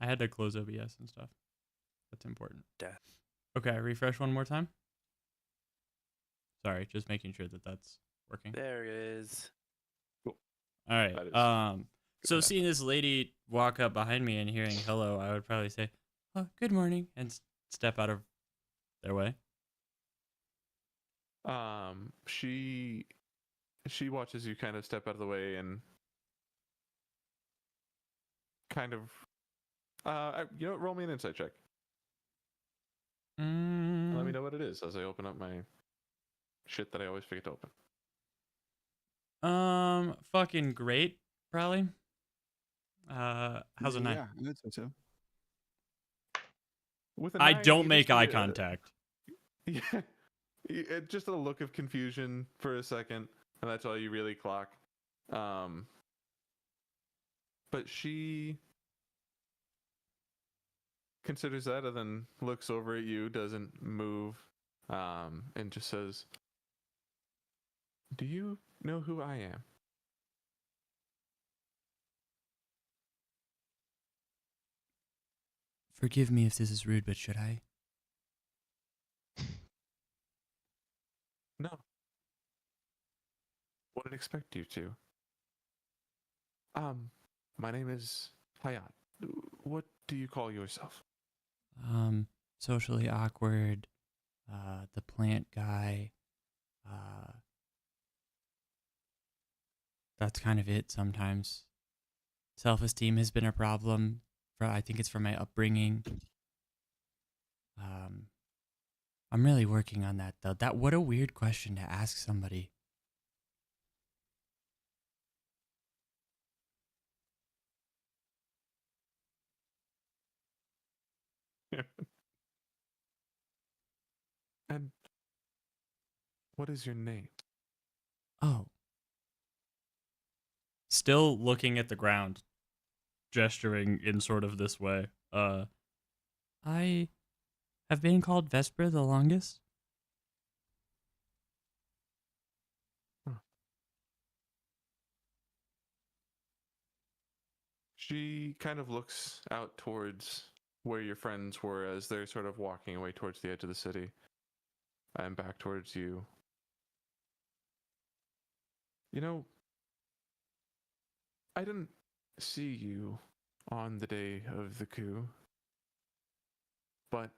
I had to close OBS and stuff. That's important. Death. Okay, refresh one more time. Sorry, just making sure that that's working. There it is. All right. That is So good. seeing this lady walk up behind me and hearing hello, I would probably say, "Oh, good morning," and step out of their way. She watches you kind of step out of the way and kind of roll me an insight check. Let me know what it is as I open up my shit that I always forget to open. Fucking great, probably. How's a 9? Yeah, I would say so. With a I 9, don't you make just eye get contact. Yeah, just a look of confusion for a second, and that's all you really clock. But she considers that and then looks over at you, doesn't move, and just says, "Do you know who I am?" Forgive me if this is rude, but should I? No. Wouldn't expect you to. My name is Hayat. What do you call yourself? Socially awkward, the plant guy, that's kind of it sometimes. Self-esteem has been a problem, I think it's from my upbringing. I'm really working on that, though. What a weird question to ask somebody. And what is your name? Oh. Still looking at the ground, gesturing in sort of this way. I have been called Vesper the longest. She kind of looks out towards where your friends were as they're sort of walking away towards the edge of the city and back towards you. You know, I didn't see you on the day of the coup, but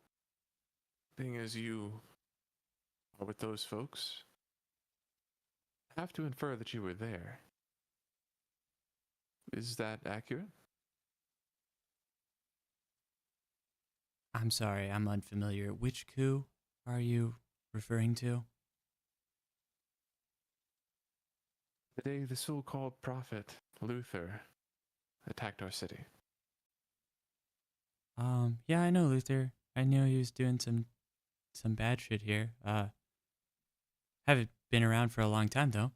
being as you are with those folks, I have to infer that you were there. Is that accurate? I'm sorry, I'm unfamiliar. Which coup are you referring to? The day the so-called prophet, Luther, attacked our city. Yeah, I know Luther. I knew he was doing some bad shit here. Haven't been around for a long time, though.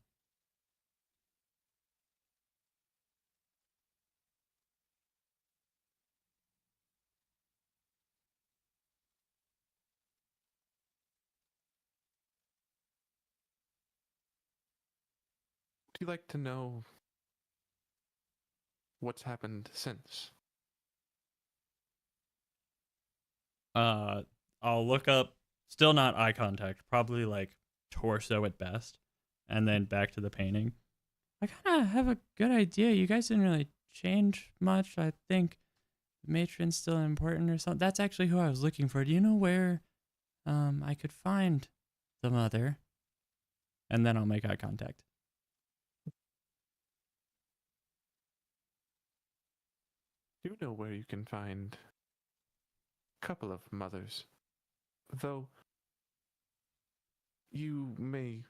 Would you like to know what's happened since? I'll look up, still not eye contact, probably like torso at best, and then back to the painting. I kind of have a good idea. You guys didn't really change much. I think the matron's still important or something. That's actually who I was looking for. Do you know where I could find the mother? And then I'll make eye contact. You know where you can find a couple of mothers, though you may,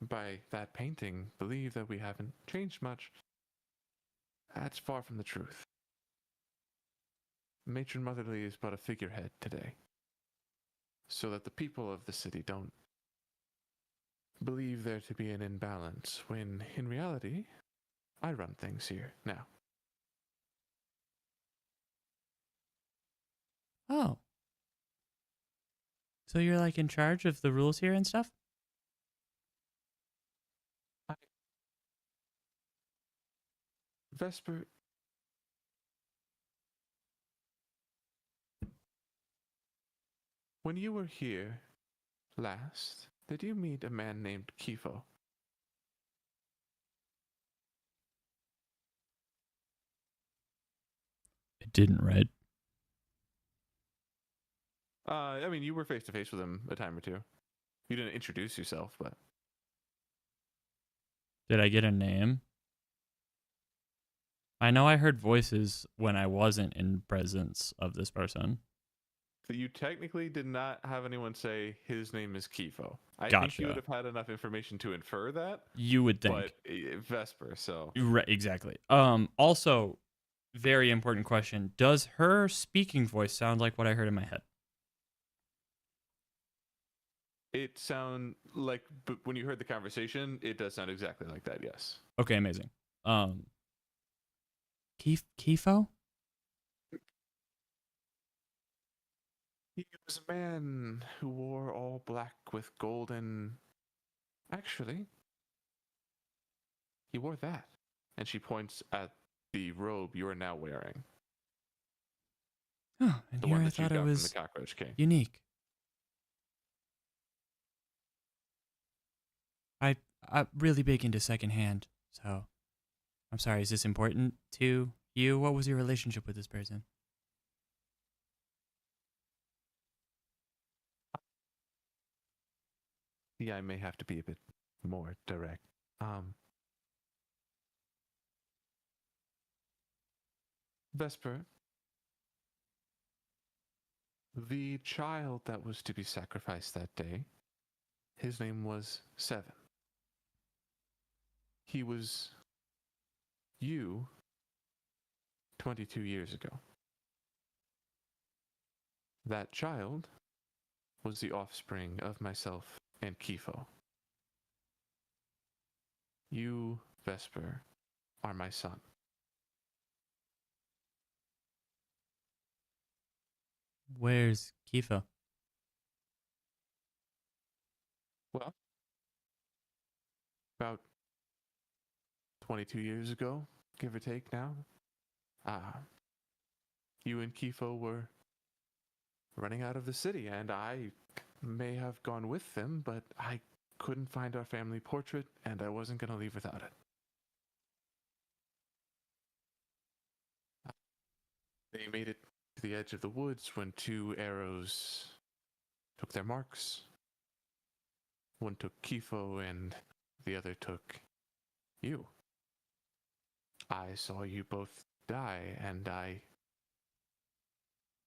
by that painting, believe that we haven't changed much. That's far from the truth. Matron Motherly is but a figurehead today, so that the people of the city don't believe there to be an imbalance, when in reality, I run things here now. Oh. So you're like in charge of the rules here and stuff? Vesper, When you were here last, did you meet a man named Kifo? It didn't, right? I mean, you were face to face with him a time or two. You didn't introduce yourself, but Did I get a name? I know I heard voices when I wasn't in presence of this person. you technically did not have anyone say his name is Kifo. I think you would Gotcha. have had enough information to infer that, You would but think. Vesper, so Right, exactly. Also, very important question. Does her speaking voice sound like what I heard in my head? it sound like, but when you heard the conversation, it does sound exactly like that. Yes. Okay, amazing. Kifo? He was a man who wore all black with golden. Actually, he wore that. And she points at the robe you are now wearing, Oh, and the here one I that you thought it got from the was Cockroach King. unique. I'm really big into secondhand, so I'm sorry. Is this important to you? What was your relationship with this person? Yeah, I may have to be a bit more direct. Vesper, the child that was to be sacrificed that day, his name was Seven. He was you 22 years ago. That child was the offspring of myself and Kifo. You, Vesper, are my son. Where's Kifo? Well, about 22 years ago, give or take now, you and Kifo were running out of the city, and I may have gone with them, but I couldn't find our family portrait, and I wasn't going to leave without it. They made it to the edge of the woods when two arrows took their marks. One took Kifo, and the other took you. I saw you both die, and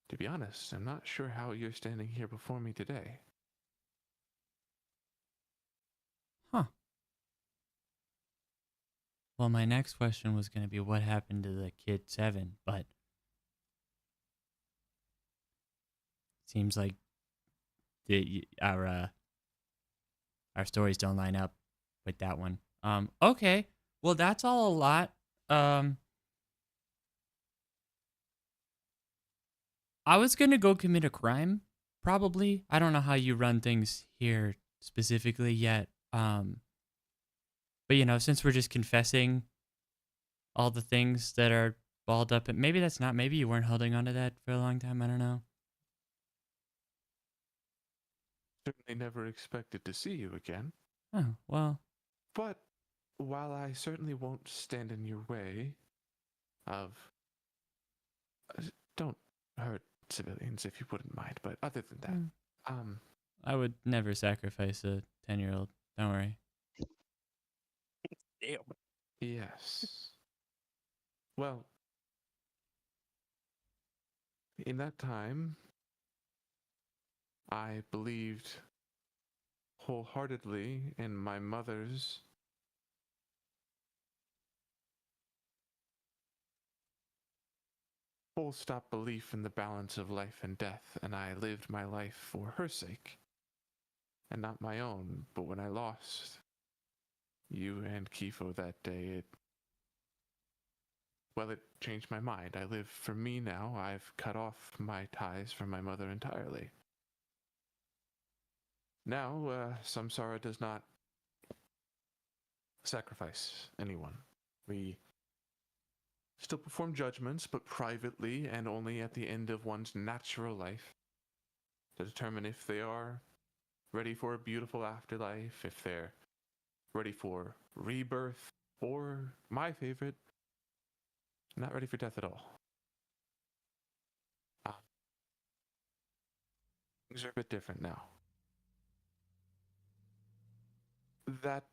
to be honest, I'm not sure how you're standing here before me today. Huh. Well, my next question was going to be what happened to the kid 7, but seems like our stories don't line up with that one. Okay. Well, that's all a lot. Um I was going to go commit a crime probably. I don't know how you run things here specifically yet. But since we're just confessing all the things that are balled up, and maybe that's not, maybe you weren't holding on to that for a long time. I don't know. Certainly never expected to see you again. Oh, well. But while I certainly won't stand in your way of. Don't hurt civilians if you wouldn't mind, but other than that, I would never sacrifice a 10-year-old. Don't worry. Damn. Yes. Well, in that time, I believed wholeheartedly in my mother's full stop belief in the balance of life and death, and I lived my life for her sake and not my own. But when I lost you and Kifo that day, it changed my mind. I live for me now. I've cut off my ties from my mother entirely. Now, Samsara does not sacrifice anyone. We still perform judgments, but privately and only at the end of one's natural life. to determine if they are ready for a beautiful afterlife, if they're ready for rebirth, or my favorite, not ready for death at all. Things are a bit different now. That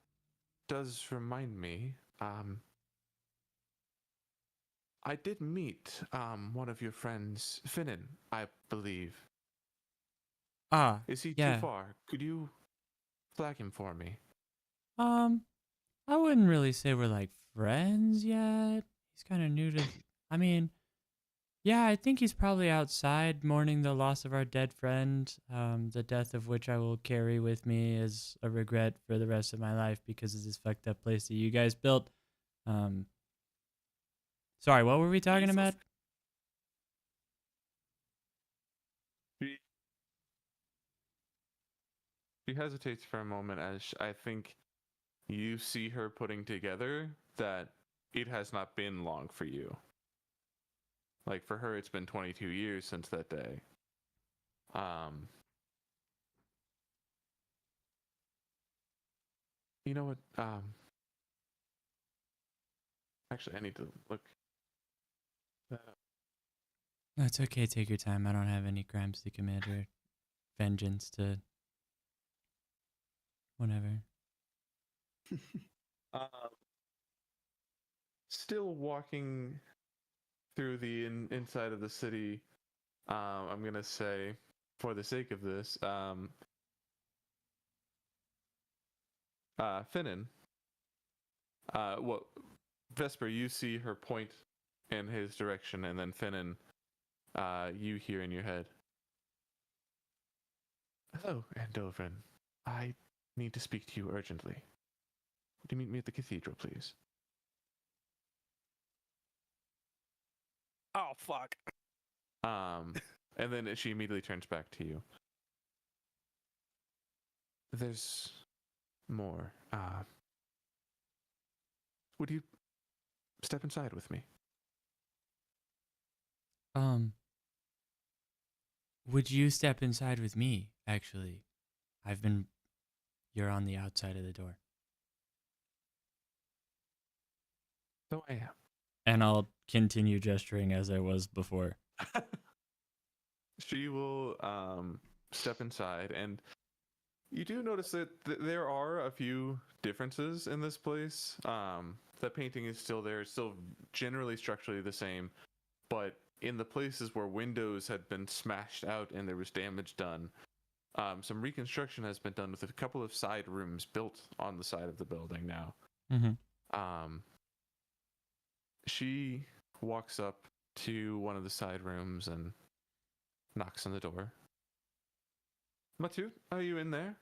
does remind me, I did meet one of your friends, Finnan, I believe. Ah, Is he too yeah. far? Could you flag him for me? I wouldn't really say we're like friends yet. He's kind of new to. I mean, yeah, I think he's probably outside mourning the loss of our dead friend, the death of which I will carry with me as a regret for the rest of my life because of this fucked up place that you guys built. Um, sorry, what were we talking about? She hesitates for a moment as I think you see her putting together that it has not been long for you. Like for her, it's been 22 years since that day. You know what? Actually, I need to look that up. That's okay. Take your time. I don't have any crimes to commit or vengeance to. Whatever. Um, Still walking through the inside of the city. I'm gonna say, for the sake of this, Finnan. Well, Vesper, you see her point in his direction, and then Finnan, you hear in your head. Hello, Andovran. I need to speak to you urgently. Would you meet me at the cathedral, please? Oh, fuck. And then she immediately turns back to you. There's more. Would you step inside with me? Would you step inside with me, actually? You're on the outside of the door. So I am. And I'll continue gesturing as I was before. She will step inside, and you do notice that there are a few differences in this place. The painting is still there, it's still generally structurally the same, but in the places where windows had been smashed out and there was damage done, some reconstruction has been done with a couple of side rooms built on the side of the building now. Mm-hmm. She walks up to one of the side rooms and knocks on the door. Matut, are you in there?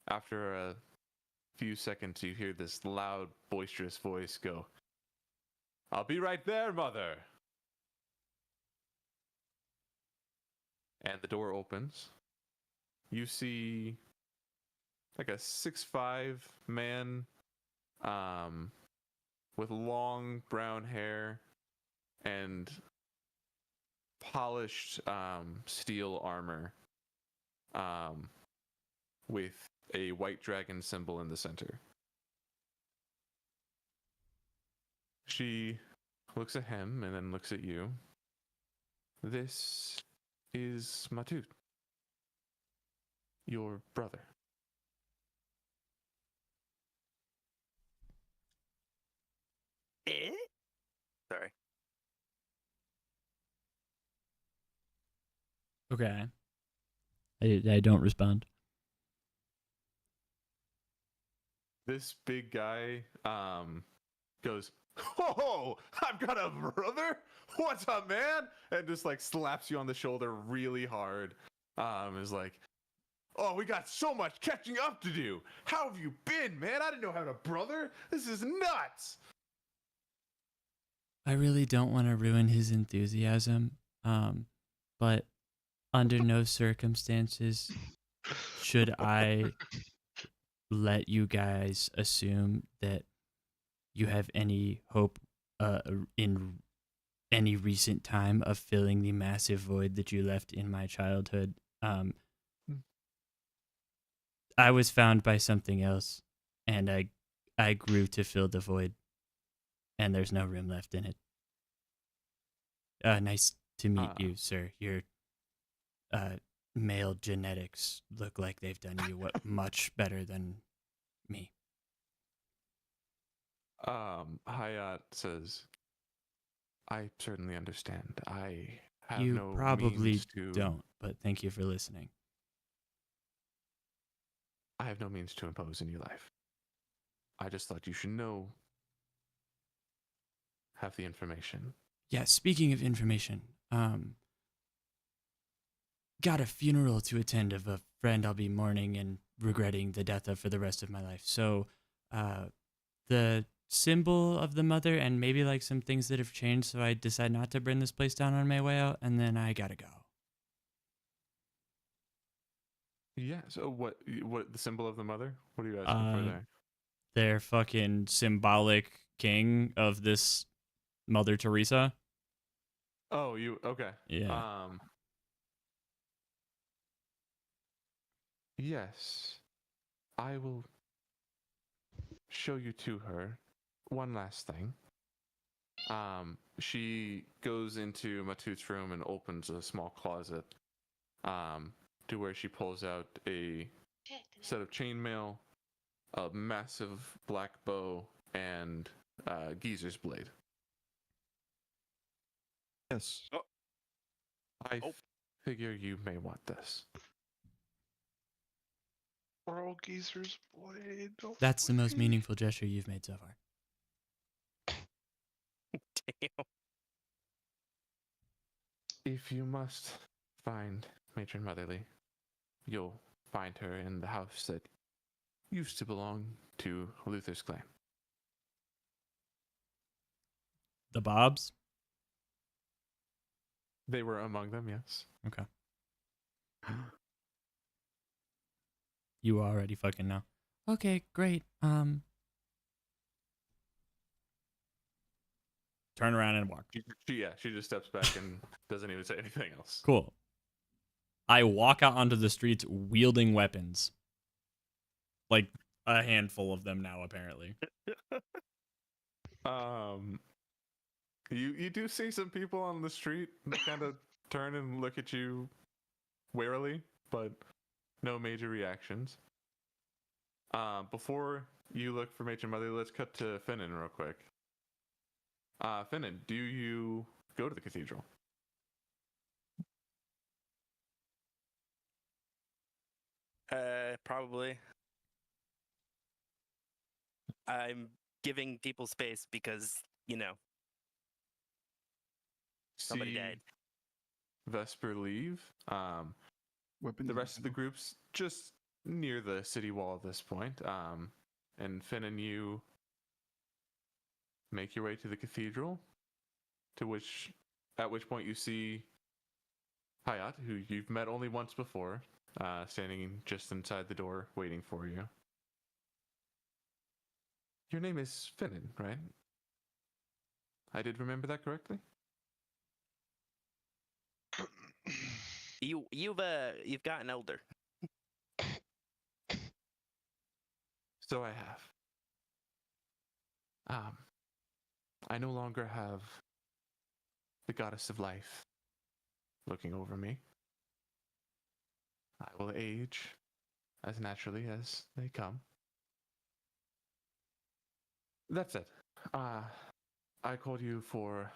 After a few seconds, you hear this loud, boisterous voice go, "I'll be right there, mother." And the door opens. You see like a 6'5" man with long brown hair and polished steel armor with a white dragon symbol in the center. She looks at him and then looks at you. This is Matut, your brother. Sorry. Okay. I don't respond. This big guy goes, "Oh, I've got a brother? What's up, man?" And just like slaps you on the shoulder really hard. Is like, "Oh, we got so much catching up to do. How have you been, man? I didn't know I had a brother. This is nuts." I really don't want to ruin his enthusiasm, but under no circumstances should I let you guys assume that you have any hope in any recent time of filling the massive void that you left in my childhood. Um, I was found by something else, and I grew to fill the void, and there's no room left in it. Nice to meet Uh, you, sir. Your uh, male genetics look like they've done you much better than me. Hayat says, I certainly understand. I have You no probably means to don't, but thank you for listening. I have no means to impose in your life. I just thought you should know, have the information. Yeah, speaking of information, got a funeral to attend of a friend I'll be mourning and regretting the death of for the rest of my life. So, uh, the symbol of the mother and maybe like some things that have changed. So I decide not to burn this place down on my way out, and then I gotta go. Yeah, so what the symbol of the mother? What are you asking for Uh, there? their fucking symbolic king of this Mother Teresa. Oh, you okay. Yeah. Um yes. I will show you to her. One last thing. She goes into Matut's room and opens a small closet. To where she pulls out a set of chainmail, a massive black bow, and Geezer's blade. Yes. Oh, I Oh. figure you may want this. Earl Geezer's blade. Oh, That's the most please. meaningful gesture you've made so far. Damn. If you must find Matron Motherly, you'll find her in the house that used to belong to Luther's clan. The Bobs? They were among them, yes. Okay. You already fucking know. Okay, great. Turn around and walk. She just steps back and doesn't even say anything else. Cool. I walk out onto the streets wielding weapons. Like a handful of them now, apparently. You do see some people on the street that kind of turn and look at you warily, but no major reactions. Before you look for Matron Motherly, let's cut to Finnan real quick. Finnan, do you go to the cathedral? Probably. I'm giving people space because, somebody See died. Vesper leave. Weapons. The rest of the group's just near the city wall at this point. And Finnan, you make your way to the cathedral, at which point you see Hayat, who you've met only once before, standing just inside the door waiting for you. Your name is Finnan, right? I did remember that correctly? You've gotten older. So I have. I no longer have the goddess of life looking over me. I will age as naturally as they come. That's it. I called you for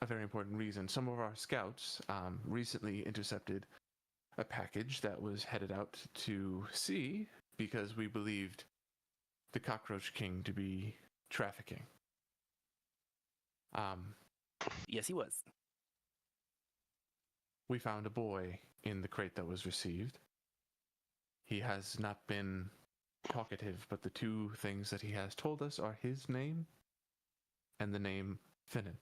a very important reason. Some of our scouts recently intercepted a package that was headed out to sea because we believed the Cockroach King to be trafficking. Yes, he was. We found a boy in the crate that was received. He has not been talkative, but the two things that he has told us are his name and the name Finnan.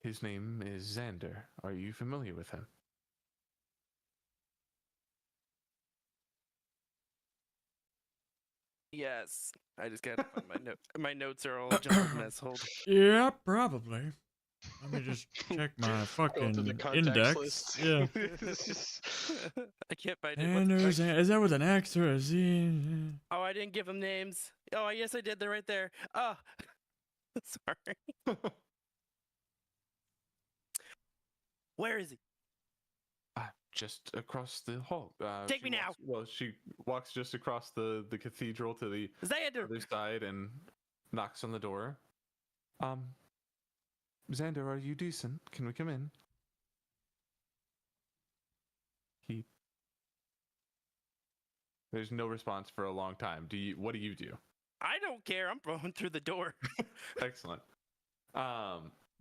His name is Xander. Are you familiar with him? Yes. I just gotta find my note. My notes are all jumbled mess. Hold. Yeah, probably. Let me just check my Going fucking through the contacts index. list. Yeah. It's just- I can't find it. What the Anders, fuck? is that with an X or a Z? Oh, I didn't give them names. Oh, yes, I did. They're right there. Oh, sorry. Where is he? Just across the hall. Take She me now. walks- Well, she walks just across the cathedral to the Xander. other side and knocks on the door. Xander, are you decent? Can we come in? There's no response for a long time. What do you do? I don't care. I'm going through the door. Excellent.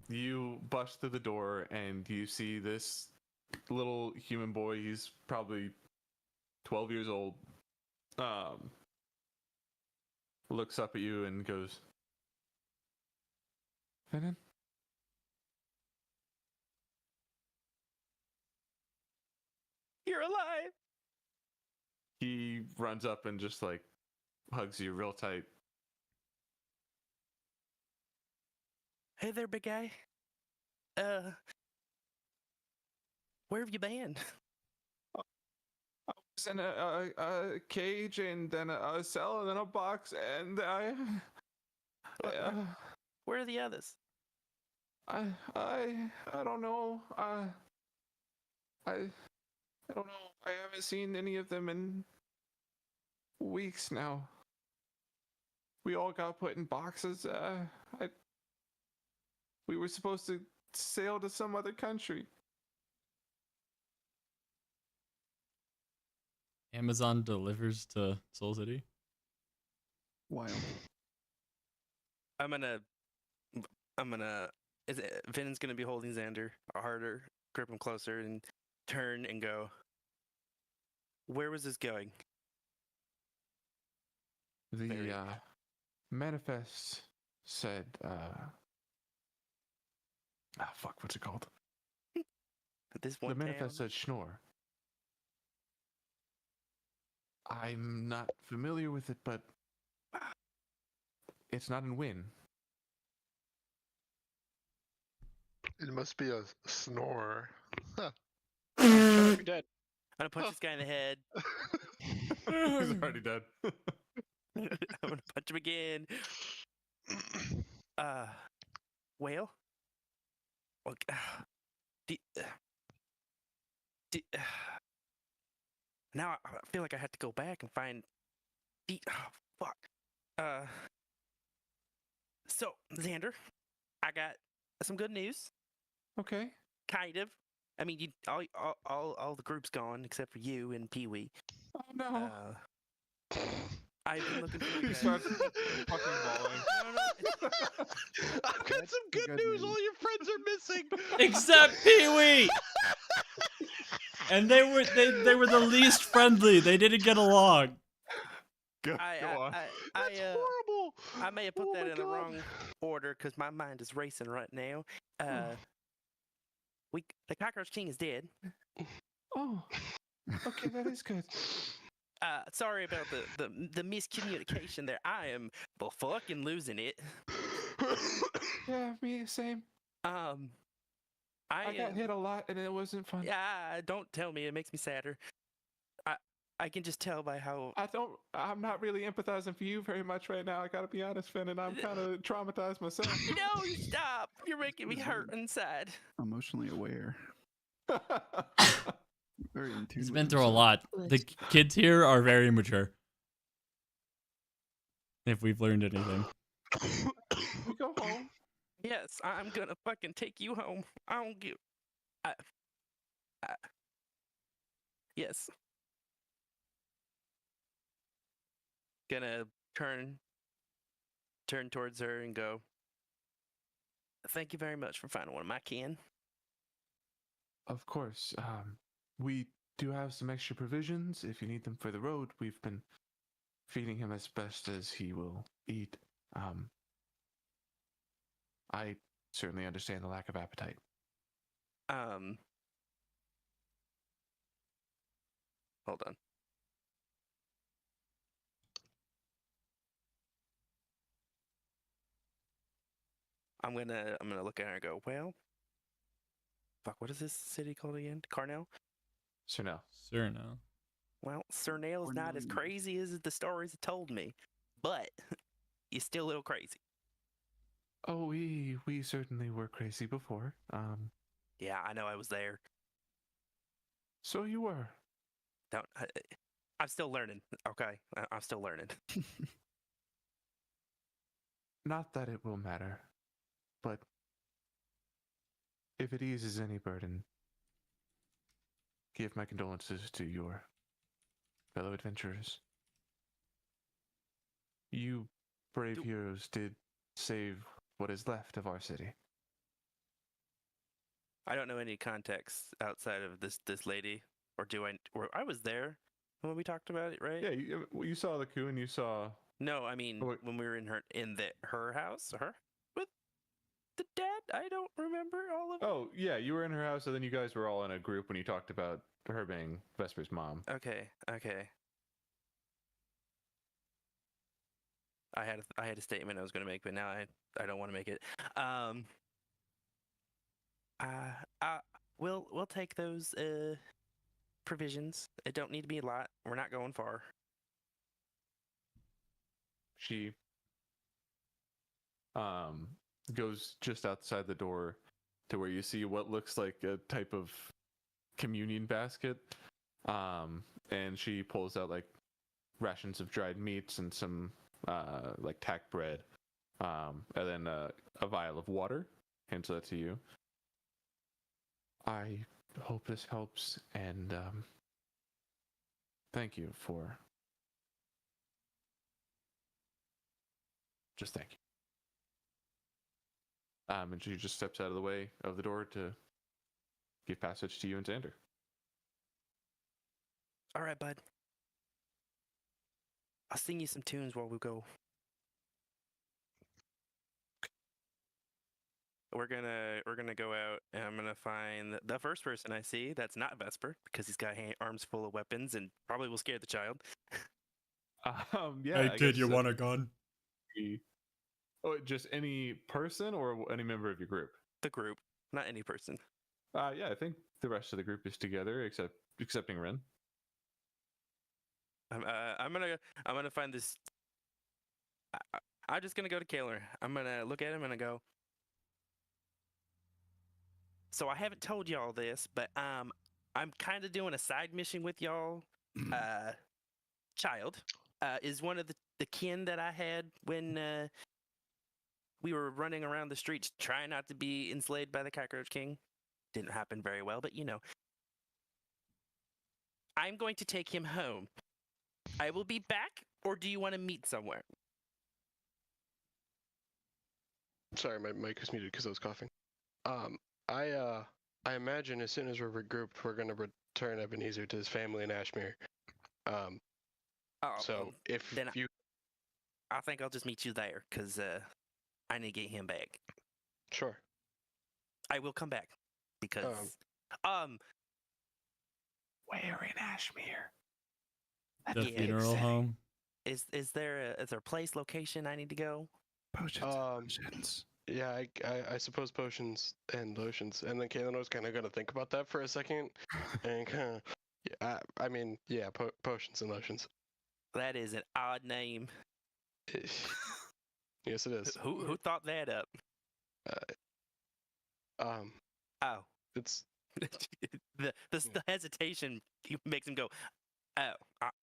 You bust through the door and you see this little human boy. He's probably 12 years old. Looks up at you and goes, Finnan? You're alive. He runs up and just like hugs you real tight. Hey there, big guy. Where have you been? I was in a cage and then a cell and then a box and Where are the others? I don't know. I don't know. I haven't seen any of them in weeks now. We all got put in boxes. We were supposed to sail to some other country. Amazon delivers to Soul City. Wild. I'm gonna. Finn's gonna be holding Xander harder, grip him closer, and turn and go. Where was this going? The manifest said, fuck, what's it called? This one The manifest town? said Schnorr. I'm not familiar with it, but it's not in Win. It must be a snore. Huh. Shut up, you're dead. I'm gonna punch this guy in the head. He's already dead. I'm gonna punch him again. Whale? Look, now I feel like I have to go back and find. Oh, fuck. So Xander, I got some good news. Okay. Kind of. I mean, all the group's gone except for you and Pee Wee. Oh no. I've been looking for you He guys. starts fucking bawling. No, I've got That's some the good good news. news. All your friends are missing. Except Pee-wee! And they were the least friendly. They didn't get along. Go on. That's horrible. I may have put Oh that my in the God. wrong order because my mind is racing right now. The Cockroach King is dead. Oh. Okay, that is good. Sorry about the miscommunication there. I am fucking losing it. Yeah, me same. I got hit a lot and it wasn't fun. Yeah, don't tell me. It makes me sadder. I can just tell by how. I'm not really empathizing for you very much right now. I gotta be honest, Finn, and I'm kind of traumatized myself. No, stop! You're making me hurt inside. Emotionally aware. Very in tune He's with been through a himself. lot. The kids here are very mature. If we've learned anything. We go home. Yes, I'm gonna fucking take you home. I don't give. Yes. Gonna turn towards her and go. Thank you very much for finding one of my kin. Of course. We do have some extra provisions if you need them for the road. We've been feeding him as best as he will eat. I certainly understand the lack of appetite. Hold on. I'm gonna look at her and go, well, fuck, what is this city called again? Carnell? So now, Sure, no. Well, Cernail's not as Cornelius. crazy as the stories have told me, but you're still a little crazy. oh, we certainly were crazy before. Yeah, I know I was there. So you were. I'm still learning. Okay, I'm still learning. Not that it will matter, but if it eases any burden, give my condolences to your fellow adventurers. You brave Do- heroes did save what is left of our city. I don't know any context outside of this lady, or do I? Or I was there when we talked about it, right? Yeah, you saw the coup and you saw. No, I mean Oh, wait. when we were in her house, her with the dad. I don't remember all of it. Oh, yeah, you were in her house, and then you guys were all in a group when you talked about her being Vesper's mom. Okay. I had a statement I was going to make, but now I don't want to make it. We'll take those provisions. It don't need to be a lot. We're not going far. She goes just outside the door to where you see what looks like a type of communion basket. And she pulls out like rations of dried meats and some like tack bread. And then a vial of water. Hands that to you. I hope this helps, and thank you for just thank you. And she just steps out of the way of the door to give passage to you and Xander. All right, bud. I'll sing you some tunes while we go. We're gonna go out, and I'm gonna find the first person I see that's not Vesper, because he's got arms full of weapons and probably will scare the child. Yeah. Hey, I kid, guess you want a gun? Oh, just any person or any member of your group? The group, not any person. Yeah, I think the rest of the group is together, excepting Ren. I'm gonna find this. I'm just gonna go to Kaler. I'm gonna look at him and I go. So I haven't told y'all this, but I'm kind of doing a side mission with y'all. Child is one of the kin that I had when we were running around the streets trying not to be enslaved by the Cockroach King. Didn't happen very well, but you know. I'm going to take him home. I will be back, or do you want to meet somewhere? Sorry, my mic was muted because I was coughing. I imagine as soon as we're regrouped, we're gonna return Ebenezer to his family in Ashmere. Oh, So well, if then you, I think I'll just meet you there, because I need to get him back. sure. I will come back, because Where in Ashmere? The Yeah, funeral home. is there a place, location I need to go? Potions. Potions. Yeah, I suppose potions and lotions. And then Kaylin was kind of gonna think about that for a second, and kind of, yeah, I mean, yeah, potions and lotions. That is an odd name. Yes, it is. Who thought that up? Oh, It's the hesitation makes him go, oh,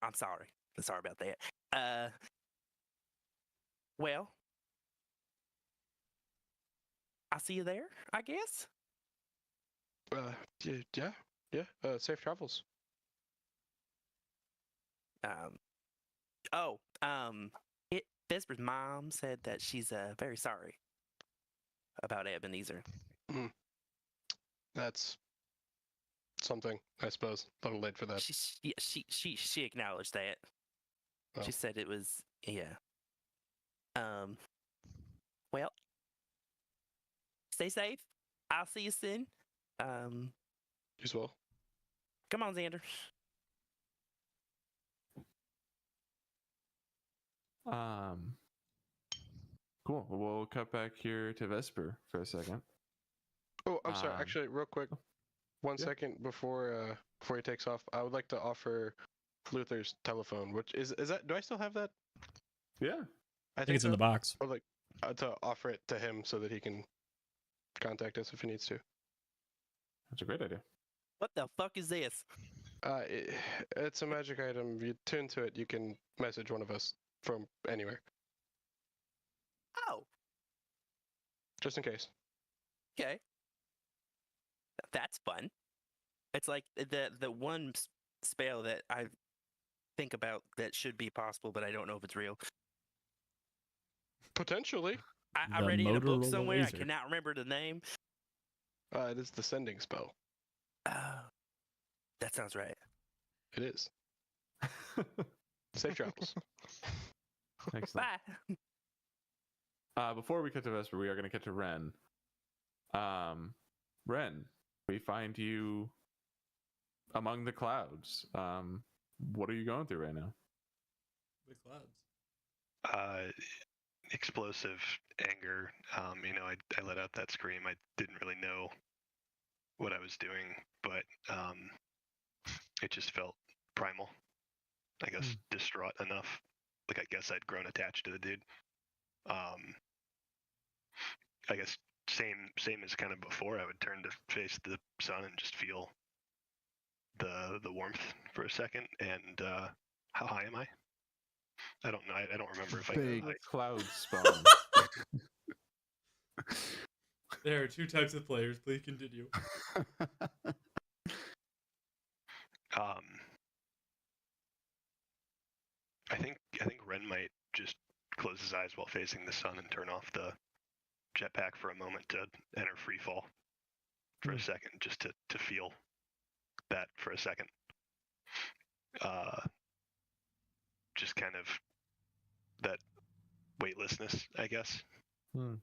I'm sorry. I'm sorry about that. Well, I'll see you there, I guess. yeah. Safe travels. Vesper's mom said that she's very sorry about Ebenezer. That's something, I suppose. A little late for that. She acknowledged that. Oh. She said it was, yeah. Well, stay safe. I'll see you soon. You as well. Come on, Xander. Cool. We'll cut back here to Vesper for a second. Oh, I'm sorry. Um, Actually, real quick, one yeah. second before he takes off, I would like to offer Luther's telephone. Which is that? Do I still have that? Yeah. I think it's in the box. Or like to offer it to him so that he can contact us if he needs to. That's a great idea. What the fuck is this? It's a magic item. You tune to it, you can message one of us from anywhere, Oh, just in case. okay. That's fun. It's like the one spell that I think about that should be possible, but I don't know if it's real. Potentially, I The read it in a book Motorola somewhere. laser. I cannot remember the name. it is the sending spell. Oh, that sounds right. It is. Safe travels. Excellent. Bye. Before we cut to Vesper, we are going to cut to Ren. Ren, we find you among the clouds. What are you going through right now? The clouds. Explosive anger. I let out that scream. I didn't really know what I was doing, but it just felt primal. I guess distraught enough. Like I guess I'd grown attached to the dude. I guess same as kind of before. I would turn to face the sun and just feel the warmth for a second. And how high am I? I don't know. I don't remember if Big. The clouds spawn. There are two types of players. Please continue. I think Ren might just close his eyes while facing the sun and turn off the jetpack for a moment to enter free fall for a second, just to feel that for a second. Just kind of that weightlessness, I guess. And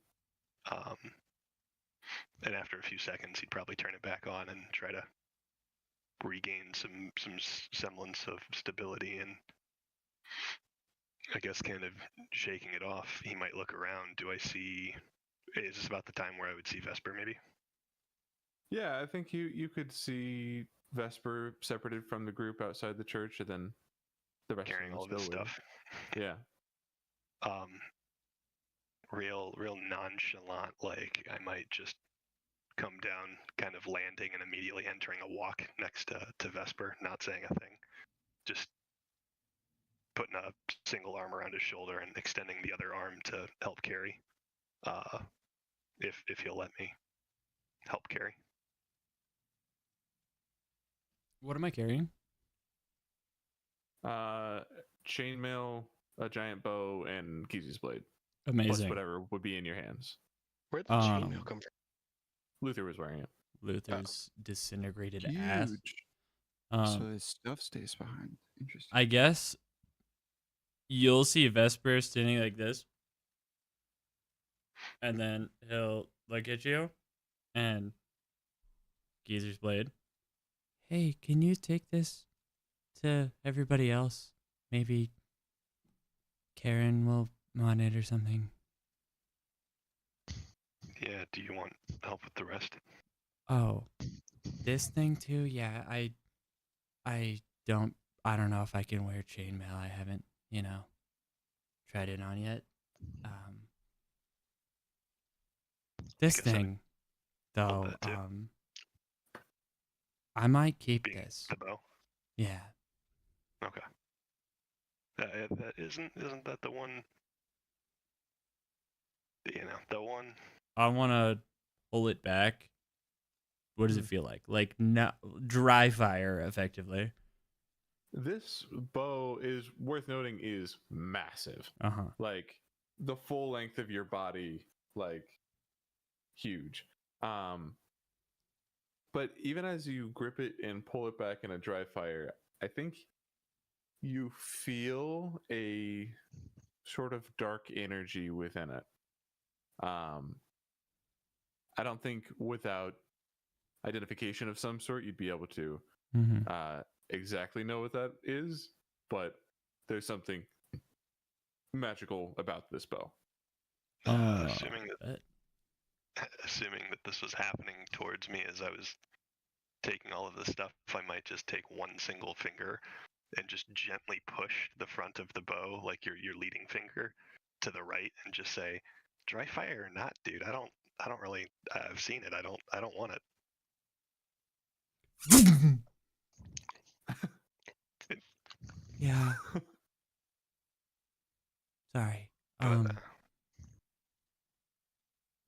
after a few seconds, he'd probably turn it back on and try to regain some semblance of stability, and I guess kind of shaking it off. He might look around. Is this about the time where I would see Vesper maybe? Yeah, I think you could see Vesper separated from the group outside the church, and then the rest Carrying of all them of his still with stuff. him. Yeah. Real nonchalant, like I might just come down, kind of landing and immediately entering a walk next to Vesper, not saying a thing, just putting a single arm around his shoulder and extending the other arm to help carry, if he'll let me help carry. What am I carrying? Chainmail, a giant bow, and Kizu's blade. Plus Amazing. whatever would be in your hands. Where'd the chainmail come from? Luther was wearing it. Luther's disintegrated ass. Huge. Um, So his stuff stays behind. Interesting. I guess you'll see Vesper standing like this, and then he'll look at you, and Geezer's blade. Hey, can you take this to everybody else? Maybe Karen will want it or something. Yeah, do you want help with the rest? Oh, this thing too? Yeah, I don't know if I can wear chainmail. I haven't, tried it on yet. This guess thing, though, that too. I might keep Being this. the bow. Yeah. Okay. That isn't that the one? The one. I want to pull it back. What does it feel like? Like dry fire, effectively. This bow is worth noting is massive. Uh-huh. Like the full length of your body, like huge. But even as you grip it and pull it back in a dry fire, I think you feel a sort of dark energy within it. I don't think without identification of some sort you'd be able to exactly know what that is, but there's something magical about this bow. Assuming that this was happening towards me as I was taking all of this stuff, I might just take one single finger and just gently push the front of the bow, like your leading finger, to the right, and just say, "Dry fire or not, dude? I don't really. I've seen it. I don't want it." Yeah. Sorry. But,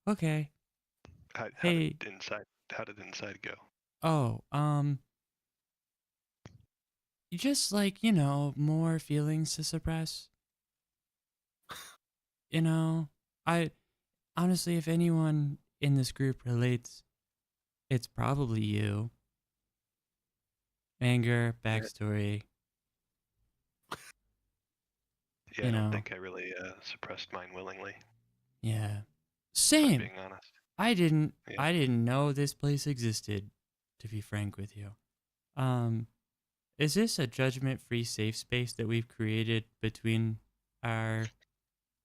Okay. how Hey. did inside go? Oh, just like, more feelings to suppress. I honestly, if anyone in this group relates, it's probably you. Anger, backstory. Yeah, I don't think I really suppressed mine willingly. Yeah. If I'm Same. being honest. I didn't Yeah. know this place existed, to be frank with you. Is this a judgment-free safe space that we've created between our,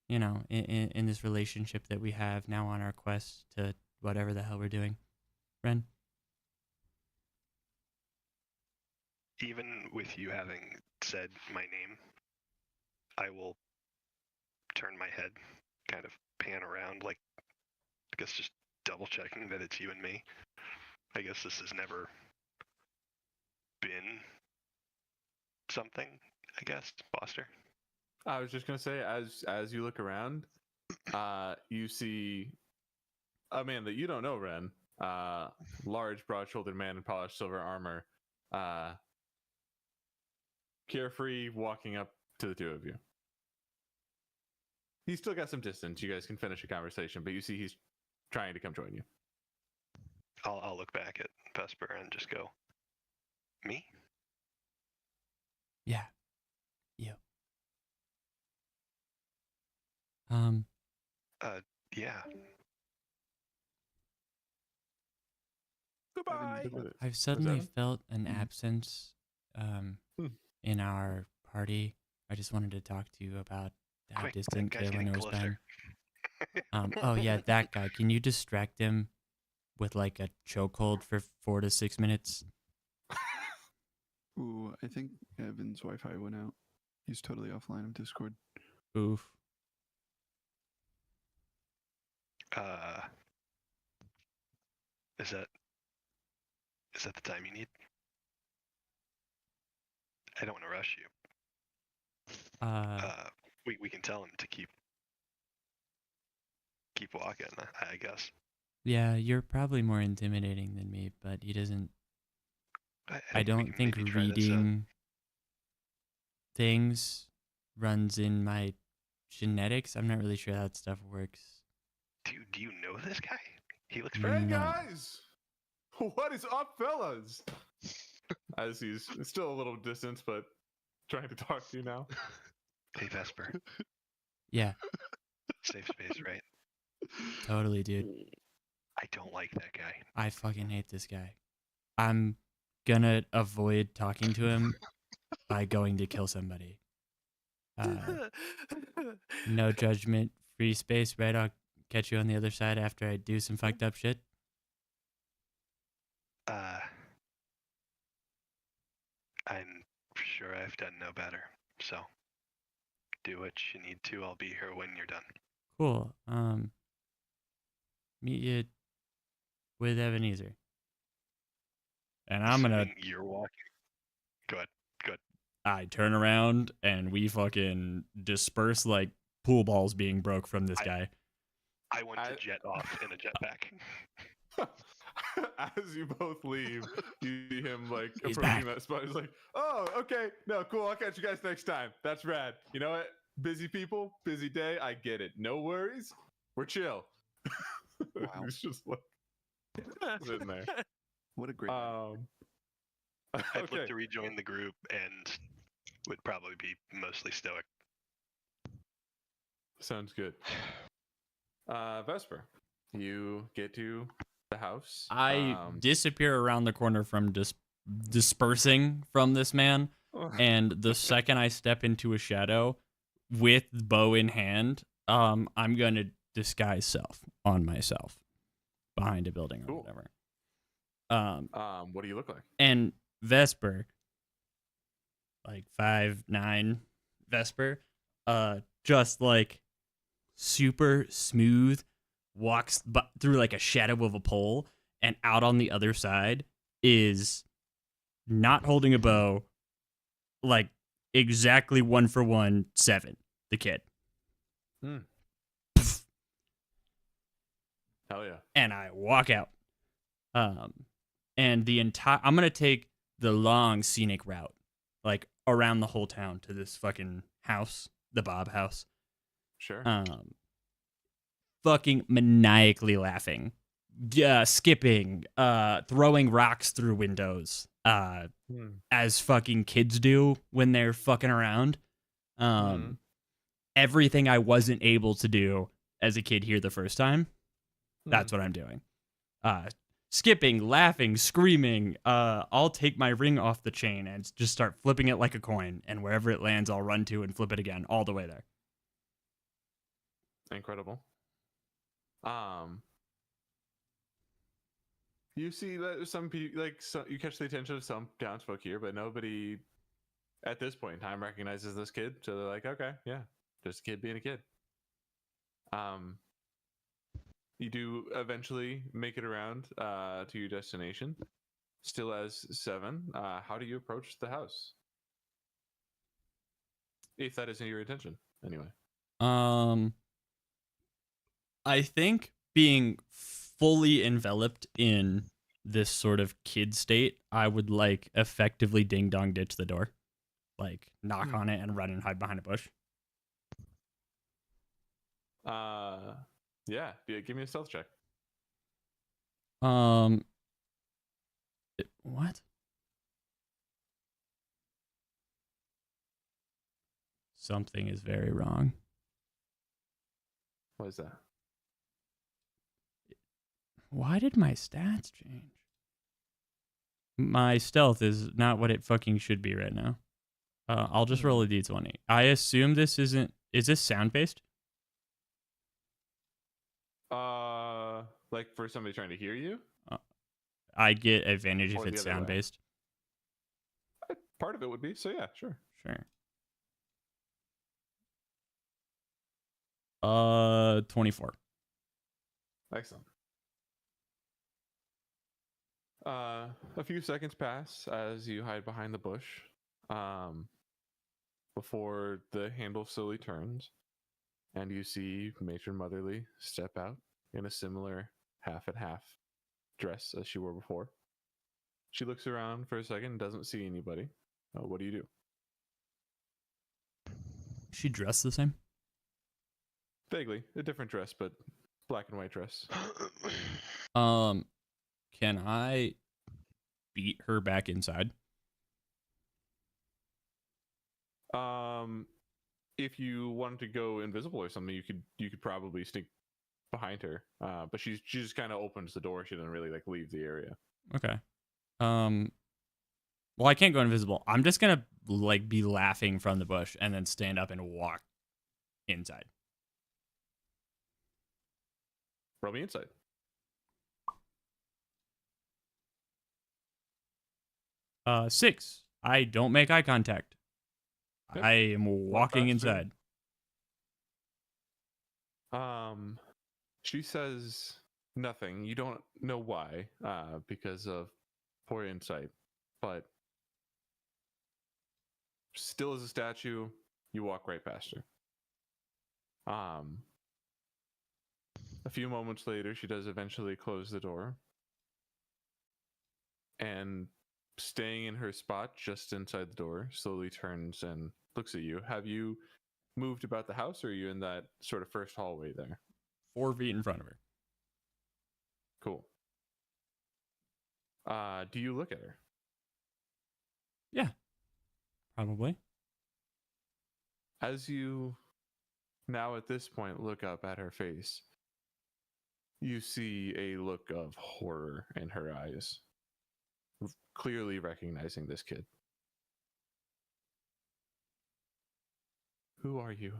in this relationship that we have now on our quest to whatever the hell we're doing? Ren? Even with you having said my name, I will turn my head, kind of pan around, like, I guess just double checking that it's you and me. I guess this has never been something, I guess, Foster. I was just gonna say, as you look around, you see a man that you don't know, Ren. Large, broad-shouldered man in polished silver armor, carefree, walking up to the two of you. He's still got some distance. You guys can finish a conversation, but you see he's trying to come join you. I'll look back at Vesper and just go, "Me?" Yeah. You. Yeah. Goodbye. I've suddenly felt an absence in our party. I just wanted to talk to you about how Quick, distant that guy's Kaylin getting has been. closer. Oh yeah, that guy. Can you distract him with like a chokehold for 4 to 6 minutes? Ooh, I think Evan's Wi-Fi went out. He's totally offline of Discord. Oof. Is that the time you need? I don't want to rush you. We can tell him to keep walking, I guess. Yeah, you're probably more intimidating than me, but he doesn't. I don't think reading things runs in my genetics. I'm not really sure how that stuff works. Dude, do you know this guy? He looks Hey very guys! What is up, fellas? As he's still a little distance, but trying to talk to you now. Hey, Vesper. Yeah, Safe space, right? totally, dude. I don't like that guy. I fucking hate this guy. I'm gonna avoid talking to him by going to kill somebody. No judgment, free space, right? I'll catch you on the other side after I do some fucked up shit. I'm sure I've done no better. So, do what you need to. I'll be here when you're done. Cool. Meet you with Ebenezer. And I'm gonna. Assuming you're walking. Go ahead. I turn around and we fucking disperse like pool balls being broke from this guy. I want to jet off in a jetpack. As you both leave, you see him like He's approaching back. that spot. He's like, "Oh, okay, no, cool. I'll catch you guys next time. That's rad. You know what? Busy people, busy day. I get it. No worries. We're chill." Wow. He's just like sitting there. What a great. I'd Okay. look to rejoin the group and would probably be mostly stoic. Sounds good. Vesper, you get to the house. I disappear around the corner from dispersing from this man, and the second I step into a shadow with bow in hand, I'm gonna disguise self on myself behind a building or Cool. whatever. What do you look like? And Vesper, like 5'9" Vesper, just like super smooth, walks through like a shadow of a pole, and out on the other side is not holding a bow, like exactly 1-for-1 7, the kid. Hell yeah. And I walk out. And I'm gonna take the long scenic route, like around the whole town to this fucking house, the Bob house. Sure. Fucking maniacally laughing, skipping, throwing rocks through windows, as fucking kids do when they're fucking around. Everything I wasn't able to do as a kid here the first time, that's what I'm doing. Skipping, laughing, screaming. I'll take my ring off the chain and just start flipping it like a coin, and wherever it lands, I'll run to and flip it again, all the way there. Incredible. You see that some people, you catch the attention of some townsfolk here, but nobody at this point in time recognizes this kid. So they're like, okay, yeah, just a kid being a kid. You do eventually make it around to your destination, still as 7. How do you approach the house? If that isn't your intention, anyway. I think being fully enveloped in this sort of kid state, I would like effectively ding dong ditch the door, like knock on it and run and hide behind a bush. Yeah. Give me a stealth check. What? Something is very wrong. What is that? Why did my stats change? My stealth is not what it fucking should be right now. I'll just roll a d20. I assume this isn't... Is this sound-based? Like for somebody trying to hear you? I get advantage Or if the it's other way. sound-based. Part of it would be, so yeah, sure. Sure. 24. Excellent. A few seconds pass as you hide behind the bush, before the handle slowly turns, and you see Matron Motherly step out in a similar half and half dress as she wore before. She looks around for a second, doesn't see anybody. What do you do? She dressed the same? Vaguely, a different dress, but black and white dress. Can I beat her back inside? If you wanted to go invisible or something, you could probably sneak behind her. But she just kind of opens the door. She doesn't really like leave the area. Okay. Well, I can't go invisible. I'm just gonna like be laughing from the bush and then stand up and walk inside. Roll me inside. Six. I don't make eye contact. Yep. I am walking inside. She says nothing. You don't know why, because of poor insight, but still as a statue, you walk right past her. A few moments later, she does eventually close the door, and staying in her spot just inside the door, slowly turns and looks at you. Have you moved about the house, or are you in that sort of first hallway there? 4 feet in front of her. Cool. Do you look at her? Yeah. Probably. As you now at this point look up at her face, you see a look of horror in her eyes, clearly recognizing this kid. Who are you?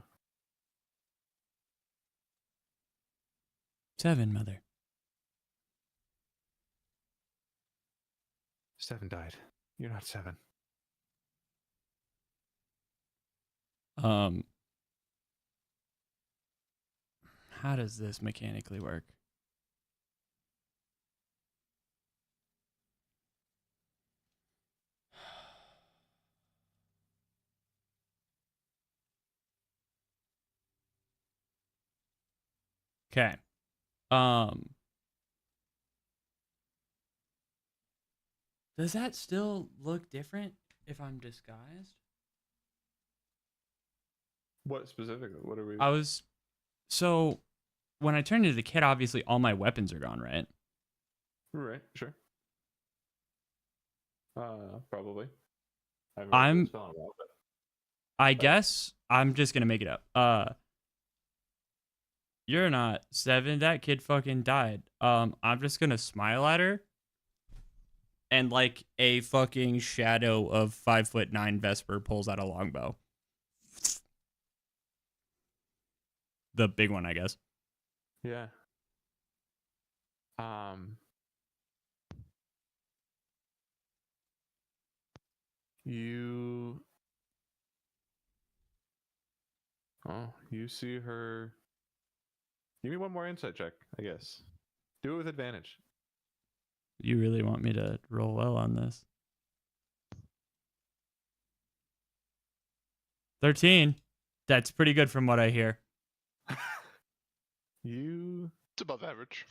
7, mother. 7 died. You're not 7. How does this mechanically work? Okay. Does that still look different if I'm disguised? What specifically? What are we? So when I turn into the kid, obviously all my weapons are gone, right? Right. Sure. Probably. I haven't I'm- read the spell in a while, but I guess I'm just gonna make it up. You're not 7. That kid fucking died. I'm just gonna smile at her, and like a fucking shadow of 5'9" Vesper pulls out a longbow. The big one, I guess. yeah. You. Oh, you see her. Give me one more insight check, I guess. Do it with advantage. You really want me to roll well on this? 13. That's pretty good from what I hear. You It's above average.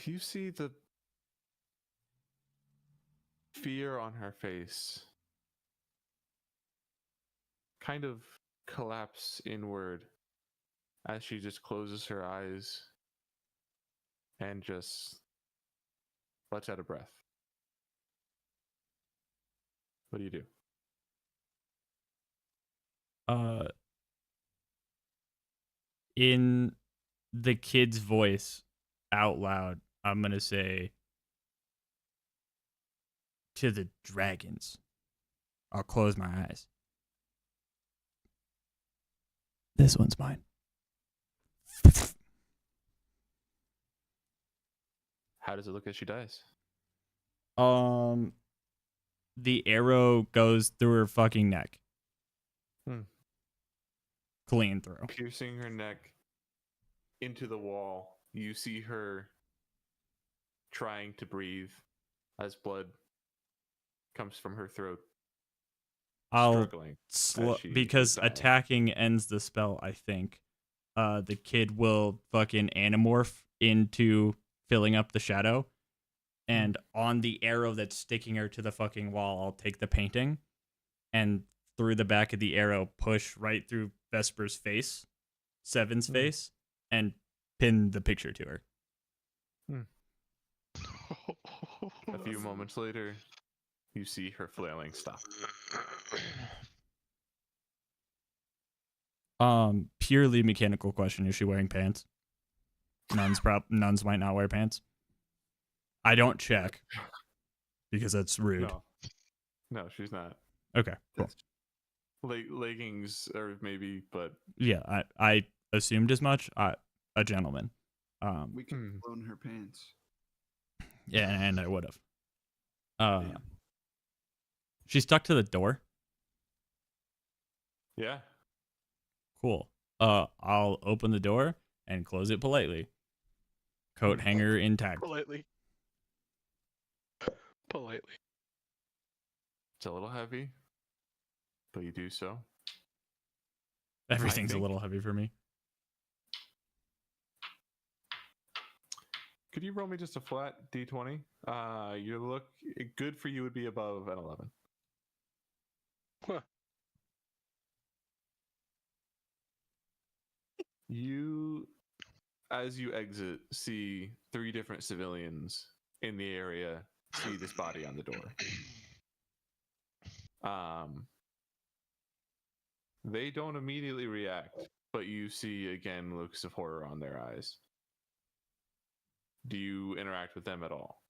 you see the fear on her face kind of collapse inward as she just closes her eyes and just lets out a breath. What do you do? In the kid's voice, out loud, I'm gonna say, to the dragons. I'll close my eyes. This one's mine. How does it look as she dies? The arrow goes through her fucking neck. Hmm. Clean through. Piercing her neck into the wall, you see her trying to breathe as blood comes from her throat. I'll Struggling as she because is dying. attacking ends the spell, I think. The kid will fucking anamorph into filling up the shadow. And on the arrow that's sticking her to the fucking wall, I'll take the painting and through the back of the arrow, push right through Vesper's face, Seven's face, and pin the picture to her. A few moments later, you see her flailing stop. Purely mechanical question: is she wearing pants? Nuns might not wear pants. I don't check because that's rude. No, she's not. Okay, cool. Leggings or maybe, but Yeah, I assumed as much. A gentleman. We could have blown her pants. Yeah, and I would have. Damn. She's stuck to the door. yeah. Cool. I'll open the door and close it politely. Coat hanger intact. Politely. Politely. It's a little heavy, but you do so. Everything's a think- little heavy for me. Could you roll me just a flat d20? Your look good for you would be above an 11. Huh. You, as you exit, see 3 different civilians in the area see this body on the door. They don't immediately react, but you see again looks of horror on their eyes. Do you interact with them at all?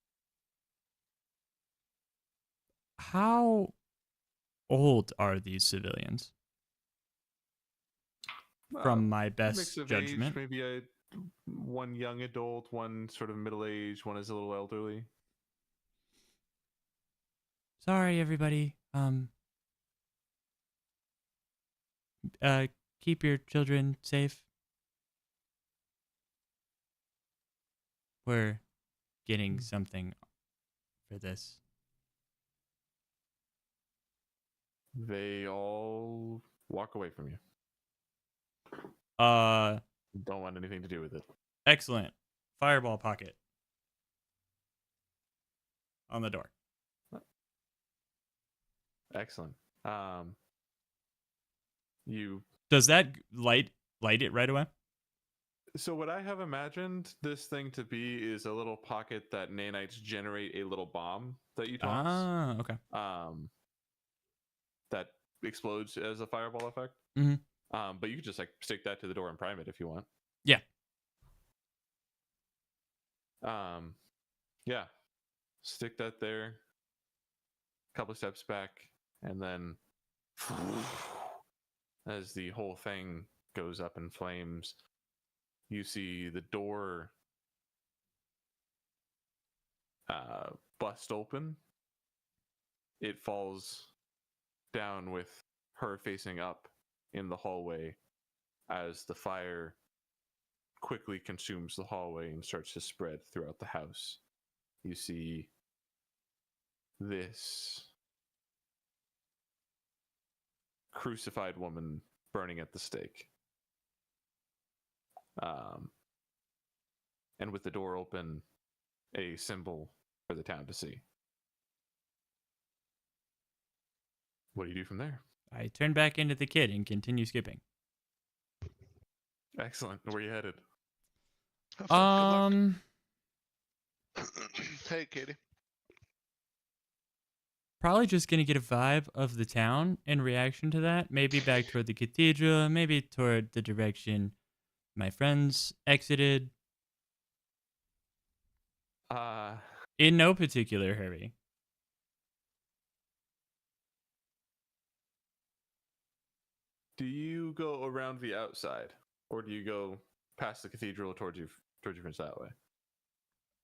How old are these civilians? From my Mix best of judgment. age, maybe one young adult, one sort of middle aged, one is a little elderly. Sorry, everybody. Keep your children safe. We're getting something for this. They all walk away from you. Don't want anything to do with it. Excellent. Fireball pocket on the door. Excellent. You. Does that light it right away? So what I have imagined this thing to be is a little pocket that nanites generate a little bomb that you toss. Ah, okay. That explodes as a fireball effect. Mhm. But you could just like stick that to the door and prime it if you want. Yeah. Yeah. Stick that there. Couple steps back, and then as the whole thing goes up in flames, you see the door bust open. It falls down with her facing up in the hallway as the fire quickly consumes the hallway and starts to spread throughout the house. You see this crucified woman burning at the stake. And with the door open, a symbol for the town to see. What do you do from there? I turn back into the kid and continue skipping. Excellent. Where are you headed? Have fun, Um, good luck. Hey, Katie. probably just gonna get a vibe of the town in reaction to that. Maybe back toward the cathedral, maybe toward the direction my friends exited. In no particular hurry. Do you go around the outside, or do you go past the cathedral towards your friends that way?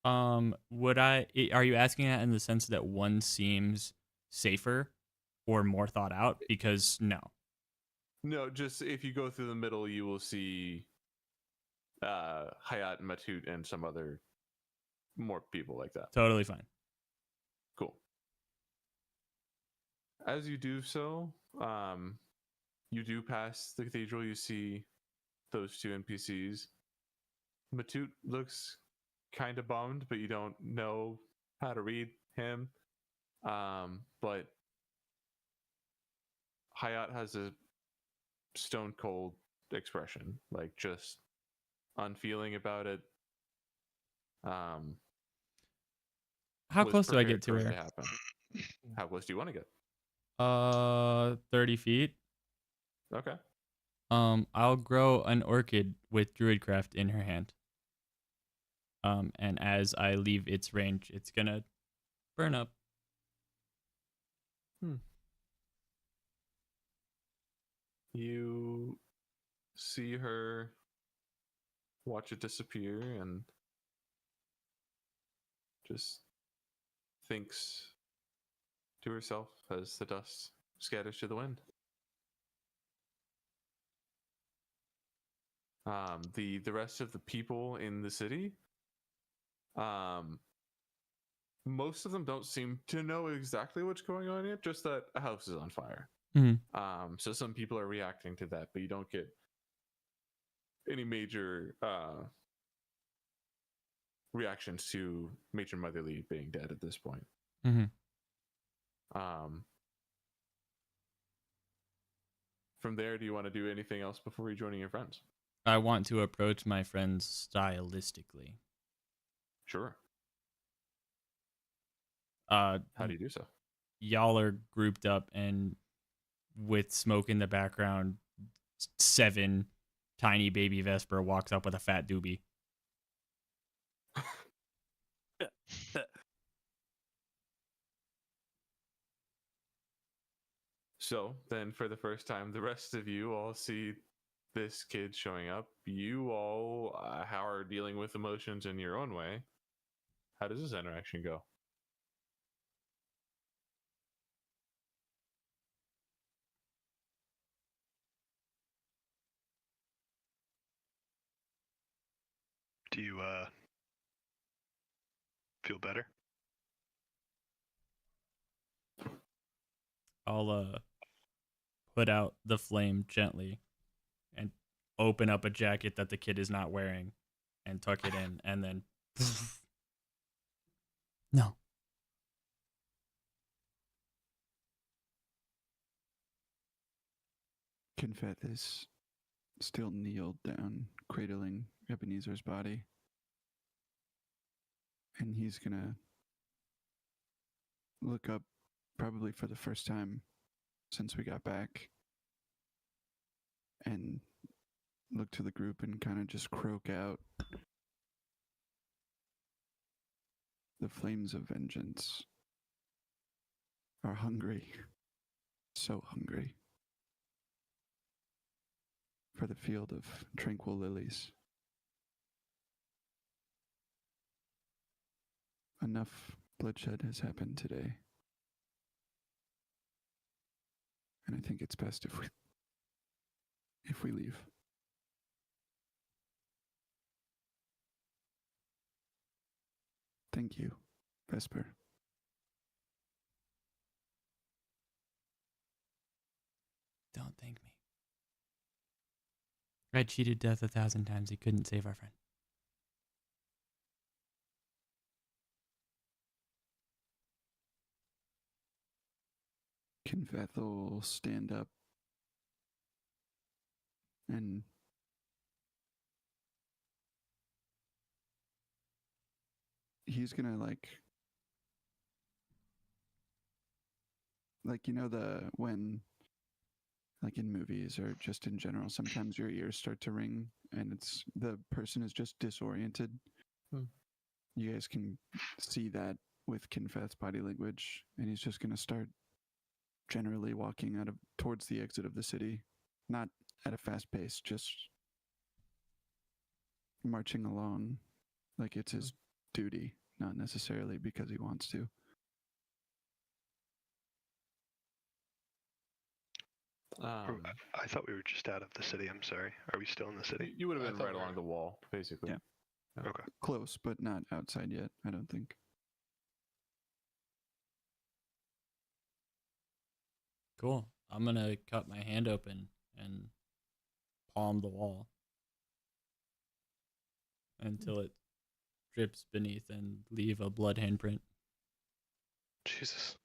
Are you asking that in the sense that one seems safer or more thought out? Because no. No, just if you go through the middle, you will see Hayat and Matut and some other more people like that. Totally fine. Cool. As you do so, you do pass the cathedral. You see those two NPCs. Matut looks kind of bummed, but you don't know how to read him. But Hayat has a stone cold expression, like just unfeeling about it. How was close do I get prepared to for it her? happen. How close do you want to get? 30 feet. Okay. I'll grow an orchid with druidcraft in her hand. And as I leave its range, it's gonna burn up. You see her watch it disappear and just thinks to herself as the dust scatters to the wind. The rest of the people in the city, most of them don't seem to know exactly what's going on yet, just that a house is on fire. Mm-hmm. So some people are reacting to that, but you don't get any major reactions to Matron Motherly being dead at this point. Mm-hmm. From there, do you want to do anything else before rejoining your friends? I want to approach my friends stylistically. Sure. How do you do so? Y'all are grouped up, and with smoke in the background, 7 tiny baby Vesper walks up with a fat doobie. So then, for the first time, the rest of you all see this kid showing up. You all, how are dealing with emotions in your own way, how does this interaction go? Do you feel better? I'll put out the flame gently and open up a jacket that the kid is not wearing and tuck it in and then no. Confeth is still kneeled down, cradling Ebenezer's body. And he's gonna look up, probably for the first time since we got back, and look to the group and kind of just croak out, "The flames of vengeance are hungry, so hungry, for the field of tranquil lilies. Enough bloodshed has happened today, and I think it's best if we leave." Thank you, Vesper. Don't thank me. I cheated death 1,000 times. He couldn't save our friend. Confeth will stand up and he's gonna like when like in movies or just in general, sometimes your ears start to ring and it's the person is just disoriented. You guys can see that with Confeth's body language, and he's just gonna start generally walking towards the exit of the city, not at a fast pace, just marching along like it's his duty, not necessarily because he wants to. I thought we were just out of the city. I'm sorry. Are we still in the city? You would have I been thought right we were- along the wall, basically. Yeah. Okay. Close, but not outside yet, I don't think. Cool. I'm going to cut my hand open and palm the wall until it drips beneath and leave a blood handprint. Jesus.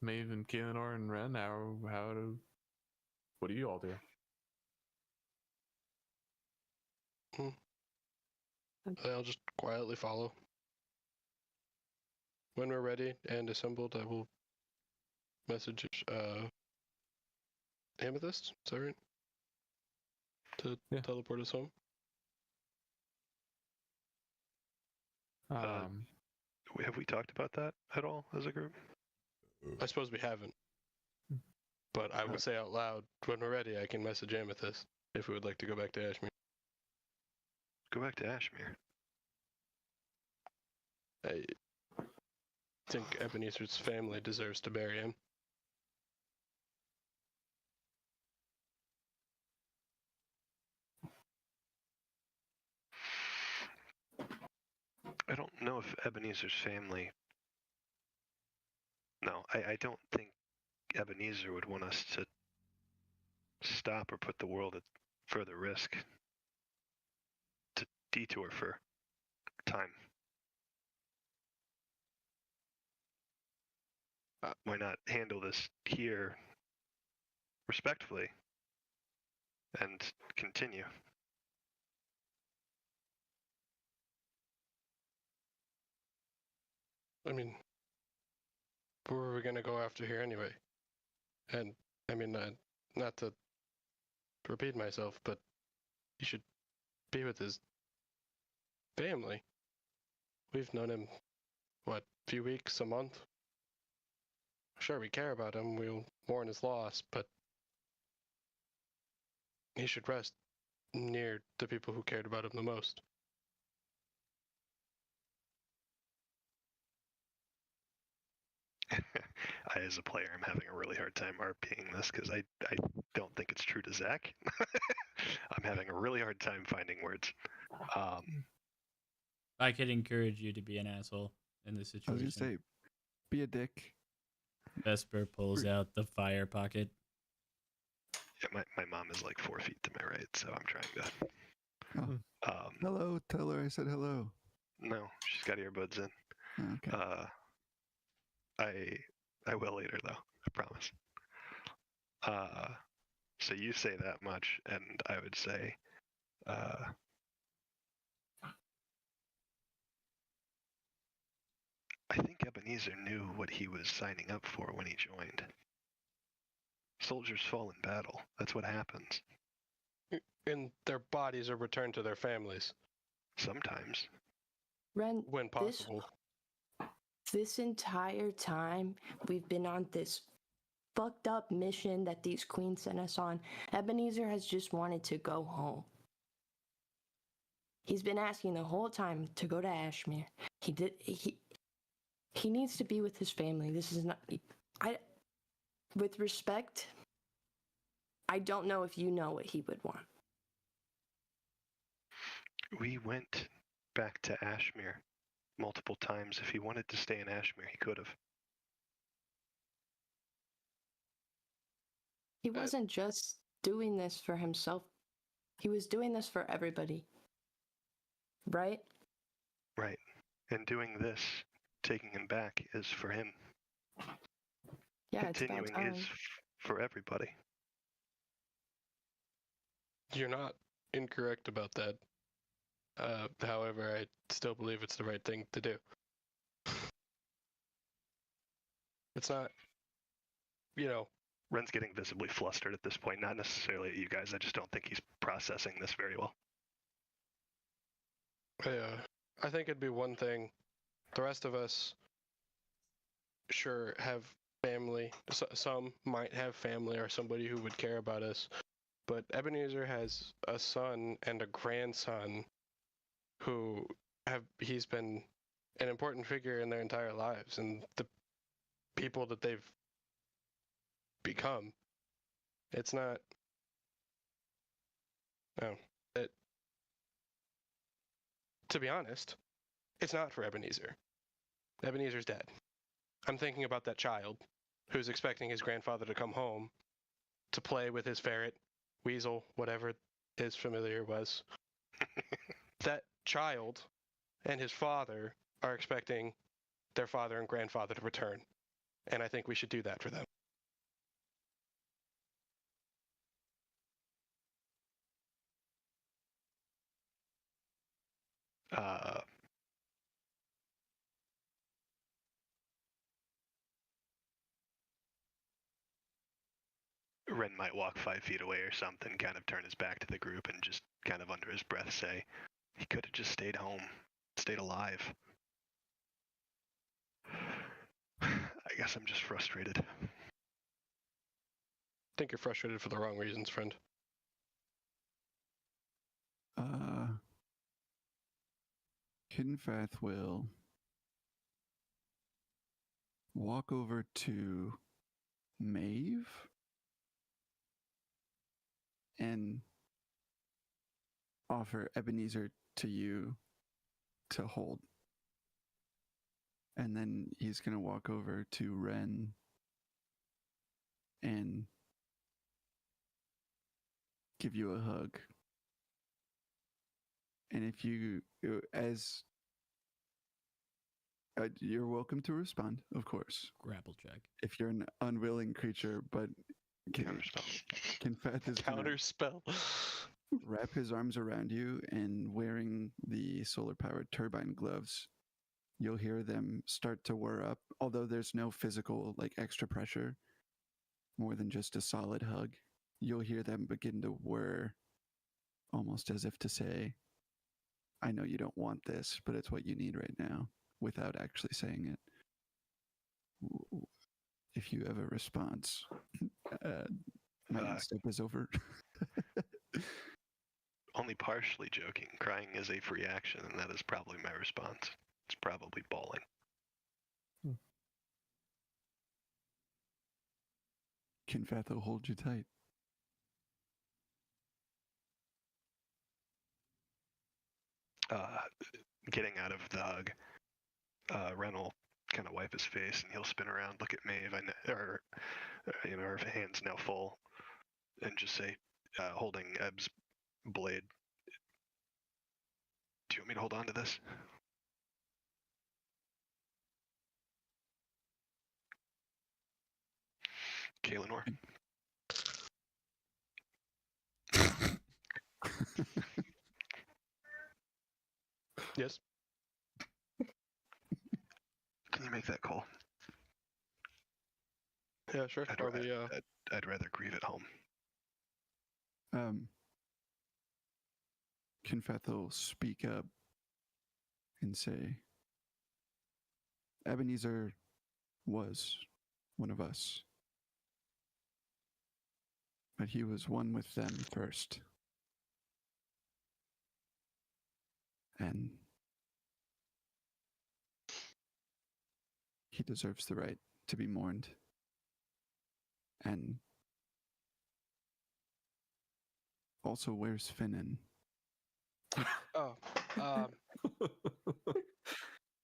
Maeve and Kaelinor and Ren, what do you all do? I'll just quietly follow. When we're ready and assembled, I will message Amethyst, is that right? To Yeah. teleport us home. Have we talked about that at all as a group? I suppose we haven't. But I will say out loud, when we're ready, I can message Amethyst if we would like to go back to Ashmere. Go back to Ashmere. I think Ebenezer's family deserves to bury him. I don't know if Ebenezer's family. No, I don't think Ebenezer would want us to stop or put the world at further risk to detour for time. Why not handle this here respectfully and continue? I mean, where are we going to go after here anyway? And, I mean, not to repeat myself, but he should be with his family. We've known him, what, a few weeks, a month? Sure, we care about him, we'll mourn his loss, but he should rest near the people who cared about him the most. I, as a player, am having a really hard time RPing this because I don't think it's true to Zach. I'm having a really hard time finding words. I could encourage you to be an asshole in this I was situation. gonna say, be a dick. Vesper pulls out the fire pocket. Yeah, my mom is like 4 feet to my right, so I'm trying to. Oh. Hello, tell her I said hello. No, she's got earbuds in. Oh, okay. I will later though. I promise. So you say that much, and I would say, I think Ebenezer knew what he was signing up for when he joined. Soldiers fall in battle. That's what happens. And their bodies are returned to their families Sometimes. Ren, when possible. this entire time we've been on this fucked up mission that these queens sent us on, Ebenezer has just wanted to go home. He's been asking the whole time to go to Ashmere. He needs to be with his family. This is not with respect, I don't know if you know what he would want. We went back to Ashmere multiple times. If he wanted to stay in Ashmere, he could have. He wasn't just doing this for himself. He was doing this for everybody. Right? Right. And doing this, taking him back, is for him. Yeah, Continuing it's about time. is for everybody. You're not incorrect about that. However, I still believe it's the right thing to do. It's not, Ren's getting visibly flustered at this point, not necessarily at you guys. I just don't think he's processing this very well. I think it'd be one thing. The rest of us, sure, have family. Some might have family or somebody who would care about us. But Ebenezer has a son and a grandson who he's been an important figure in their entire lives, and the people that they've become. It's not. No. To be honest, it's not for Ebenezer. Ebenezer's dead. I'm thinking about that child who's expecting his grandfather to come home to play with his ferret, weasel, whatever his familiar was. That child and his father are expecting their father and grandfather to return. And I think we should do that for them. Ren might walk 5 feet away or something, kind of turn his back to the group, and just kind of under his breath say, he could have just stayed home, stayed alive. I guess I'm just frustrated. I think you're frustrated for the wrong reasons, friend. Kinfath will walk over to Maeve and offer Ebenezer to you to hold. And then he's going to walk over to Ren and give you a hug. And if you, you're welcome to respond, of course. Grapple check. If you're an unwilling creature, but Kinfath is Counterspell. wrap his arms around you, and wearing the solar-powered turbine gloves, you'll hear them start to whir up. Although there's no physical, extra pressure, more than just a solid hug, you'll hear them begin to whir, almost as if to say, I know you don't want this, but it's what you need right now, without actually saying it. If you have a response, my step is over. Only partially joking. Crying is a free action, and that is probably my response. It's probably bawling. Can Fatho hold you tight? Getting out of the hug, Ren will kind of wipe his face, and he'll spin around, look at Maeve, or her hand's now full, and just say, holding Eb's blade, "Do you want me to hold on to this?" Kaelinor. Yes. Can you make that call? Yeah, sure. I'd rather grieve at home. Can Fatho speak up and say, Ebenezer was one of us, but he was one with them first. And he deserves the right to be mourned. And also, where's Finnan? Oh,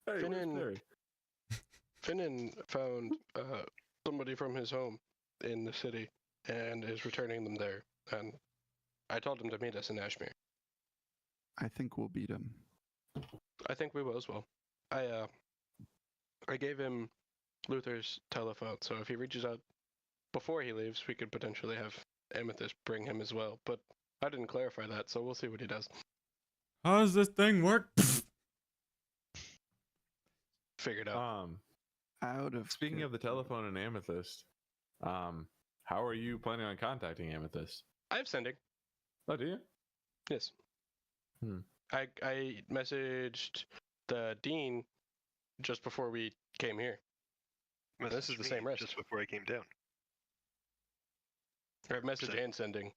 Hey, Finnan found somebody from his home in the city and is returning them there. And I told him to meet us in Ashmere. I think we'll beat him. I think we will as well. I gave him Luther's telephone, so if he reaches out before he leaves, we could potentially have Amethyst bring him as well. But I didn't clarify that, so we'll see what he does. How does this thing work? Figured out. Speaking of the telephone and Amethyst, how are you planning on contacting Amethyst? I have sending. Oh, do you? Yes. I messaged the dean just before we came here. This is the same rest. Just before I came down. I have message and sending.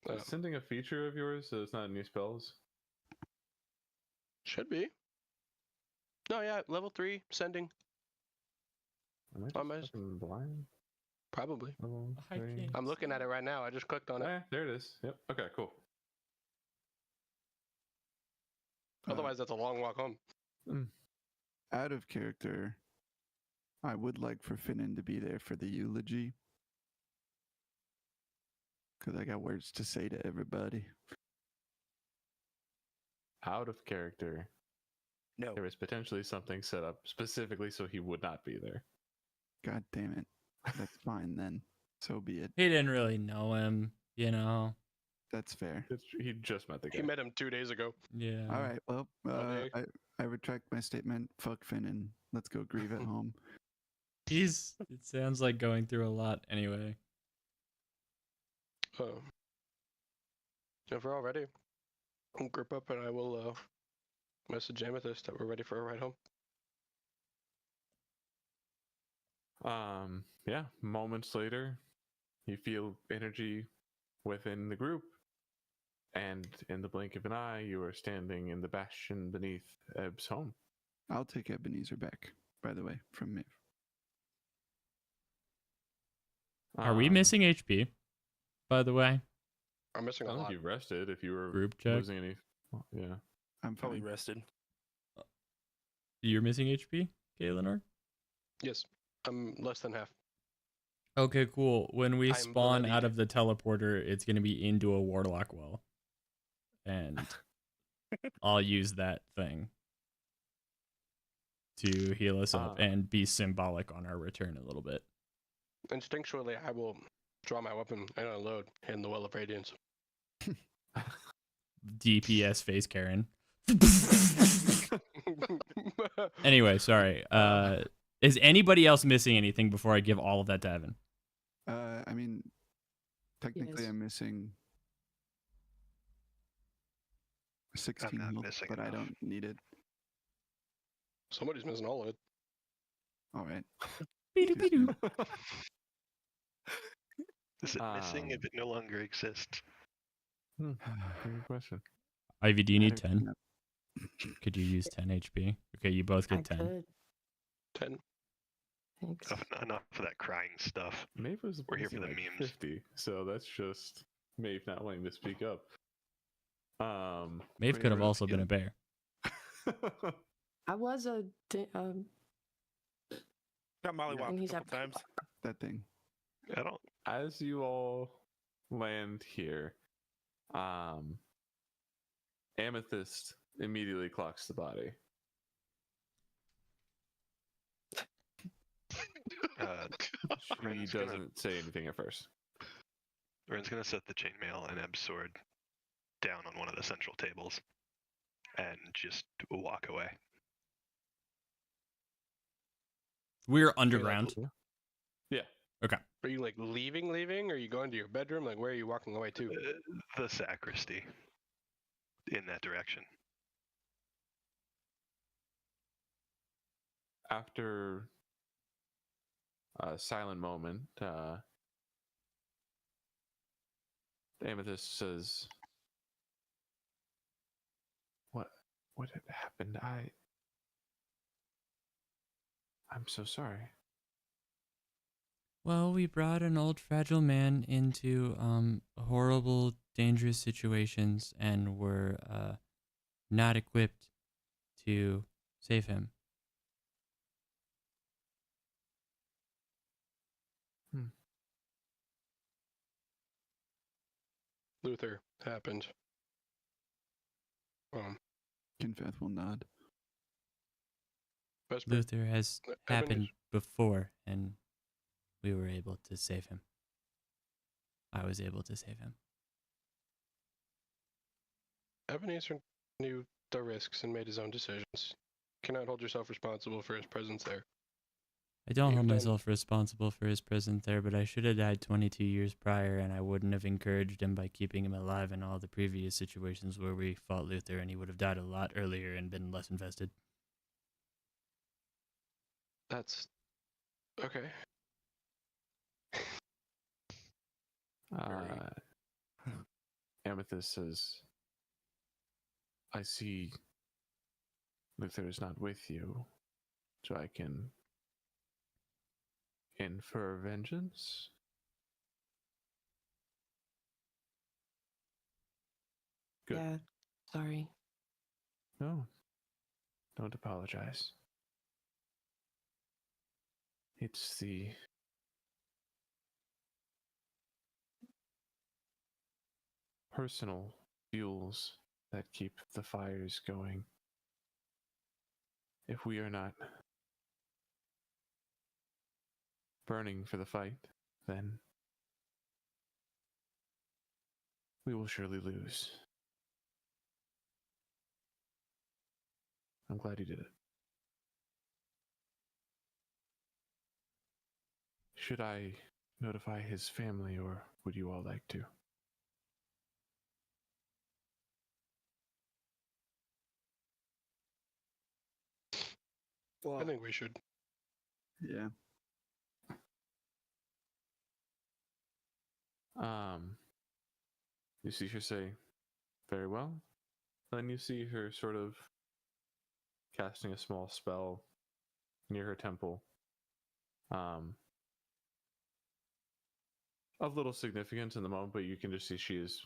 Is sending a feature of yours so it's not new spells? Should be. No, yeah, level 3 sending. Am I just fucking blind? Probably. Level I 3. can't. I'm looking at it right now. I just clicked on it. Yeah, there it is. Yep. Okay, cool. Otherwise, that's a long walk home. Out of character, I would like for Finnan to be there for the eulogy. Because I got words to say to everybody. Out of character. No. There was potentially something set up specifically so he would not be there. God damn it. That's fine then. So be it. He didn't really know him, you know. That's fair. He just met the guy. He met him 2 days ago. Yeah. All right. Well, Okay. I retract my statement. Fuck Finnan. Let's go grieve at home. It sounds like going through a lot anyway. If we're all ready, I'll group up and I will message Amethyst that we're ready for a ride home. Yeah, moments later, you feel energy within the group, and in the blink of an eye, you are standing in the bastion beneath Eb's home. I'll take Ebenezer back, by the way, from Maeve. Are we missing HP, by the way? I'm missing I a don't lot. think you rested if you were Group check. losing any. Yeah. I'm Probably fine. rested. You're missing HP, Kaelinor? Yes, I'm less than half. Okay, cool. When we I'm spawn out bloodied. of the teleporter, it's going to be into a warlock well. And I'll use that thing to heal us up and be symbolic on our return a little bit. Instinctually, I will draw my weapon and unload in the Well of Radiance. DPS face Karen. Anyway, sorry. Is anybody else missing anything before I give all of that to Evan? I mean, technically Yes. I'm missing 16 not health, missing but I enough. don't need it. Somebody's missing all of it. All right. Beedoo. Is it missing if Um, it no longer exists? Good question. Ivy, do you need I've 10? never- Could you use 10 HP? Okay, you both I get 10. could. 10. Thanks. Enough of that crying stuff. Maeve was We're here for missing the like memes. 50, so that's just Maeve not wanting to speak up. Maeve Wait, could have we're also been a together? bear. I was a. Got mollywopped And a he's couple times. That thing. I don't. As you all land here, Amethyst immediately clocks the body. She Ren's doesn't say anything at first. Ren's gonna set the chainmail and Eb's sword down on one of the central tables, and just walk away. We're underground. Yeah. Okay. Are you like leaving? Or are you going to your bedroom? Like, where are you walking away to? The sacristy. In that direction. After a silent moment, Amethyst says, What had happened? I'm so sorry. Well, we brought an old fragile man into horrible, dangerous situations and were not equipped to save him. Luther happened. Confeth will nod. Vesper. Luther has happened before, and we were able to save him. I was able to save him. Ebenezer knew the risks and made his own decisions. Cannot hold yourself responsible for his presence there. I don't hold You've done- myself responsible for his presence there, but I should have died 22 years prior, and I wouldn't have encouraged him by keeping him alive in all the previous situations where we fought Luther, and he would have died a lot earlier and been less invested. That's okay. Amethyst says, I see Luther is not with you, so I can infer vengeance. Good. Yeah. Sorry. No, don't apologize. It's the personal fuels that keep the fires going. If we are not burning for the fight, then we will surely lose. I'm glad you did it. Should I notify his family, or would you all like to? I think we should. Yeah. You see her say, very well. Then you see her sort of casting a small spell near her temple. Of little significance in the moment, but you can just see she is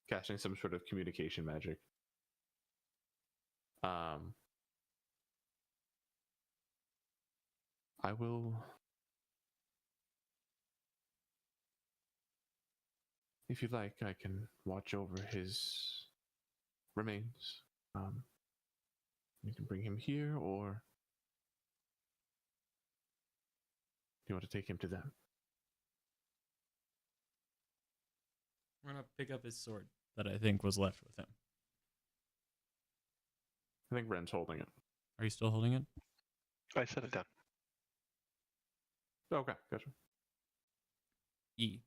casting some sort of communication magic. I will. If you'd like, I can watch over his remains. You can bring him here, or you want to take him to them? I'm going to pick up his sword that I think was left with him. I think Ren's holding it. Are you still holding it? I set it down. Okay, gotcha. E.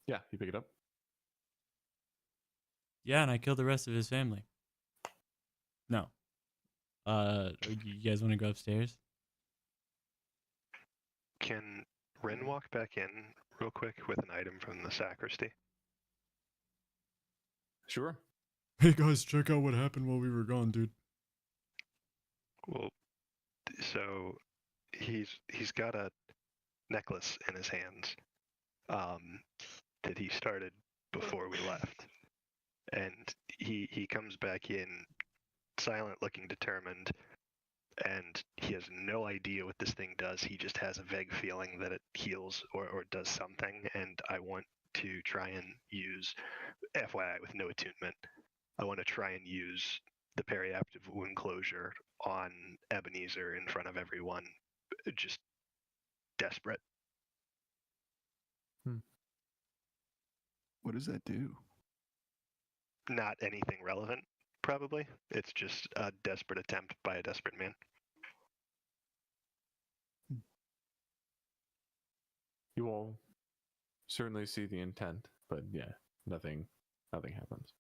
Yeah, you pick it up. Yeah, and I killed the rest of his family. No. You guys want to go upstairs? Can Ren walk back in real quick with an item from the sacristy? Sure. Hey guys, check out what happened while we were gone, dude. Well, so he's got a necklace in his hands that he started before we left, and he comes back in silent, looking determined, and he has no idea what this thing does. He just has a vague feeling that it heals or does something, and I want to try and use, FYI with no attunement, I want to try and use the periaptive wound closure on Ebenezer in front of everyone, just desperate. What does that do? Not anything relevant, probably. It's just a desperate attempt by a desperate man. You will certainly see the intent, but yeah, nothing happens.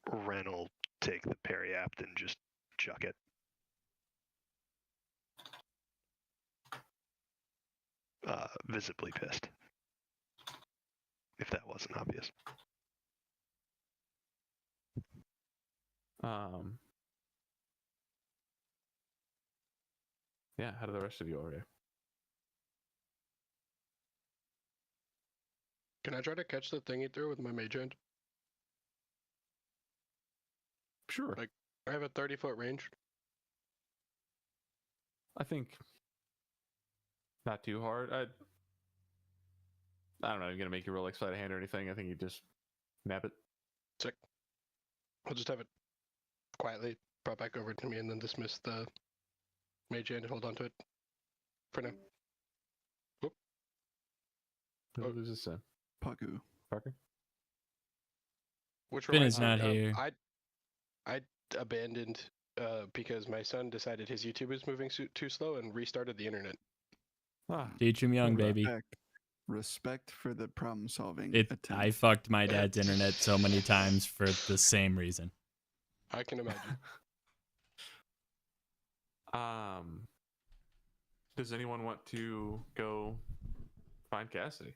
Ren will take the periapt and just chuck it. Visibly pissed. If that wasn't obvious. Yeah, how do the rest of you over? Can I try to catch the thing he threw with my mage hand? Sure. Like, I have a 30-foot range. I think not too hard. I don't know. I'm gonna make you roll like sleight of hand or anything. I think you just nab it. Sick. I'll just have it quietly brought back over to me and then dismiss the mage hand and hold on to it for now. Whoop. Who does this say? Pagu. Parker? Which Finn is reminds not me, here. I abandoned because my son decided his YouTube was moving too slow and restarted the internet. Ah, Teach him young, baby. Respect for the problem solving. I fucked my dad's internet so many times for the same reason. I can imagine. Does anyone want to go find Cassidy?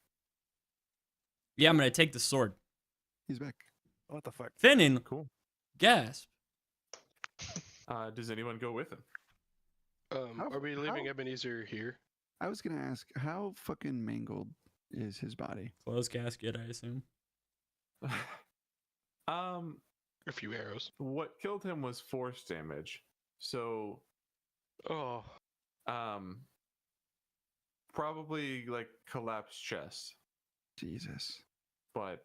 Yeah, I'm gonna take the sword. He's back. What the fuck? Finnan, Cool. gasp. Does anyone go with him? Are we leaving Ebenezer here? I was gonna ask, how fucking mangled is his body? Closed casket, I assume. A few arrows. What killed him was force damage. So, probably like collapsed chest. Jesus. But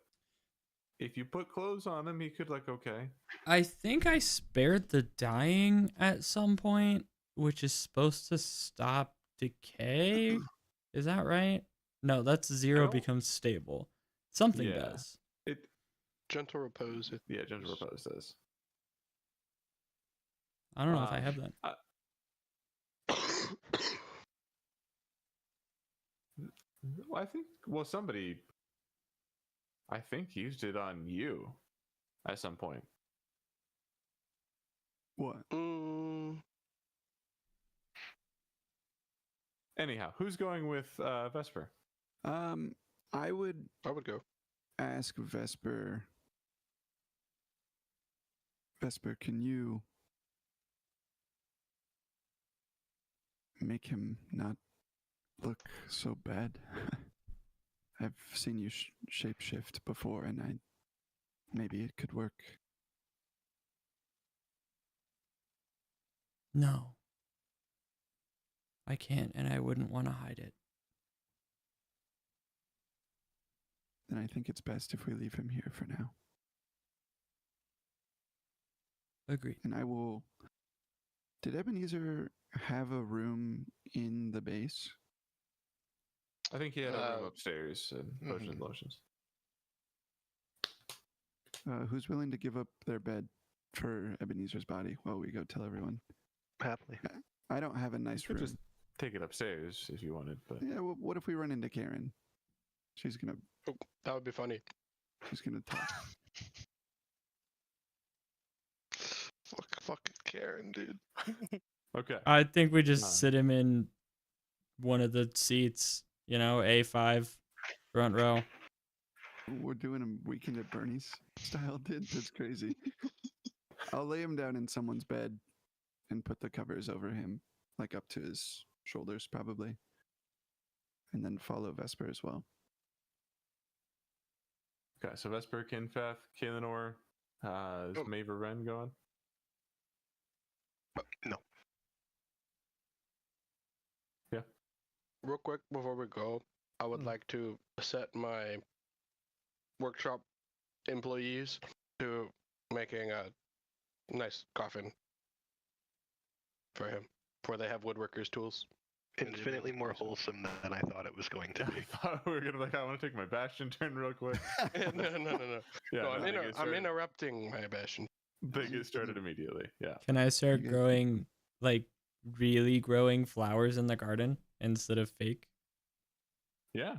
if you put clothes on him, he could like okay. I think I spared the dying at some point, which is supposed to stop decay. Is that right? No, that's 0 becomes stable. Something does. Gentle repose. Gentle repose does. I don't know if I have that. Somebody I think used it on you at some point. What? Anyhow, who's going with Vesper? I would go. Ask Vesper. Vesper, can you make him not look so bad? I've seen you shapeshift before, and maybe it could work. No. I can't, and I wouldn't want to hide it. Then I think it's best if we leave him here for now. Agreed. And I will... Did Ebenezer have a room in the base? I think he had a room upstairs and potions and lotions. Who's willing to give up their bed for Ebenezer's body while we go tell everyone? Happily. I don't have a nice room. Just take it upstairs if you wanted, but yeah. Well, what if we run into Karen? She's gonna That would be funny. talk. Fucking Karen, dude. Okay. I think we just Nah. sit him in one of the seats, you know, A5, front row. We're doing a Weekend at Bernie's style, dude. That's crazy. I'll lay him down in someone's bed and put the covers over him, like up to his shoulders, probably. And then follow Vesper as well. Okay, so Vesper, Kinfeth, Kaelinor, is Maver Ren going? No. Yeah. Real quick before we go, I would like to set my workshop employees to making a nice coffin for him, before they have woodworkers' tools. Infinitely more wholesome than I thought it was going to I be. thought we were gonna like, I want to take my bastion turn real quick. No. Yeah, No, no, I'm interrupting my bastion. They get started immediately. Yeah. Can I start You guys- growing, like, really growing flowers in the garden instead of fake? Yeah.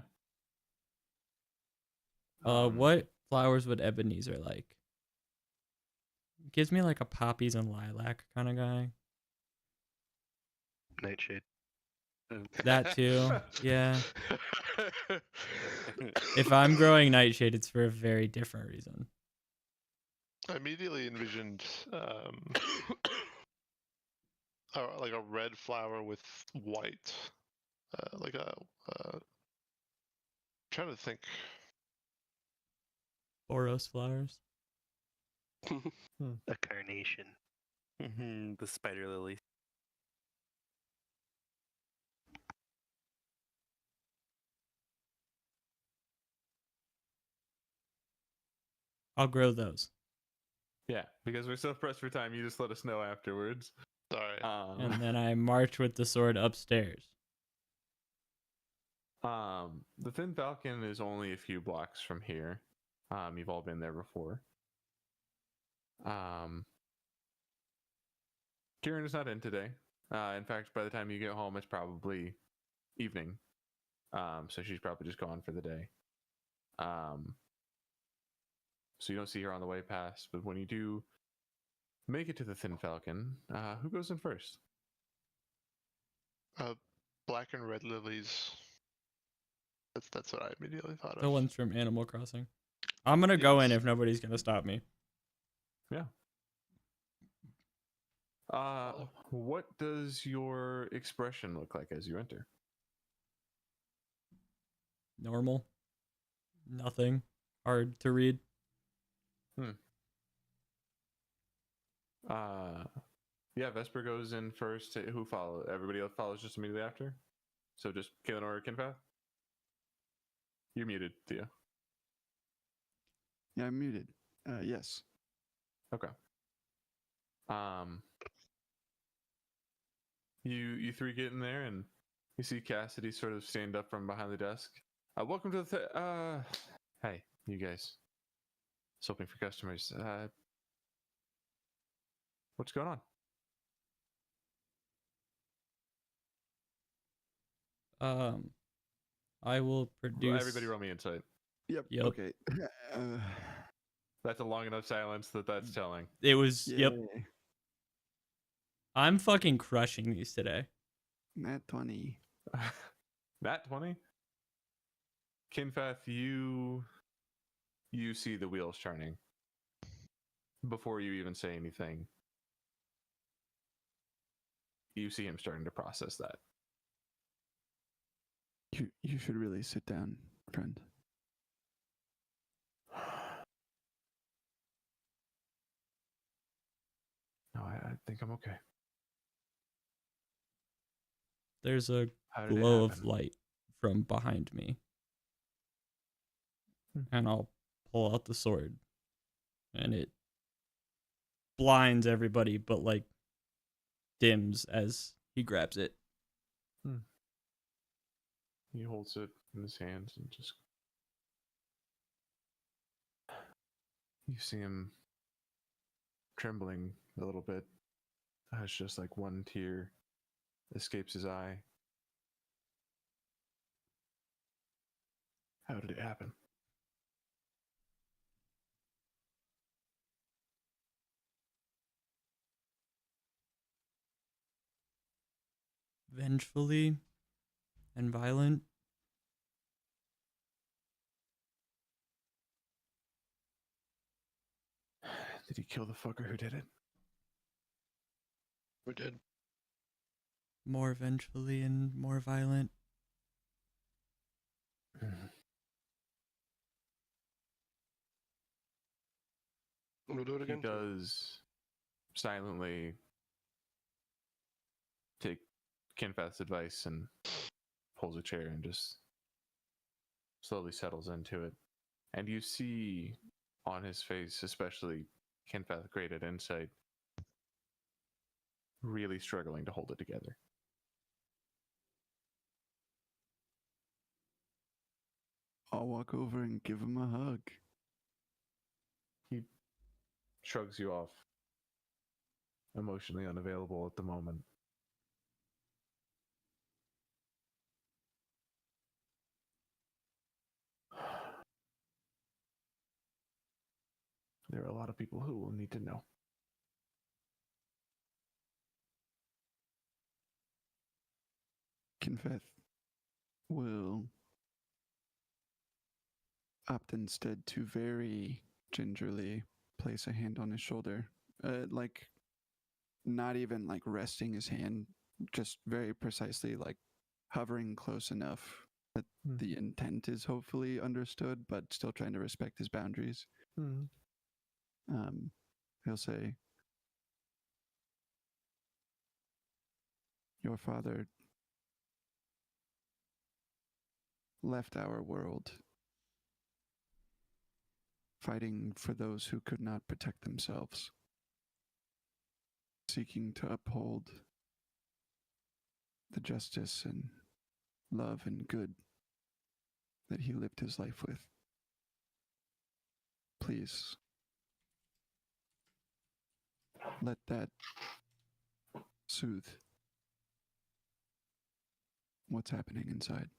What flowers would Ebenezer like? Gives me like a poppies and lilac kind of guy. Nightshade. That too. Yeah. If I'm growing nightshade, it's for a very different reason. I immediately envisioned like a red flower with white, like a. Trying to think. Boros flowers. A carnation. The spider lily. I'll grow those. Yeah, because we're so pressed for time, you just let us know afterwards. All right. And then I march with the sword upstairs. The Thin Falcon is only a few blocks from here. You've all been there before. Kieran is not in today. In fact, by the time you get home, it's probably evening. So she's probably just gone for the day. So you don't see her on the way past. But when you do make it to the Thin Falcon, who goes in first? Black and red lilies. That's what I immediately thought The of. ones from Animal Crossing. I'm gonna go in Yes. if nobody's gonna stop me. What does your expression look like as you enter? Normal. Nothing hard to read. Yeah, Vesper goes in first. Who follows? Everybody else follows just immediately after. So just Kaelinor or Kinpath? You're muted, Thea. Yeah, I'm muted. Yes. Okay. You three get in there and you see Cassidy sort of stand up from behind the desk. Welcome to the hey, you guys. Just hoping for customers. What's going on? I will produce. Everybody roll me insight. Yep. Yep. Okay. That's a long enough silence that's telling. It was. Yep. Yay. I'm fucking crushing these today. Nat 20. Nat 20? Kinfath, you see the wheels turning before you even say anything. You see him starting to process that. You should really sit down, friend. No, I think I'm okay. There's a How did it glow of happen? light from behind me. And I'll pull out the sword. And it blinds everybody, but like dims as he grabs it. He holds it in his hands and just. You see him trembling a little bit. As just like one tear escapes his eye. How did it happen? Vengefully and violent. Did he kill the fucker who did it? We did. More vengefully and more violent. We'll do it He again. does silently take Kinfath's advice and pulls a chair and just slowly settles into it. And you see on his face, especially Kinfath, great at insight, really struggling to hold it together. I'll walk over and give him a hug. He shrugs you off, emotionally unavailable at the moment. There are a lot of people who will need to know. Kinfath will opt instead to very gingerly place a hand on his shoulder. Like, not even like resting his hand, just very precisely like hovering close enough that the intent is hopefully understood, but still trying to respect his boundaries. He'll say, "Your father left our world, fighting for those who could not protect themselves, seeking to uphold the justice and love and good that he lived his life with. Please, let that soothe what's happening inside,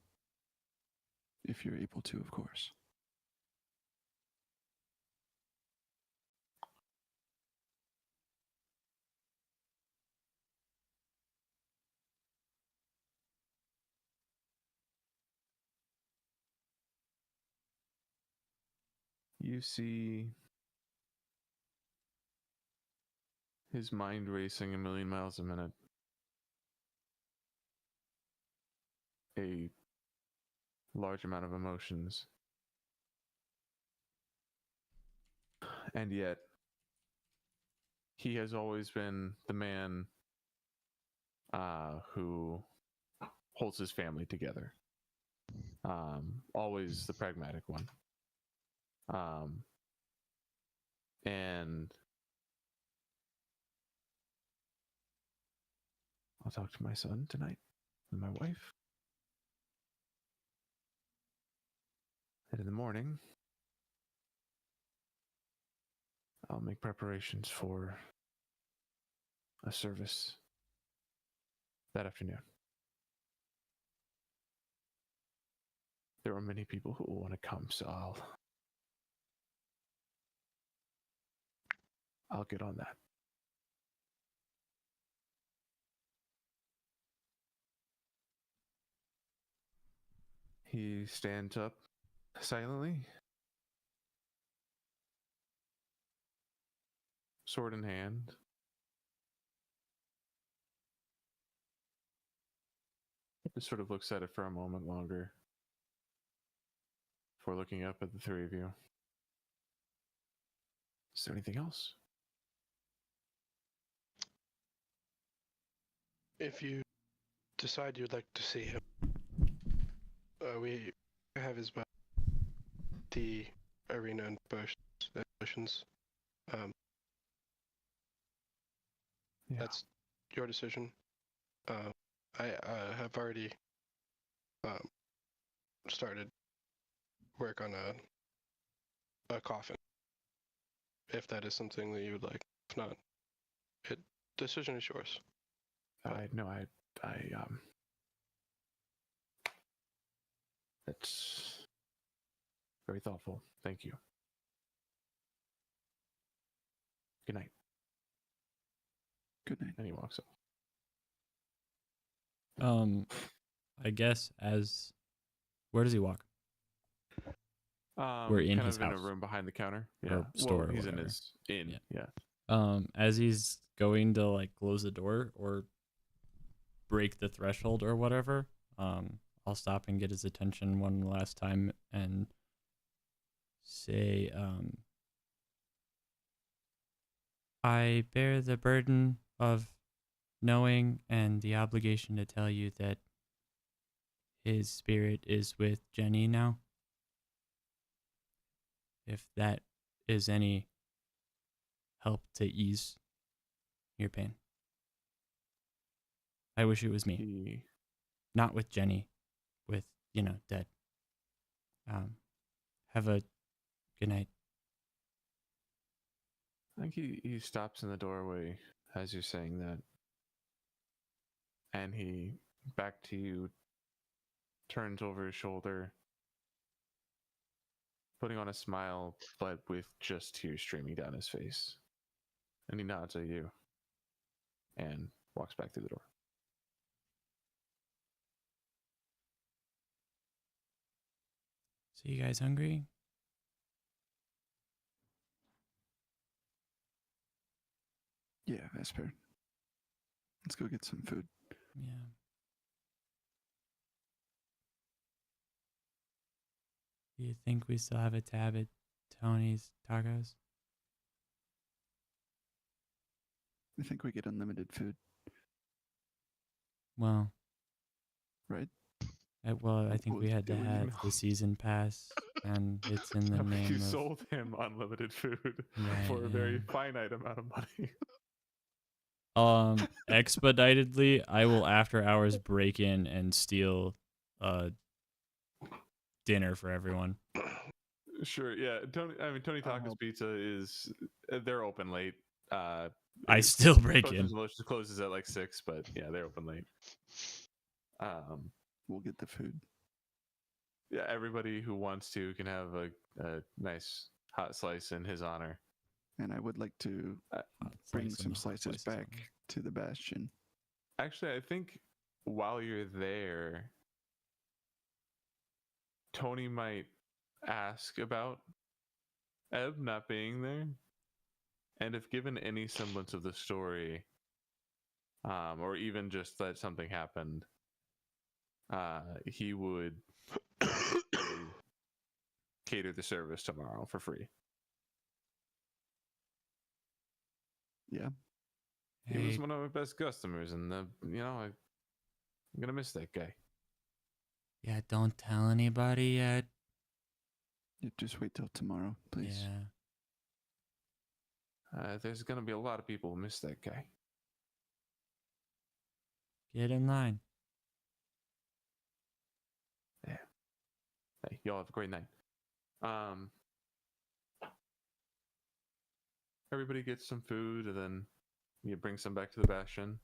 if you're able to, of course." You see his mind racing a million miles a minute. A large amount of emotions. And yet, he has always been the man who holds his family together. Always the pragmatic one. And I'll talk to my son tonight and my wife. And in the morning, I'll make preparations for a service that afternoon. There are many people who will want to come, so I'll get on that. He stands up silently, sword in hand. Just sort of looks at it for a moment longer before looking up at the three of you. Is there anything else? If you decide you'd like to see him, we have his the arena and potions. Yeah. That's your decision. I have already started work on a coffin. If that is something that you would like, if not, decision is yours. That's Very thoughtful. Thank you. Good night. Good night. And he walks off. I guess where does he walk? We're in kind his of in a house. room behind the counter. Yeah. Or store or he's in whatever. his inn. Yeah. Yeah. As he's going to like close the door or break the threshold or whatever, I'll stop and get his attention one last time and say, I bear the burden of knowing and the obligation to tell you that his spirit is with Jenny now. If that is any help to ease your pain. I wish it was me. Not with Jenny, with, dead. Have a good night. I think he stops in the doorway as you're saying that. And he, back to you, turns over his shoulder, putting on a smile, but with just tears streaming down his face. And he nods at you and walks back through the door. So you guys hungry? Yeah, Vesper. Let's go get some food. Yeah. Do you think we still have a tab at Tony's Tacos? I think we get unlimited food, Well, right? I think we had to have the season pass, and it's in the name You of... sold him unlimited food Right, for a very yeah. finite amount of money. Expeditedly, I will after hours break in and steal dinner for everyone. Sure, yeah. Tony Tacos Pizza is they're open late. I still break in. Closes at like 6, but yeah, they're open late. We'll get the food. Yeah, everybody who wants to can have a nice hot slice in his honor. And I would like to bring some slices back to the Bastion. Actually, I think while you're there, Tony might ask about Ebb not being there. And if given any semblance of the story, or even just that something happened, he would cater the service tomorrow for free. Yeah. He was one of my best customers, and I'm gonna miss that guy. Yeah, don't tell anybody yet. Yeah, just wait till tomorrow, please. Yeah. There's gonna be a lot of people who miss that guy. Get in line. Yeah. Hey, y'all have a great night. Everybody gets some food, and then you bring some back to the Bastion.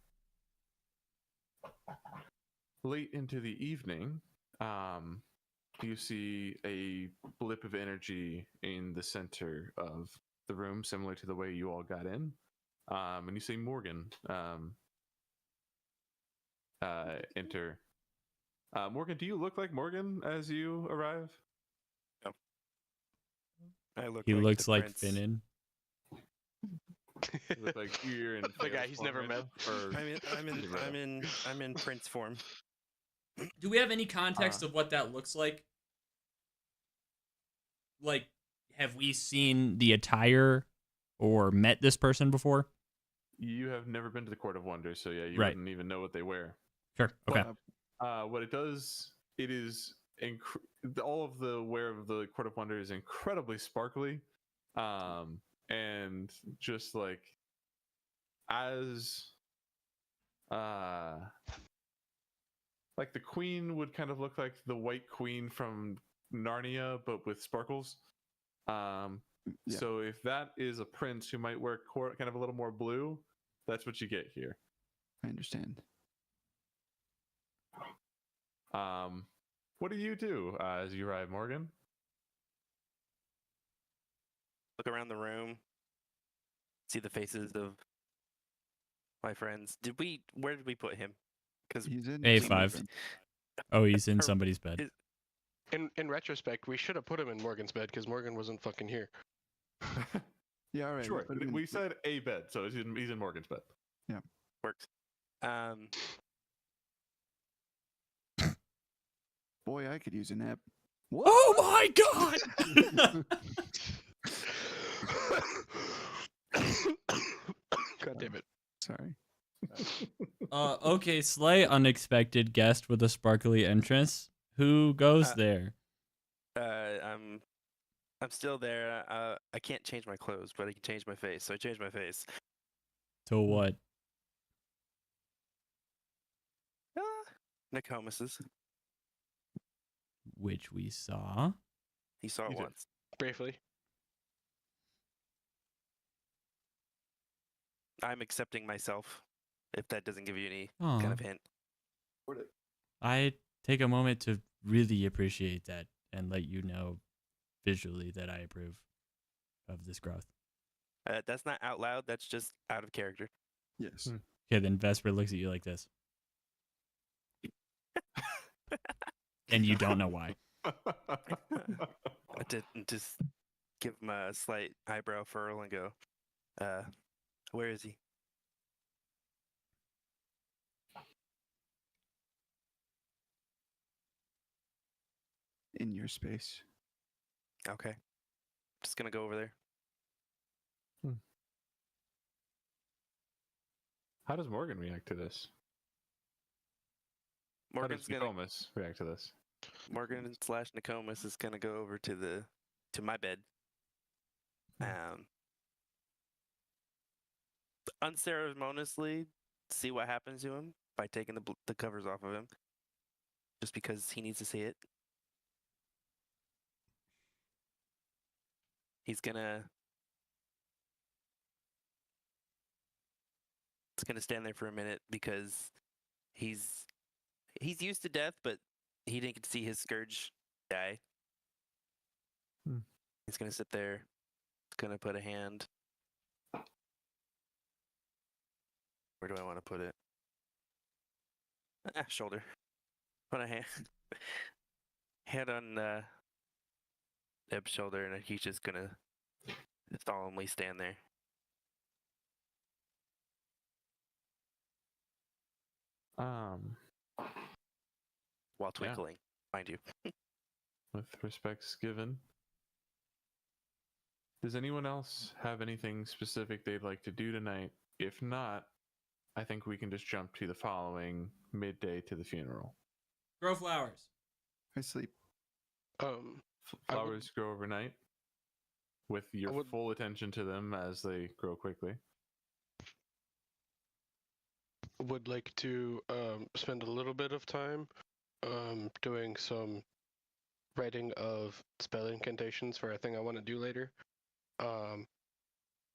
Late into the evening, you see a blip of energy in the center of the room, similar to the way you all got in. And you see Morgan enter. Morgan, do you look like Morgan as you arrive? No. He like looks like Prince. Finnan. You look like you're in The guy he's never met. I'm in Prince form. Do we have any context of what that looks like? Like, have we seen the attire or met this person before? You have never been to the Court of Wonders, so yeah, you Right. wouldn't even know what they wear. Sure. Okay. What it does, it is all of the wear of the Court of Wonder is incredibly sparkly, and just like as like the queen would kind of look like the White Queen from Narnia, but with sparkles. Yeah. So if that is a prince who might wear kind of a little more blue, that's what you get here. I understand. What do you do as you arrive, Morgan? look around the room, see the faces of my friends. Where did we put him? Because He's in A5. someone's room. Oh, he's in somebody's bed. In retrospect, we should have put him in Morgan's bed because Morgan wasn't fucking here. Yeah, all right. Sure. put him in- We said a bed, so he's in Morgan's bed. works. Boy, I could use a nap. Oh my god! God damn it. Sorry. Okay, slay unexpected guest with a sparkly entrance. Who goes there? I'm still there. I can't change my clothes, but I can change my face. So I changed my face. To what? Nokomis's. Which we saw. He saw You it did. once. Briefly. I'm accepting myself. If that doesn't give you any Aw. kind of hint. I take a moment to really appreciate that and let you know visually that I approve of this growth. That's not out loud. That's just out of character. Yes. Okay, then Vesper looks at you like this. And you don't know why. I did just give him a slight eyebrow furl and go, where is he? In your space. Okay. Just gonna go over there. How does Morgan react to this? Morgan's How does gonna Nokomis react to this? Morgan / Nokomis is gonna go over to my bed. Unceremoniously see what happens to him by taking the covers off of him. Just because he needs to see it. He's gonna stand there for a minute because he's used to death, but he didn't get to see his scourge die. He's gonna sit there. He's gonna put a hand. Where do I want to put it? Shoulder. Put a hand on Eb's shoulder, and he's just gonna solemnly stand there. While twinkling, mind you. With respects given. Does anyone else have anything specific they'd like to do tonight? If not, I think we can just jump to the following midday to the funeral. Grow flowers. I sleep. Flowers grow overnight with your full attention to them as they grow quickly. Would like to spend a little bit of time doing some writing of spell incantations for a thing I want to do later. And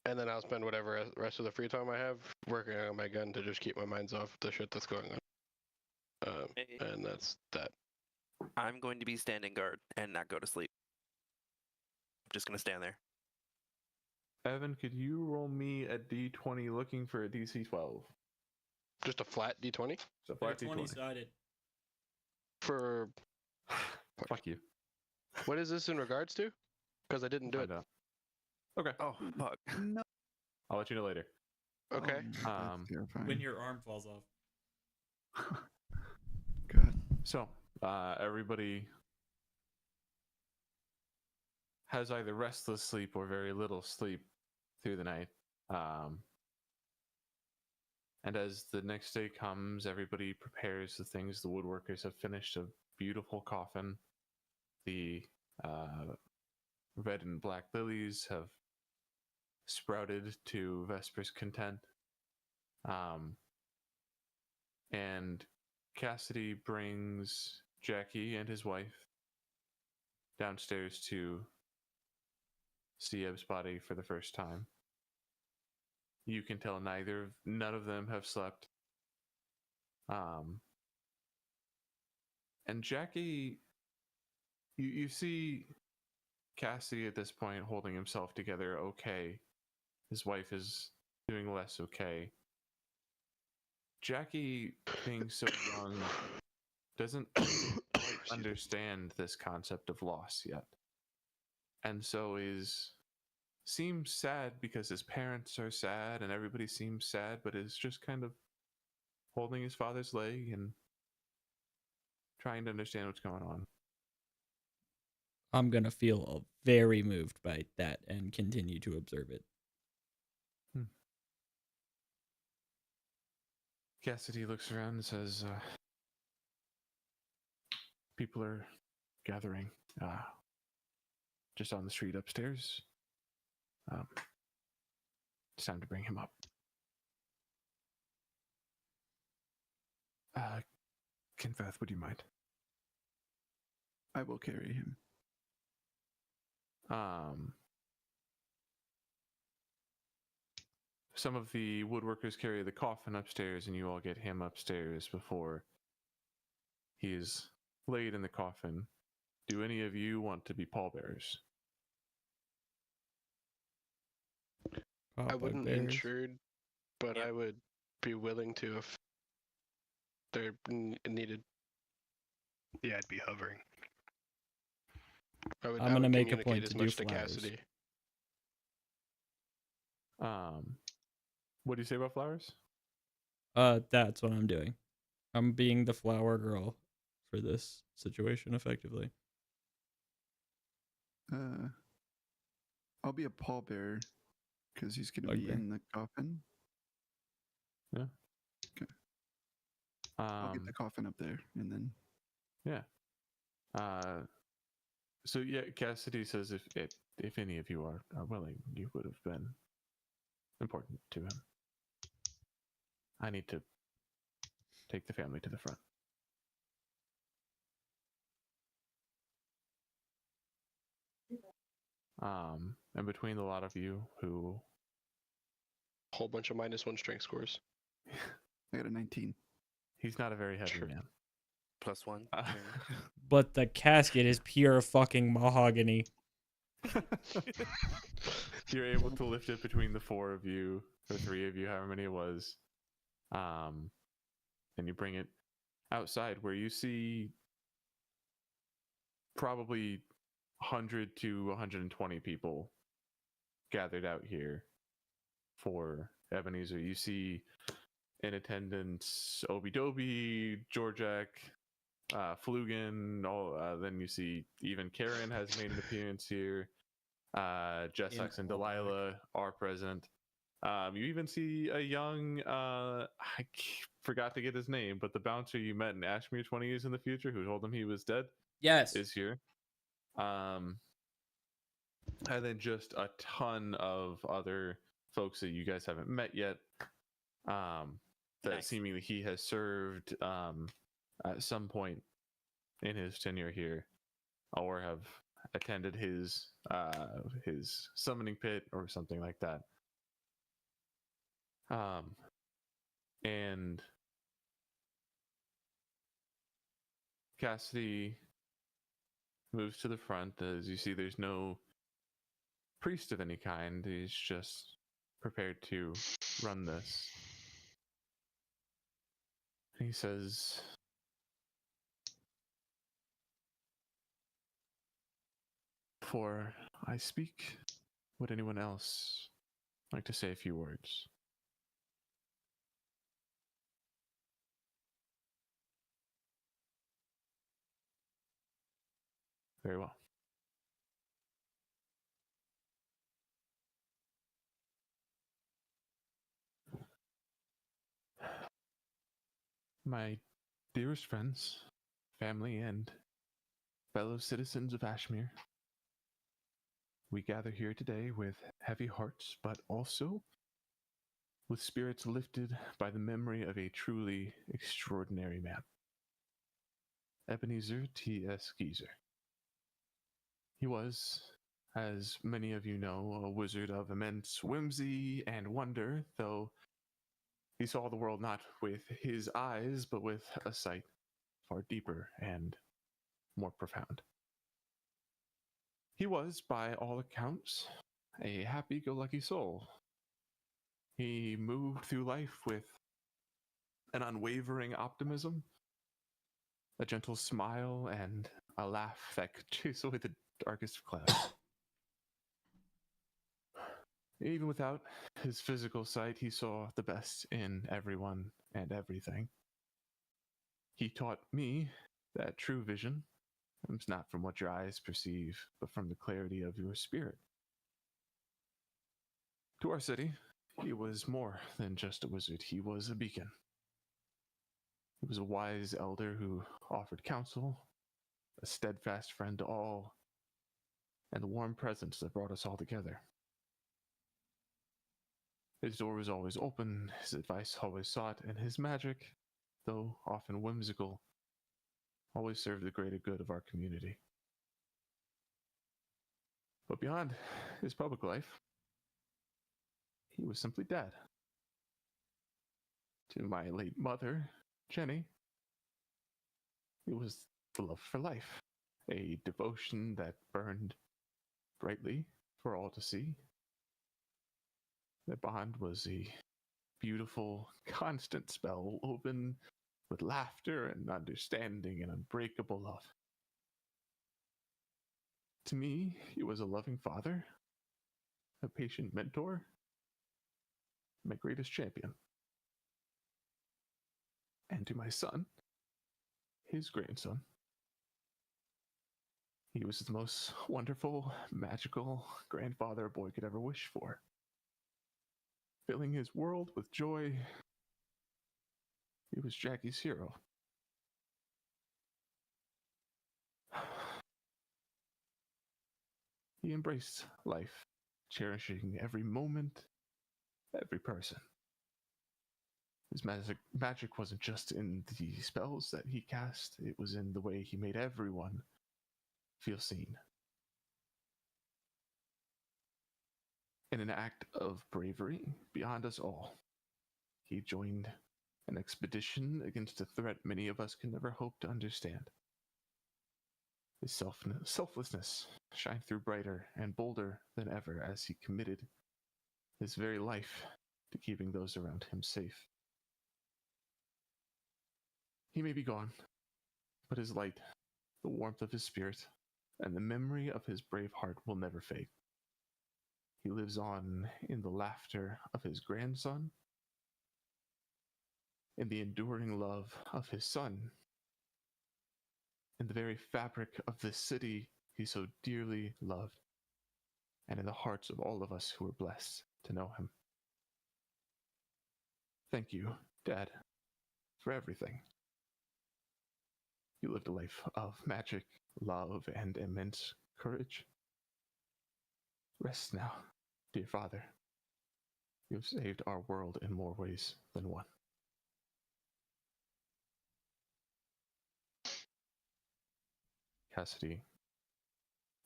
then I'll spend whatever rest of the free time I have working on my gun to just keep my minds off the shit that's going on. And that's that. I'm going to be standing guard and not go to sleep. I'm just gonna stand there. Evan, could you roll me a d20 looking for a DC 12? Just a flat D20? So flat d20. sided. For Fuck you. what is this in regards to? Because I didn't do it. Find out. Okay. Oh fuck! No. I'll let you know later. Okay. That's terrifying. When your arm falls off. God. So, everybody has either restless sleep or very little sleep through the night. And as the next day comes, everybody prepares the things. The woodworkers have finished a beautiful coffin. The red and black lilies have sprouted to Vesper's content. And Cassidy brings Jackie and his wife downstairs to see Eb's body for the first time. You can tell none of them have slept. And Jackie, you see Cassie at this point holding himself together okay. His wife is doing less okay. Jackie, being so young, doesn't quite understand this concept of loss yet. And so seems sad because his parents are sad and everybody seems sad, but is just kind of holding his father's leg and trying to understand what's going on. I'm going to feel very moved by that and continue to observe it. Cassidy looks around and says, people are gathering just on the street upstairs. It's time to bring him up. Kinfeth, would you mind? I will carry him. Some of the woodworkers carry the coffin upstairs, and you all get him upstairs before he is laid in the coffin. Do any of you want to be pallbearers? I wouldn't intrude, but I would be willing to if they're needed. Yeah, I'd be hovering. I'm going to make a point to do flowers. Cassidy. What do you say about flowers? That's what I'm doing. I'm being the flower girl for this situation, effectively. I'll be a pallbearer because he's going to be in the coffin. Yeah. Okay. I'll get the coffin up there, and then. Yeah. So yeah, Cassidy says if any of you are willing, you would have been important to him. I need to take the family to the front. And between a lot of you who whole bunch of -1 strength scores. I got a 19. He's not a very heavy man. +1. But the casket is pure fucking mahogany. You're able to lift it between the 4 of you, or 3 of you, however many it was. And you bring it outside where you see probably 100 to 120 people gathered out here for Ebenezer. You see in attendance Obi-Dobi, Georgiak, Flugan, then you see even Karen has made an appearance here. Jessex and Delilah are present. You even see a young, forgot to get his name, but the bouncer you met in Ashmere 20 years in the future who told him he was dead. Yes. Is here. And then just a ton of other folks that you guys haven't met yet. That seemingly he has served at some point in his tenure here, or have attended his summoning pit or something like that. And Cassidy moves to the front. As you see, there's no priest of any kind. He's just prepared to run this. He says, "Before I speak, would anyone else like to say a few words?" Very well. My dearest friends, family, and fellow citizens of Ashmere, we gather here today with heavy hearts, but also with spirits lifted by the memory of a truly extraordinary man, Ebenezer T.S. Geezer. He was, as many of you know, a wizard of immense whimsy and wonder, though he saw the world not with his eyes, but with a sight far deeper and more profound. He was, by all accounts, a happy-go-lucky soul. He moved through life with an unwavering optimism, a gentle smile, and a laugh that could chase away the darkest of clouds. Even without his physical sight, he saw the best in everyone and everything. He taught me that true vision comes not from what your eyes perceive, but from the clarity of your spirit. To our city, he was more than just a wizard. He was a beacon. He was a wise elder who offered counsel, a steadfast friend to all, and the warm presence that brought us all together. His door was always open, his advice always sought, and his magic, though often whimsical, always served the greater good of our community. But beyond his public life, he was simply Dad. To my late mother, Jenny, it was the love for life, a devotion that burned brightly for all to see. That bond was a beautiful, constant spell woven with laughter and understanding and unbreakable love. To me, he was a loving father, a patient mentor, my greatest champion. And to my son, his grandson, he was the most wonderful, magical grandfather a boy could ever wish for. Filling his world with joy, he was Jackie's hero. He embraced life, cherishing every moment, every person. His magic wasn't just in the spells that he cast, it was in the way he made everyone feel seen. In an act of bravery beyond us all, he joined an expedition against a threat many of us can never hope to understand. His selflessness shined through brighter and bolder than ever as he committed his very life to keeping those around him safe. He may be gone, but his light, the warmth of his spirit, and the memory of his brave heart will never fade. He lives on in the laughter of his grandson, in the enduring love of his son, in the very fabric of this city he so dearly loved, and in the hearts of all of us who were blessed to know him. Thank you, Dad, for everything. You lived a life of magic, love, and immense courage. Rest now, dear Father. You have saved our world in more ways than one. Cassidy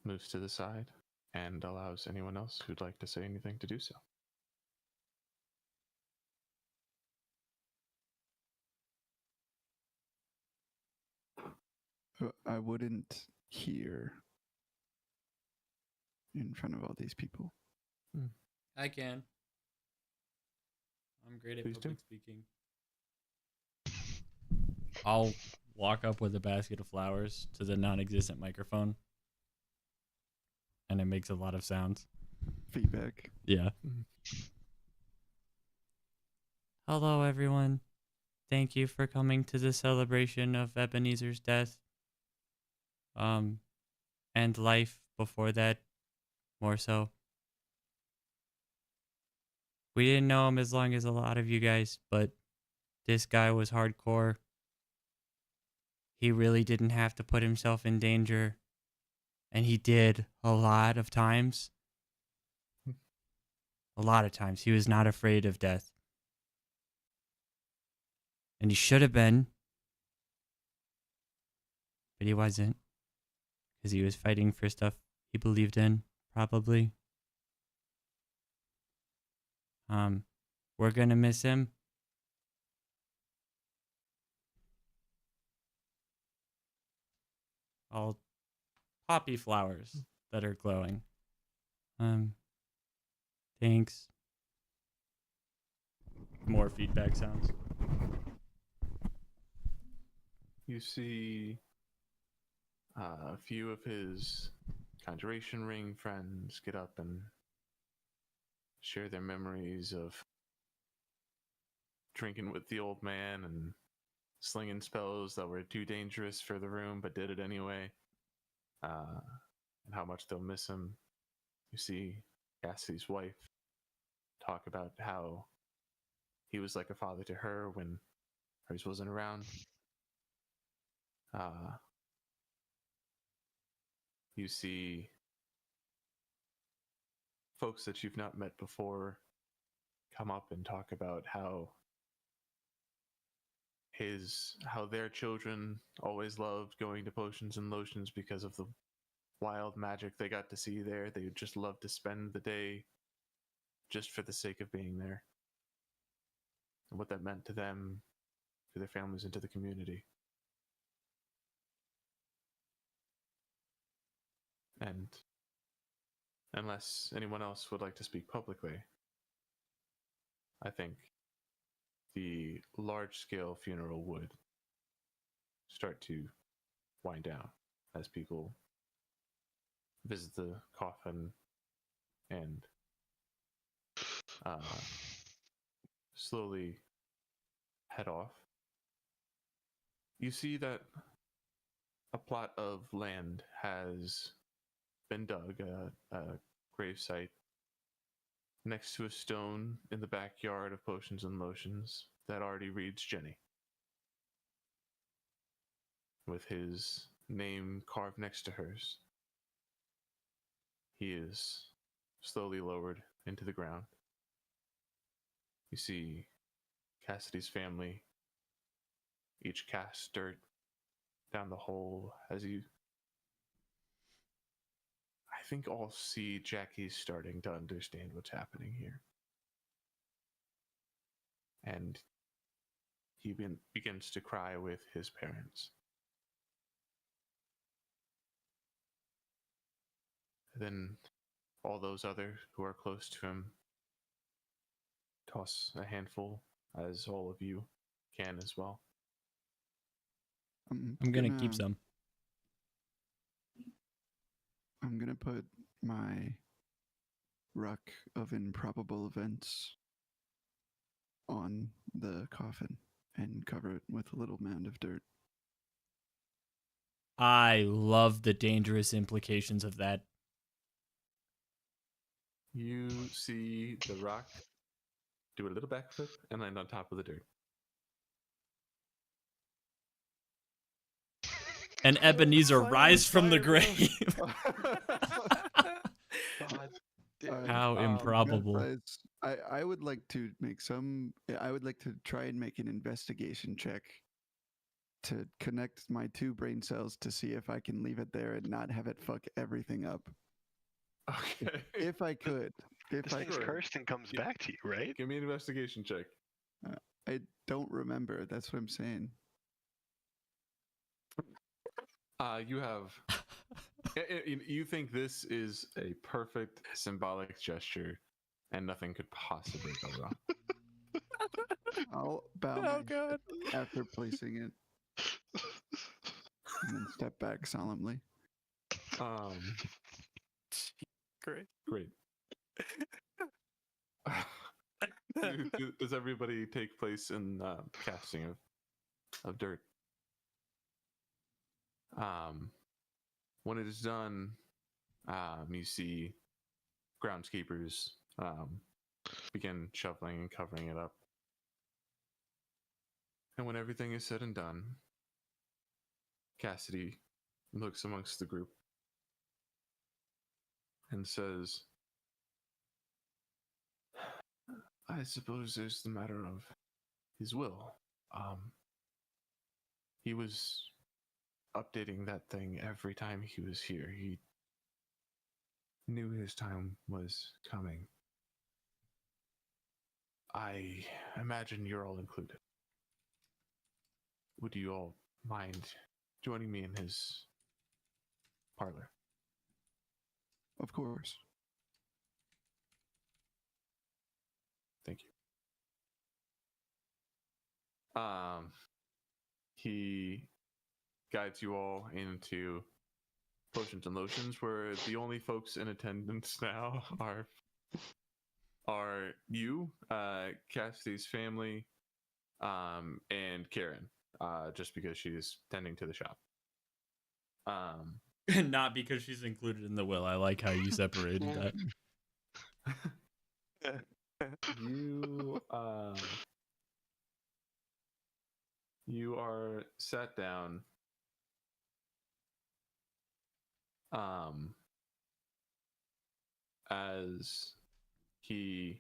moves to the side and allows anyone else who'd like to say anything to do so. I wouldn't hear in front of all these people. I can. I'm great at Please public do. speaking. I'll walk up with a basket of flowers to the non-existent microphone, and it makes a lot of sounds. Feedback. Yeah. Hello, everyone. Thank you for coming to the celebration of Ebenezer's death. And life before that, more so. We didn't know him as long as a lot of you guys, but this guy was hardcore. He really didn't have to put himself in danger, and he did a lot of times. A lot of times. He was not afraid of death. And he should have been, but he wasn't, because he was fighting for stuff he believed in, probably. We're gonna miss him. All poppy flowers that are glowing. Thanks. More feedback sounds. You see a few of his conjuration ring friends get up and share their memories of drinking with the old man and slinging spells that were too dangerous for the room but did it anyway, and how much they'll miss him. You see Cassie's wife talk about how he was like a father to her when hers wasn't around. You see folks that you've not met before come up and talk about how their children always loved going to potions and lotions because of the wild magic they got to see there. They would just love to spend the day just for the sake of being there, and what that meant to them, to their families, and to the community. And unless anyone else would like to speak publicly, I think the large-scale funeral would start to wind down as people visit the coffin and slowly head off. You see that a plot of land has been dug, a gravesite, next to a stone in the backyard of Potions and Lotions that already reads Jenny, with his name carved next to hers. He is slowly lowered into the ground. You see Cassidy's family each cast dirt down the hole as you, I think, all see Jackie starting to understand what's happening here. And he begins to cry with his parents. Then all those others who are close to him toss a handful, as all of you can as well. I'm gonna keep some. I'm gonna put my ruck of improbable events on the coffin and cover it with a little mound of dirt. I love the dangerous implications of that. You see the rock do a little backflip and land on top of the dirt. And Ebenezer rise from the grave. How improbable. Guys, I would like to I would like to try and make an investigation check to connect my two brain cells to see if I can leave it there and not have it fuck everything up. Okay. If I could. This thing's cursed and comes back to you, right? Give me an investigation check. I don't remember. That's what I'm saying. You have. You think this is a perfect symbolic gesture, and nothing could possibly go wrong. I'll bow my head after placing it, and then step back solemnly. Great. Does everybody take place in casting of dirt? When it is done, you see groundskeepers begin shoveling and covering it up. And when everything is said and done, Cassidy looks amongst the group and says, I suppose there's the matter of his will. He was updating that thing every time he was here. He knew his time was coming. I imagine you're all included. Would you all mind joining me in his parlor? Of course. Thank you. He guides you all into potions and lotions, where the only folks in attendance now are you, Cassidy's family, and Karen, just because she's tending to the shop. Not because she's included in the will. I like how you separated that. You are sat down. As he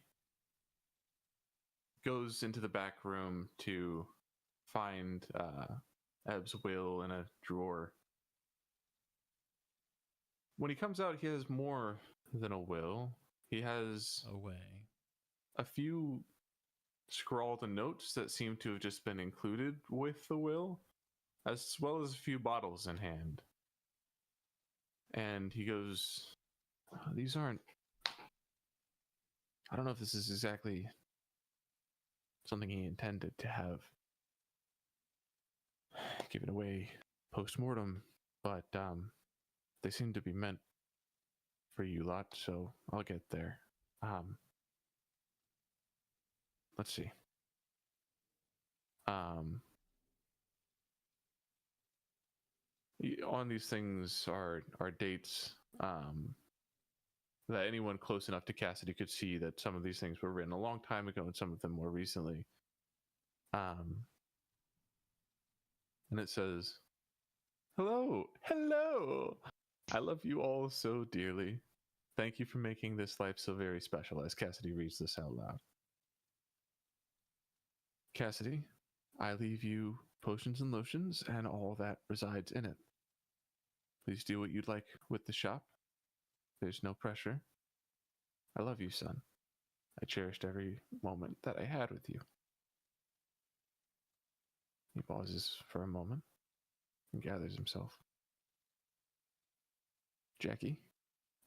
goes into the back room to find Eb's will in a drawer. When he comes out, he has more than a will. He has a few scrawled notes that seem to have just been included with the will, as well as a few bottles in hand. And he goes, these aren't... I don't know if this is exactly something he intended to have given away post-mortem, but they seem to be meant for you lot, so I'll get there. Let's see. On these things are dates that anyone close enough to Cassidy could see that some of these things were written a long time ago and some of them more recently. And it says, hello, I love you all so dearly. Thank you for making this life so very special, as Cassidy reads this out loud. Cassidy, I leave you potions and lotions and all that resides in it. Please do what you'd like with the shop. There's no pressure. I love you, son. I cherished every moment that I had with you. He pauses for a moment and gathers himself. Jackie,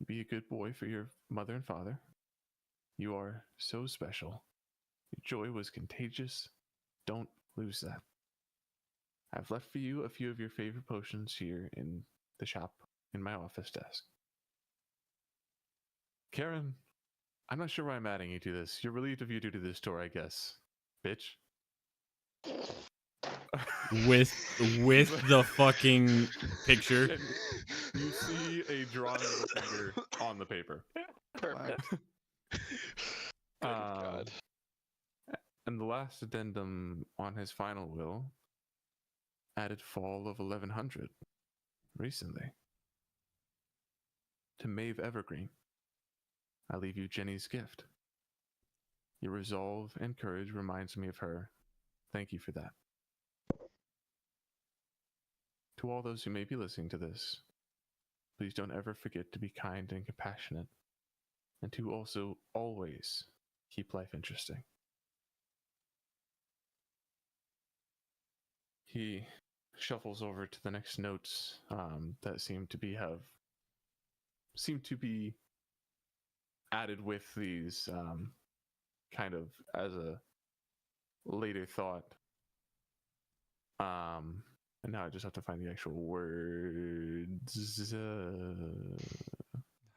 be a good boy for your mother and father. You are so special. Your joy was contagious. Don't lose that. I've left for you a few of your favorite potions here in the shop in my office desk. Karen, I'm not sure why I'm adding you to this. You're relieved of your duty to this store, I guess. Bitch. with the fucking picture. You see a drawn middle finger on the paper. Perfect. God. And the last addendum on his final will added fall of 1100 recently. To Maeve Evergreen, I leave you Jenny's gift. Your resolve and courage reminds me of her. Thank you for that. To all those who may be listening to this, please don't ever forget to be kind and compassionate, and to also always keep life interesting. He shuffles over to the next notes that seem to be added with these kind of as a later thought. And now I just have to find the actual words.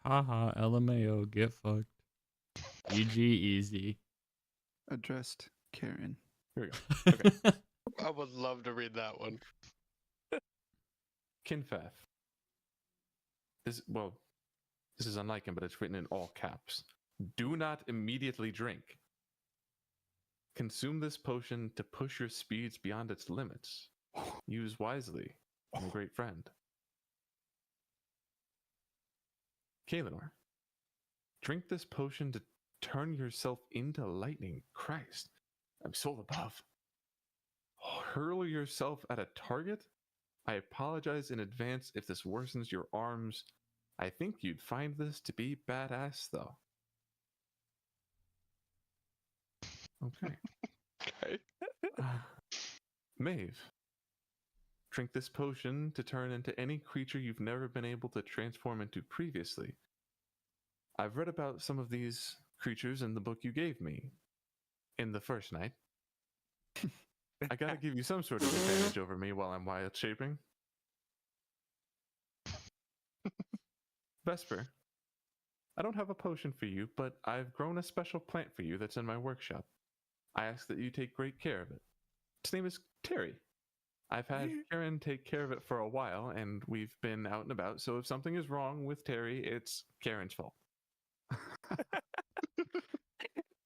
Haha, LMAO, get fucked. EG easy. Addressed Karen. Here we go. Okay. I would love to read that one. Kinfath. This is unlike him, but it's written in all caps. Do not immediately drink. Consume this potion to push your speeds beyond its limits. Use wisely, my great friend. Kaelinor. Drink this potion to turn yourself into lightning. Christ, I'm soul above. Hurl yourself at a target? I apologize in advance if this worsens your arms. I think you'd find this to be badass, though. Okay. Okay. Maeve. Drink this potion to turn into any creature you've never been able to transform into previously. I've read about some of these creatures in the book you gave me in the first night. I gotta give you some sort of advantage over me while I'm wild shaping. Vesper, I don't have a potion for you, but I've grown a special plant for you that's in my workshop. I ask that you take great care of it. Its name is Terry. I've had Karen take care of it for a while, and we've been out and about, so if something is wrong with Terry, it's Karen's fault.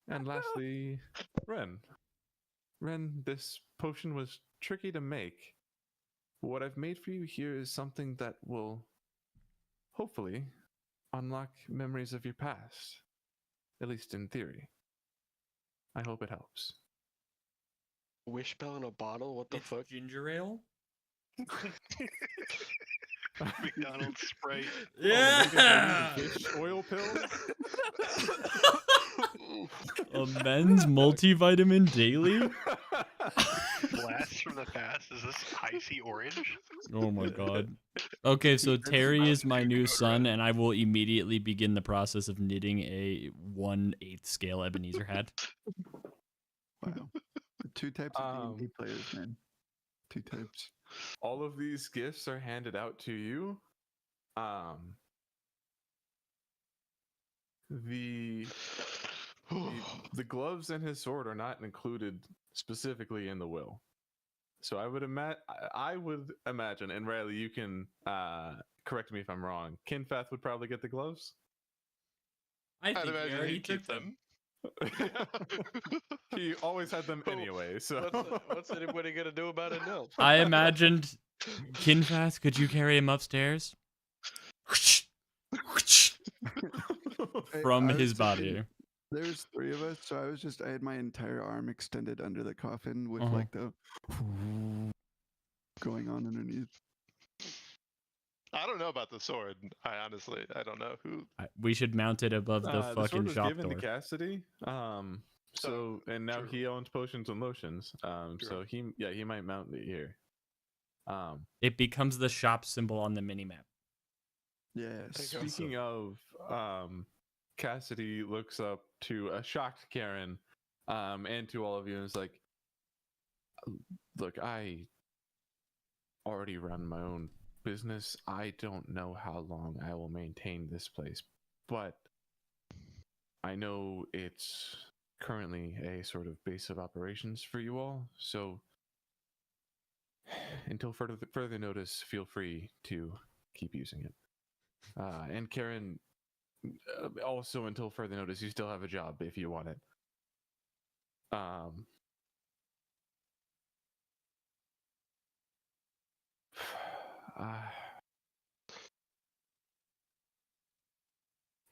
And lastly, Ren. Ren, this potion was tricky to make. What I've made for you here is something that will, hopefully, unlock memories of your past. At least in theory. I hope it helps. Wish spell in a bottle? What the It's fuck? ginger ale. McDonald's Sprite. Yeah. Fish oil pills? A men's multivitamin daily. Blast from the past. Is this icy orange? Oh my god. Okay, so Terry is my new son, and I will immediately begin the process of knitting a 1/8 scale Ebenezer hat. Wow. Two types of D&D players, man. Two types. All of these gifts are handed out to you. The gloves and his sword are not included specifically in the will. So I would imagine, and Riley, you can correct me if I'm wrong. Kinfath would probably get the gloves. I I'd think he imagine already he'd took keep them. He always had them anyway. So What's anybody gonna do about it now? I imagined, Kinfath, could you carry him upstairs? From I was his thinking- body. There was 3 of us, so I had my entire arm extended under the coffin with Uh-huh. like the going on underneath. I don't know about the sword. I don't know who. We should mount it above the sword fucking was shop given door. to Cassidy. So and now true. he owns potions and lotions. True. So he might mount it here. It becomes the shop symbol on the minimap. Yes. Speaking of, Cassidy looks up to a shocked Karen, and to all of you, and is like, "Look, I already run my own business. I don't know how long I will maintain this place, but I know it's currently a sort of base of operations for you all. So until further notice, feel free to keep using it. And Karen, also until further notice, you still have a job if you want it.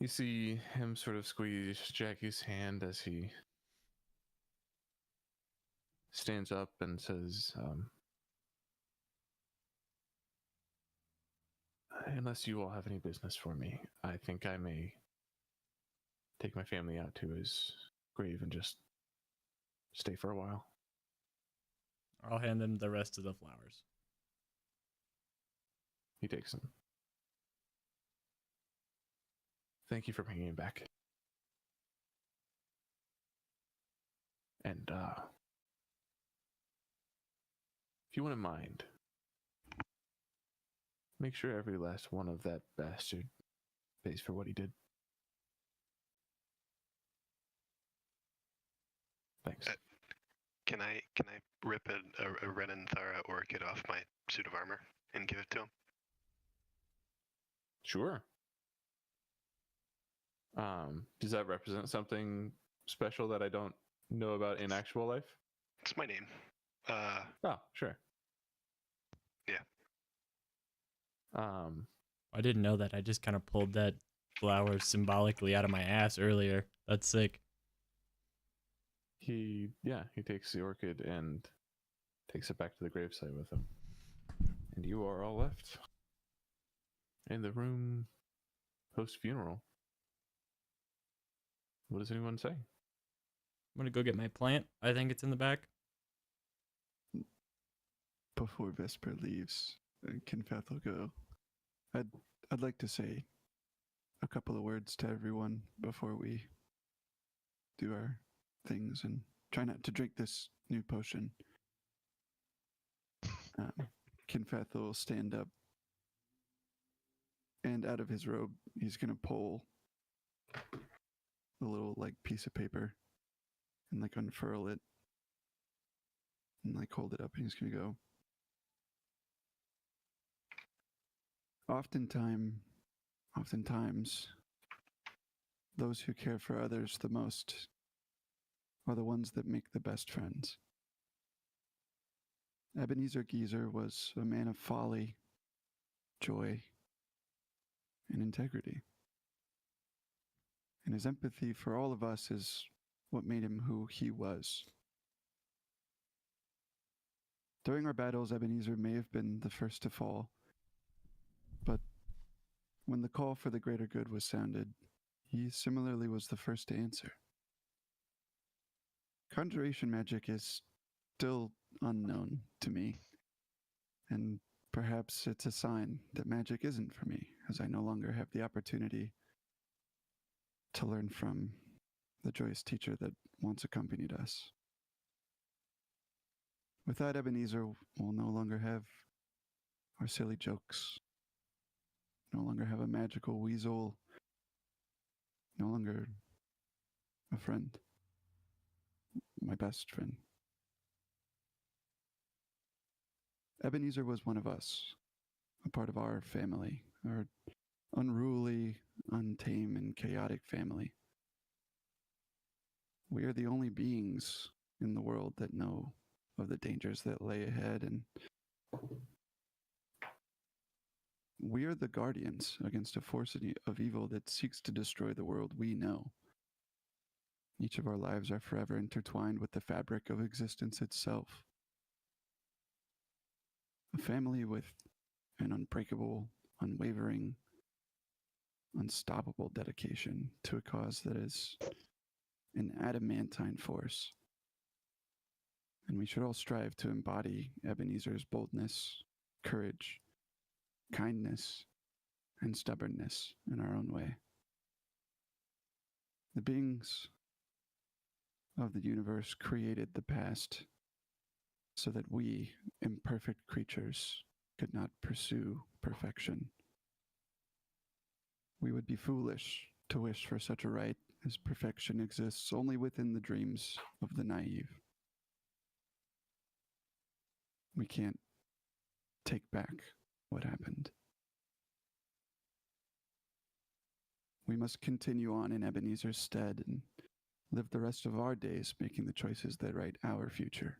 You see him sort of squeeze Jackie's hand as he stands up and says, unless you all have any business for me, I think I may take my family out to his grave and just stay for a while. I'll hand him the rest of the flowers. He takes them. Thank you for bringing him back. And, if you wouldn't mind, make sure every last one of that bastard pays for what he did. Thanks. Can I rip a Renan Thara orchid off my suit of armor and give it to him? Sure. Does that represent something special that I don't know about in actual life? It's my name. Oh, sure. Yeah. I didn't know that. I just kind of pulled that flower symbolically out of my ass earlier. That's sick. He takes the orchid and takes it back to the gravesite with him. And you are all left in the room post-funeral. What does anyone say? I'm gonna go get my plant. I think it's in the back. Before Vesper leaves, Kinfath will go. I'd like to say a couple of words to everyone before we do our things and try not to drink this new potion. Kinfeth will stand up, and out of his robe, he's going to pull a little like piece of paper and like unfurl it and like hold it up, and he's going to go, oftentimes, those who care for others the most are the ones that make the best friends. Ebenezer Geezer was a man of folly, joy, and integrity. And his empathy for all of us is what made him who he was. During our battles, Ebenezer may have been the first to fall, but when the call for the greater good was sounded, he similarly was the first to answer. Conjuration magic is still unknown to me, and perhaps it's a sign that magic isn't for me, as I no longer have the opportunity to learn from the joyous teacher that once accompanied us. With that, Ebenezer will no longer have our silly jokes, no longer have a magical weasel, no longer a friend, my best friend. Ebenezer was one of us, a part of our family, our unruly, untamed, and chaotic family. We are the only beings in the world that know of the dangers that lay ahead, and we are the guardians against a force of evil that seeks to destroy the world we know. Each of our lives are forever intertwined with the fabric of existence itself. A family with an unbreakable, unwavering, unstoppable dedication to a cause that is an adamantine force. And we should all strive to embody Ebenezer's boldness, courage, kindness, and stubbornness in our own way. The beings of the universe created the past so that we, imperfect creatures, could not pursue perfection. We would be foolish to wish for such a right, as perfection exists only within the dreams of the naive. We can't take back what happened. We must continue on in Ebenezer's stead and live the rest of our days making the choices that write our future.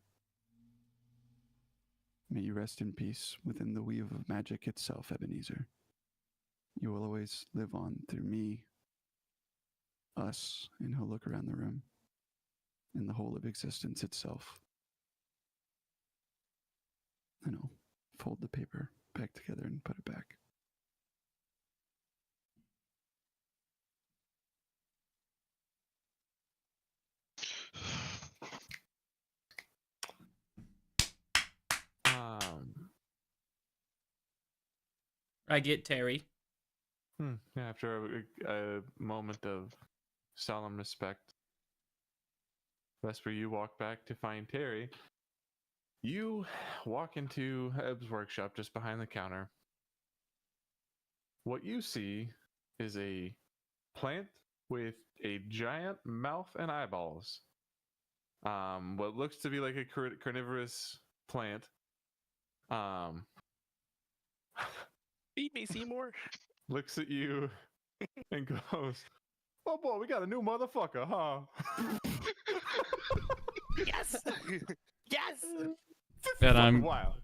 May you rest in peace within the weave of magic itself, Ebenezer. You will always live on through me, us, and he'll look around the room, and the whole of existence itself. And I'll fold the paper back together and put it back. I get Terry. After a moment of solemn respect, Vesper, you walk back to find Terry. You walk into Eb's workshop just behind the counter. What you see is a plant with a giant mouth and eyeballs. What looks to be like a carnivorous plant. Feed me, Seymour. Looks at you and goes, "Oh boy, we got a new motherfucker, huh?" Yes! Yes! And I'm wild.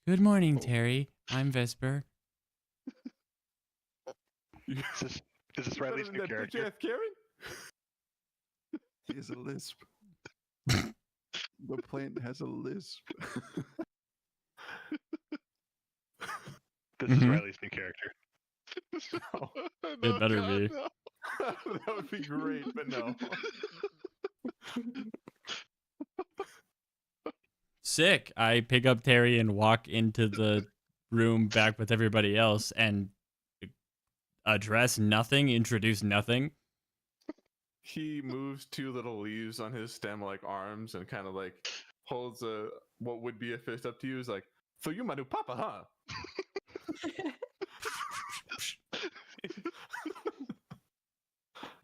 Good morning, Terry. I'm Vesper. Is this Riley's new character? Bitch-ass Karen? He has a lisp. The plant has a lisp. This is Riley's new character. No. It better be. No. That would be great, but no. Sick. I pick up Terry and walk into the room back with everybody else, and address nothing, introduce nothing. He moves 2 little leaves on his stem like arms and kind of like holds a what would be a fist up to you. Is like, so you my new papa, huh?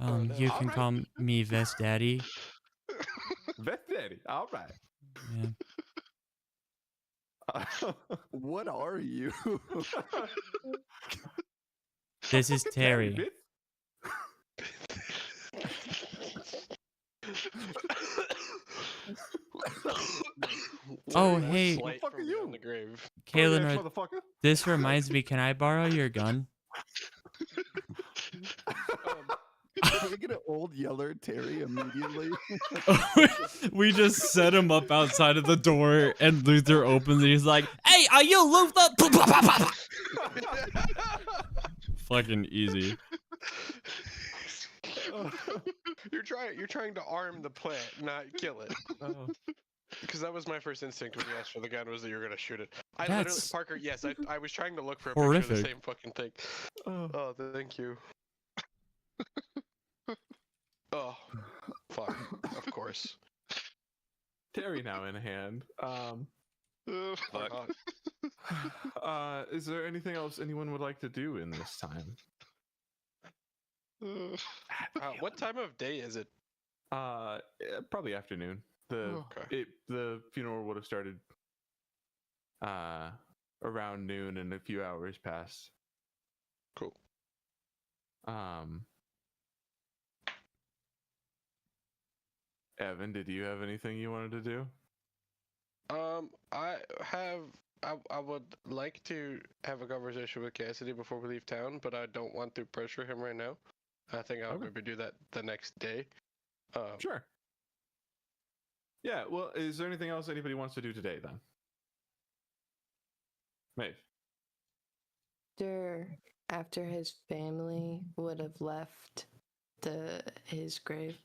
Oh, no. You can Alright. call me Vest Daddy. Vet daddy. All right. Yeah. What are you? This is Daddy, Terry. Oh, We're hey. slight Fuck from are you? beyond the grave. Kaylin, Yes, motherfucker. this reminds me, can I borrow your gun? We're gonna old yeller Terry immediately. We just set him up outside of the door, and Luther opens and he's like, "Hey, are you Luther?" Fucking easy. You're trying to arm the plant, not kill it. Because that was my first instinct when you asked for the gun, was that you're gonna shoot it. I literally, That's Parker, yes, I was trying to look for a picture of horrific. the same fucking thing. Oh, thank you. Oh, fuck. Of course. Terry now in hand. Fuck. Is there anything else anyone would like to do in this time? What time of day is it? Probably afternoon. Okay. The funeral would have started around noon, and a few hours passed. Cool. Evan, did you have anything you wanted to do? I would like to have a conversation with Cassidy before we leave town, but I don't want to pressure him right now. I think I'll Okay. maybe do that the next day. Sure. Yeah, well, is there anything else anybody wants to do today, then? Maeve? After his family would have left his grave,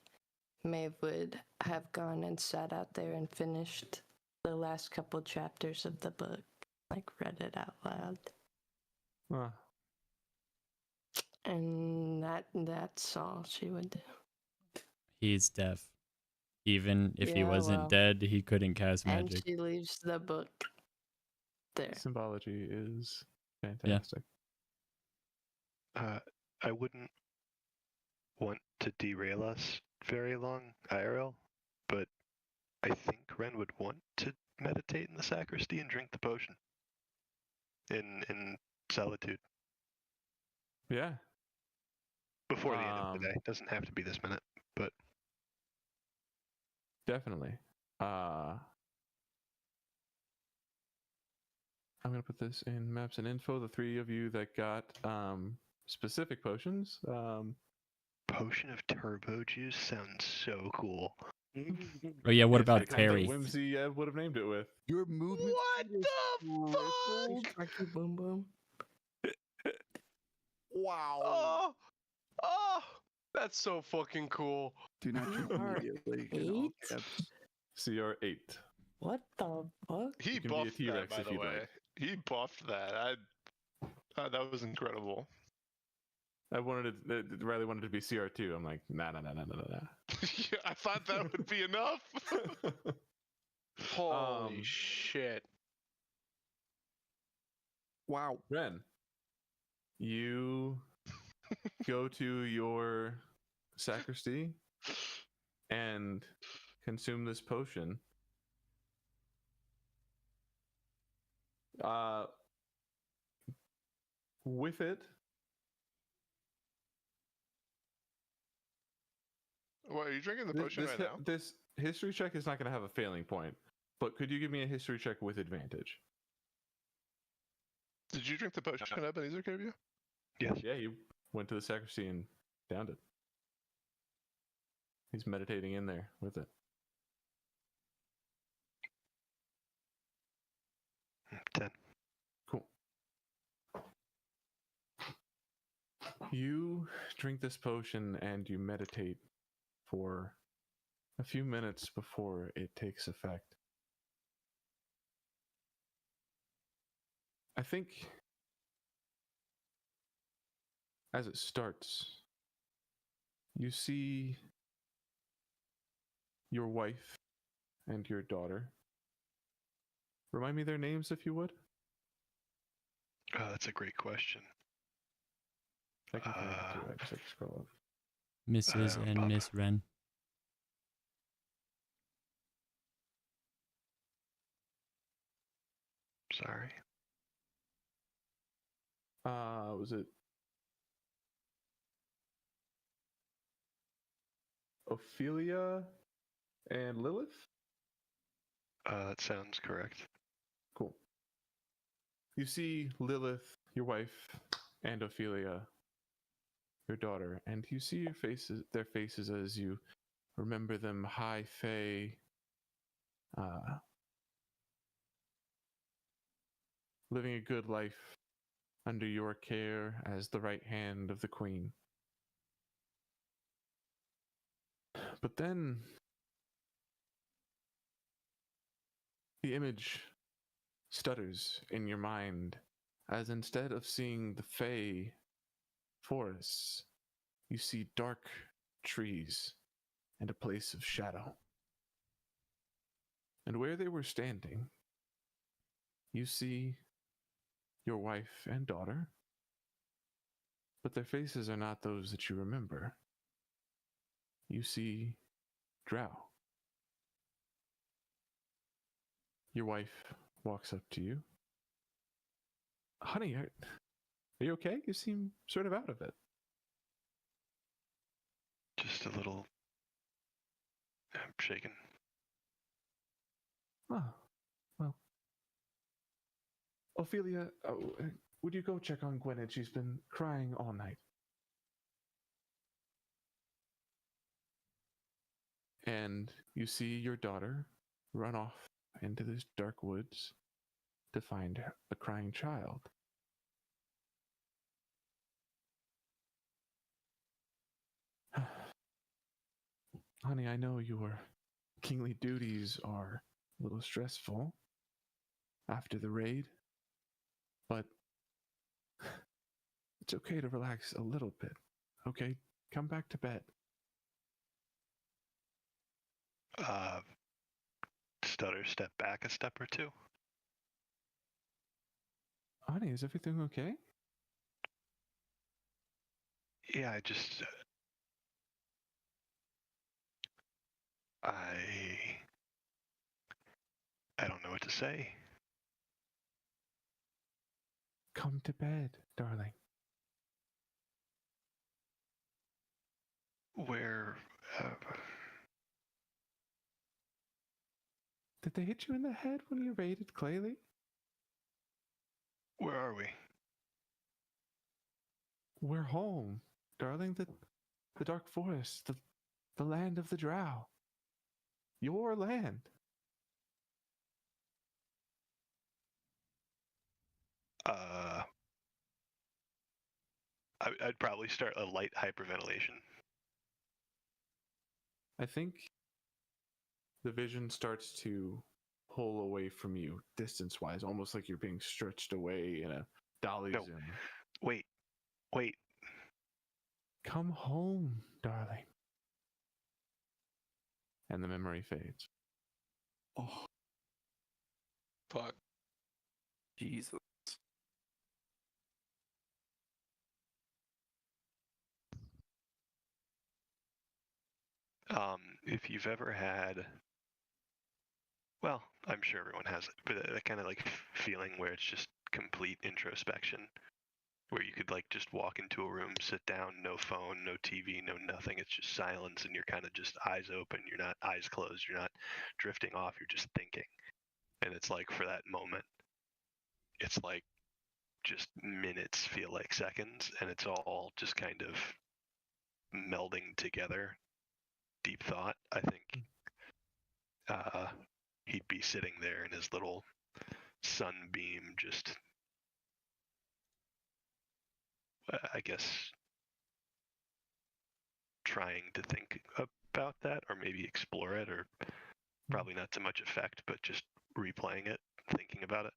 Maeve would have gone and sat out there and finished the last couple chapters of the book, like read it out loud. And that's all she would do. He's deaf. Even if he Yeah, wasn't well. dead, he couldn't cast And magic. she leaves the book there. Symbology is fantastic. I wouldn't want to derail us very long, IRL, but I think Ren would want to meditate in the sacristy and drink the potion in solitude Yeah. before the end of the day. Doesn't have to be this minute, but Definitely. I'm going to put this in maps and info. The 3 of you that got specific potions. potion of turbo juice sounds so cool. Oh yeah, what It's about the kind of Terry? whimsy Ev would have named it with. Your movement. What the fuck? Rocky boom boom. Wow. Oh, that's so fucking cool. Do not drink immediately. in all 8? caps. CR8. What the fuck? He You can be a buffed that, T-Rex by if the you'd way. like. He buffed that. That was incredible. I wanted it. Riley wanted it to be CR2. I'm like, nah. Yeah, I thought that would be enough. Holy shit. Wow. Ren, you go to your sacristy and consume this potion. With it, What, are you drinking the Th- potion this, right hi- now? this history check is not going to have a failing point, but could you give me a history check with advantage? Did you drink the potion Ebenezer gave you? Yes. Yeah, you went to the sacristy and downed it. He's meditating in there with it. 10. Cool. You drink this potion and you meditate for a few minutes before it takes effect. I think as it starts, you see your wife and your daughter. Remind me their names, if you would. That's a great question. I can find it too. I just have to scroll up. Mrs. and Papa. Miss Wren. Sorry. Was it Ophelia and Lilith? That sounds correct. Cool. You see Lilith, your wife, and Ophelia, your daughter, and you see their faces as you remember them high fae, living a good life under your care as the right hand of the queen. But then the image stutters in your mind as instead of seeing the fae forests, you see dark trees and a place of shadow. And where they were standing, you see your wife and daughter, but their faces are not those that you remember. You see Drow. Your wife walks up to you. Honey, are you okay? You seem sort of out of it. Just a little. I'm shaken. Oh, well. Ophelia, would you go check on Gwynedd? She's been crying all night. And you see your daughter run off into these dark woods to find a crying child. Honey, I know your kingly duties are a little stressful after the raid, but it's okay to relax a little bit. Okay, come back to bed. Stutter, step back a step or two. Honey, is everything okay? Yeah, I don't know what to say. Come to bed, darling. Where, Did they hit you in the head when you raided Claylee? where are we? We're home, darling. The dark forest, the land of the Drow. Your land. I'd probably start a light hyperventilation. I think the vision starts to pull away from you, distance-wise, almost like you're being stretched away in a dolly No. zoom. Wait. Come home, darling. And the memory fades. Oh, Fuck. Jesus. If you've ever had, well, I'm sure everyone has it, but that kind of like feeling where it's just complete introspection, where you could like just walk into a room, sit down, no phone, no TV, no nothing. It's just silence, and you're kind of just eyes open. You're not eyes closed. You're not drifting off. You're just thinking. And it's like for that moment, it's like just minutes feel like seconds, and it's all just kind of melding together. Deep thought. I think he'd be sitting there in his little sunbeam, just I guess trying to think about that, or maybe explore it, or probably not to much effect, but just replaying it, thinking about it.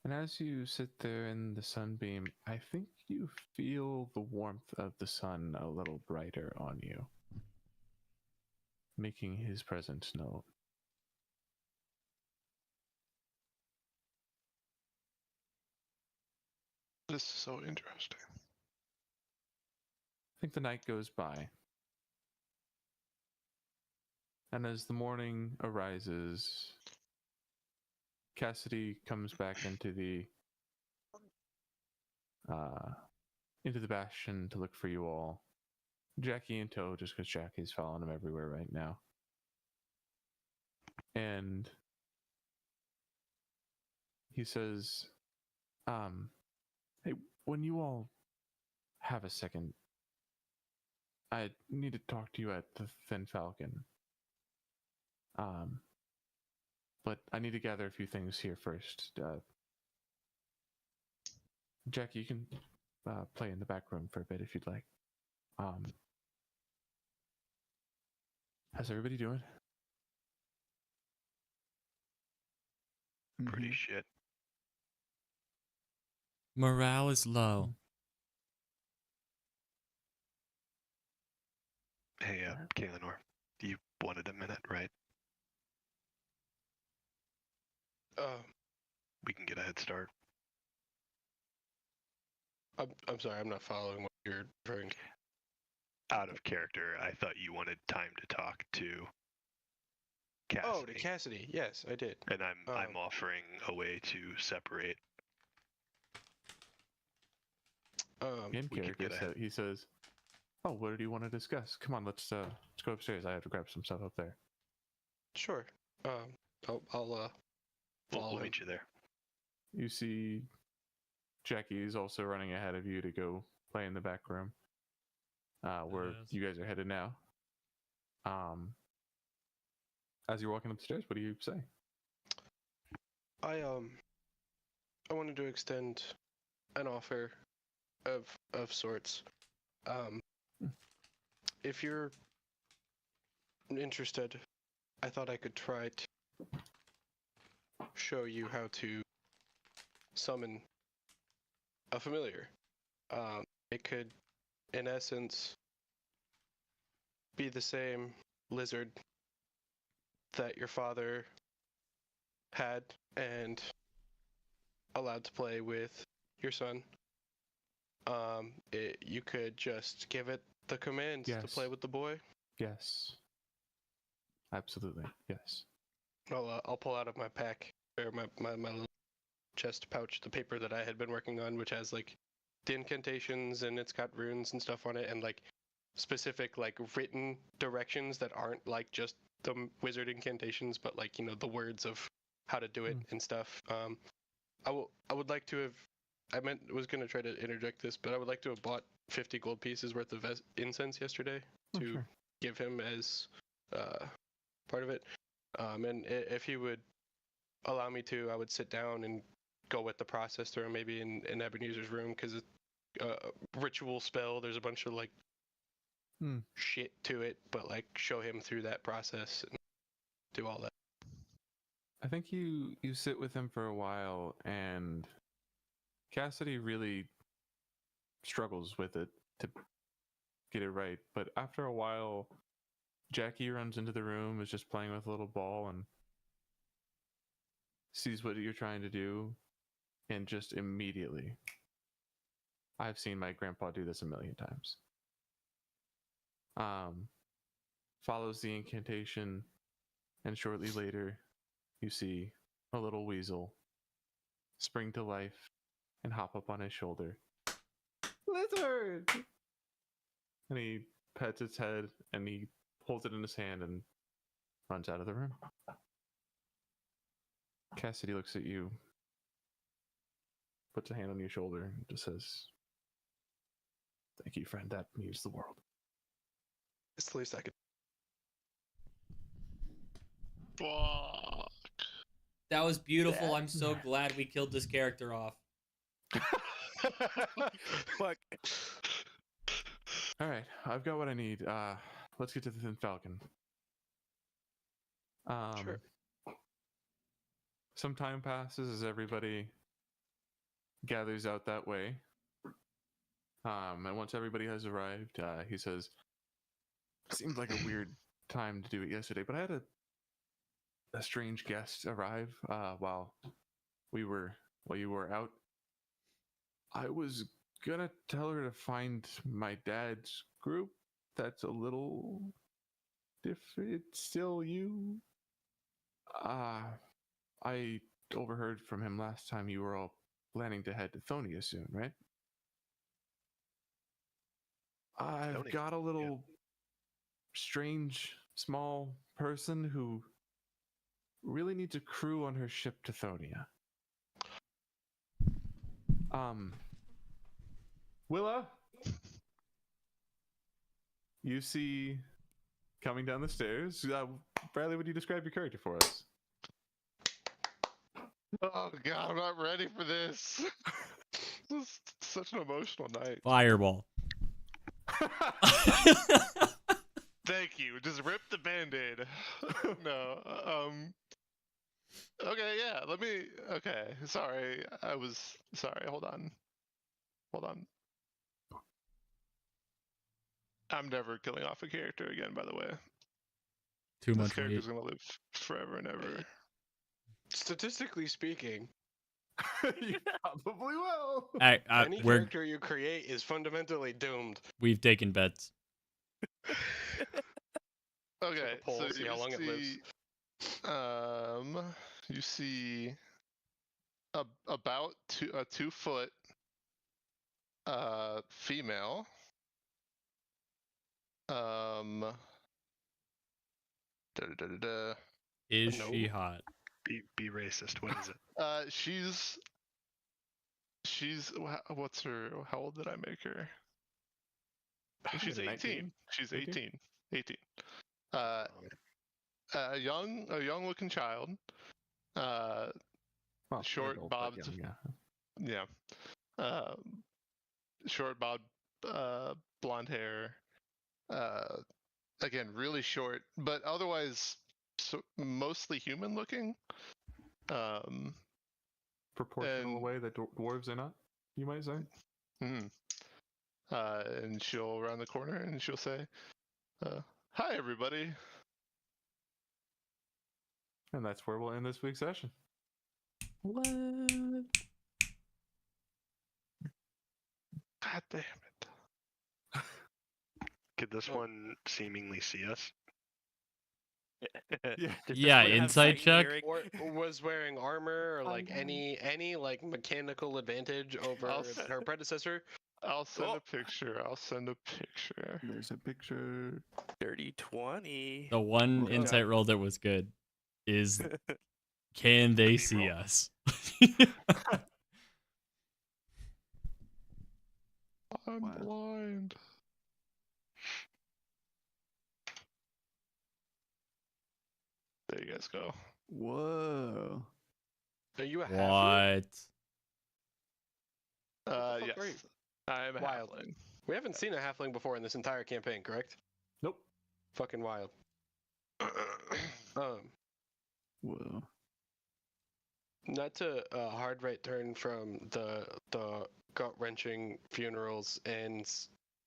And as you sit there in the sunbeam, I think you feel the warmth of the sun a little brighter on you, making his presence known. This is so interesting. I think the night goes by. And as the morning arises, Cassidy comes back into the bastion to look for you all. Jackie in tow, just because Jackie's following him everywhere right now. And he says, hey, when you all have a second, I need to talk to you at the Thin Falcon. But I need to gather a few things here first. Jackie, you can play in the back room for a bit if you'd like. How's everybody doing? Pretty shit. Morale is low. Hey, Kaelinor, you wanted a minute, right? We can get a head start. I'm sorry, I'm not following what you're referring to. Out of character, I thought you wanted time to talk to Cassidy. Oh, to Cassidy. Yes, I did. And I'm offering a way to separate. In we could character, get ahead. he says, "Oh, what do you want to discuss? Come on, let's go upstairs. I have to grab some stuff up there." Sure. I'll follow We'll him. meet you there. You see Jackie is also running ahead of you to go play in the back room, where Yes. you guys are headed now. As you're walking upstairs, what do you say? I wanted to extend an offer of sorts. If you're interested, I thought I could try to show you how to summon a familiar. It could, in essence, be the same lizard that your father had and allowed to play with your son. You could just give it the commands to play with the boy. Yes. Absolutely. Yes. I'll pull out of my pack or my little chest pouch the paper that I had been working on, which has like the incantations and it's got runes and stuff on it and like specific like written directions that aren't like just the wizard incantations, but like, you know, the words of how to do it and stuff. I would like to have, was going to try to interject this, but I would like to have bought 50 gold pieces worth of incense yesterday to give him as part of it. And if he would allow me to, I would sit down and go with the process through maybe in Ebenezer's room, because it's a ritual spell. There's a bunch of like shit to it, but like show him through that process and do all that. I think you sit with him for a while, and Cassidy really struggles with it to get it right. But after a while, Jackie runs into the room, is just playing with a little ball, and sees what you're trying to do, and just immediately, I've seen my grandpa do this a million times. Follows the incantation, and shortly later, you see a little weasel spring to life and hop up on his shoulder. Lizard! And he pets its head, and he holds it in his hand and runs out of the room. Cassidy looks at you, puts a hand on your shoulder, and just says, "Thank you, friend. That means the world." It's the least I could. Fuck. That was beautiful. I'm so glad we killed this character off. Fuck. All right, I've got what I need. Let's get to the Thin Falcon. Sure. Some time passes as everybody gathers out that way. And once everybody has arrived, he says, "Seemed like a weird time to do it yesterday, but I had a strange guest arrive while you were out. I was gonna tell her to find my dad's group. That's a little different. It's still you. I overheard from him last time you were all planning to head to Thonia soon, right? I've Thonia, got a little strange, small person who really needs a crew on her ship to Thonia. Willa, you see coming down the stairs. Bradley, would you describe your character for us? Oh god, I'm not ready for this. This is such an emotional night. Fireball. Thank you. Just rip the band-aid. No. Okay, yeah, okay. Sorry. Sorry, hold on. I'm never killing off a character again, by the way. Too This much character's weight. gonna live forever and ever. Statistically speaking, You probably will. any character you create is fundamentally doomed. We've taken bets. Okay, poll, so see you how long it lives. You see about a 2-foot female. Is No. she hot? Be racist. What is it? She's what's her? How old did I make her? She's 18. 19? She's 18? 18. A young looking child. Well, Short adult, but bobbed. young, Yeah. Short bobbed blonde hair. Again, really short, but otherwise mostly human looking. Proportional and- way that dwarves are not, you might say. And she'll round the corner and she'll say, "Hi, everybody." And that's where we'll end this week's session. What? God damn it. Could this one seemingly see us? Yeah. Does this Yeah, one have insight sight check? hearing? Or was wearing armor or like no. any like mechanical advantage over her predecessor. I'll send Oh. a picture. There's a picture. Dirty 20. The one Yeah. insight roll that was good is, can they see roll. us? I'm Wow. blind. There you guys go. Whoa. Are you a halfling? What? the fuck Yes. are you? I'm a Wild. halfling. We haven't seen a halfling before in this entire campaign, correct? Nope. Fucking wild. Whoa. Not to hard right turn from the gut wrenching funerals and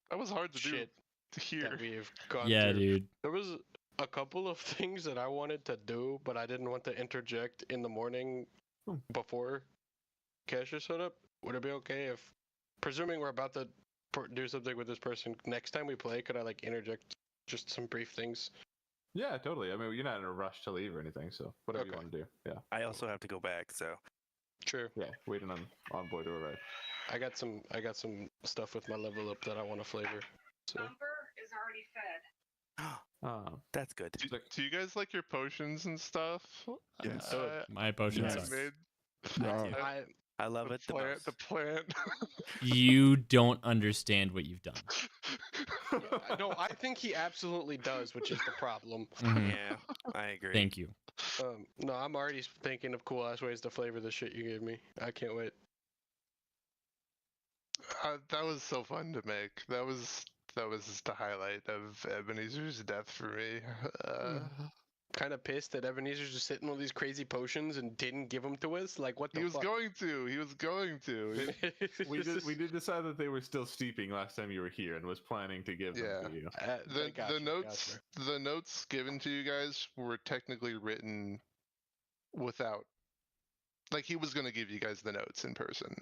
That was hard to shit do here. that we've gone Yeah, through. dude. There was a couple of things that I wanted to do, but I didn't want to interject in the morning before Casher showed up. Would it be okay if, presuming we're about to do something with this person, next time we play, could I like interject just some brief things? Yeah, totally. I mean, you're not in a rush to leave or anything, so whatever you Okay. want to do. Yeah. I also have to go back, so. True. Yeah, waiting on boy to arrive. I got some stuff with my level up that I want to flavor. So is already fed. That's good. Do you guys like your potions and stuff? Yes. My potions Yes. are. made Yeah. I love it the most. the plant. You don't understand what you've done. no, I think he absolutely does, which is the problem. Mhm. Yeah, I agree. Thank you. No, I'm already thinking of cool ass ways to flavor the shit you gave me. I can't wait. That was so fun to make. That was the highlight of Ebenezer's death for me. kind of pissed that Ebenezer's just sitting on these crazy potions and didn't give them to us? Like, what the He was fuck? going to. He was going to. We did decide that they were still steeping last time you were here, and was planning to give them to you. The notes given to you guys were technically written without, like, he was going to give you guys the notes in person,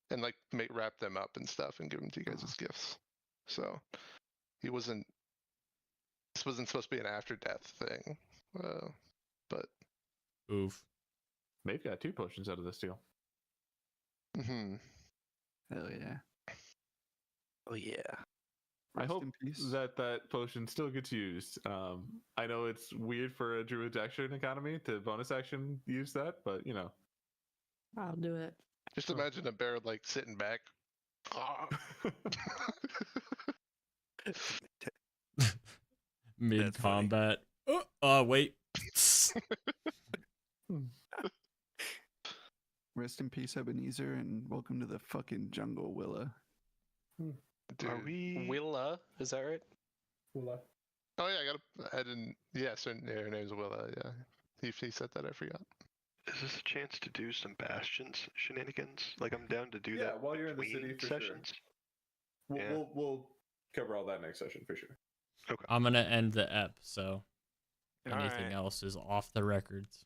and like wrap them up and stuff and give them to you guys as gifts. So he wasn't. This wasn't supposed to be an after death thing, but Oof. They've got 2 potions out of this deal. Hell yeah. Oh yeah. I Rest hope in peace. that potion still gets used. I know it's weird for a druid action economy to bonus action use that, but you know. I'll do it. just imagine a bear like sitting back. Mid combat. Wait. Rest in peace, Ebenezer, and welcome to the fucking jungle, Willa. Dude. Are we? Willa, is that right? Willa. Oh yeah, I didn't. Yes, her name's Willa. Yeah, he said that. I forgot. Is this a chance to do some Bastions shenanigans? Like, I'm down to do Yeah, that while you're in the between city, for sessions. Sure. Yeah. We'll cover all that next session for sure. Okay. I'm gonna end the ep, so All anything right. else is off the records.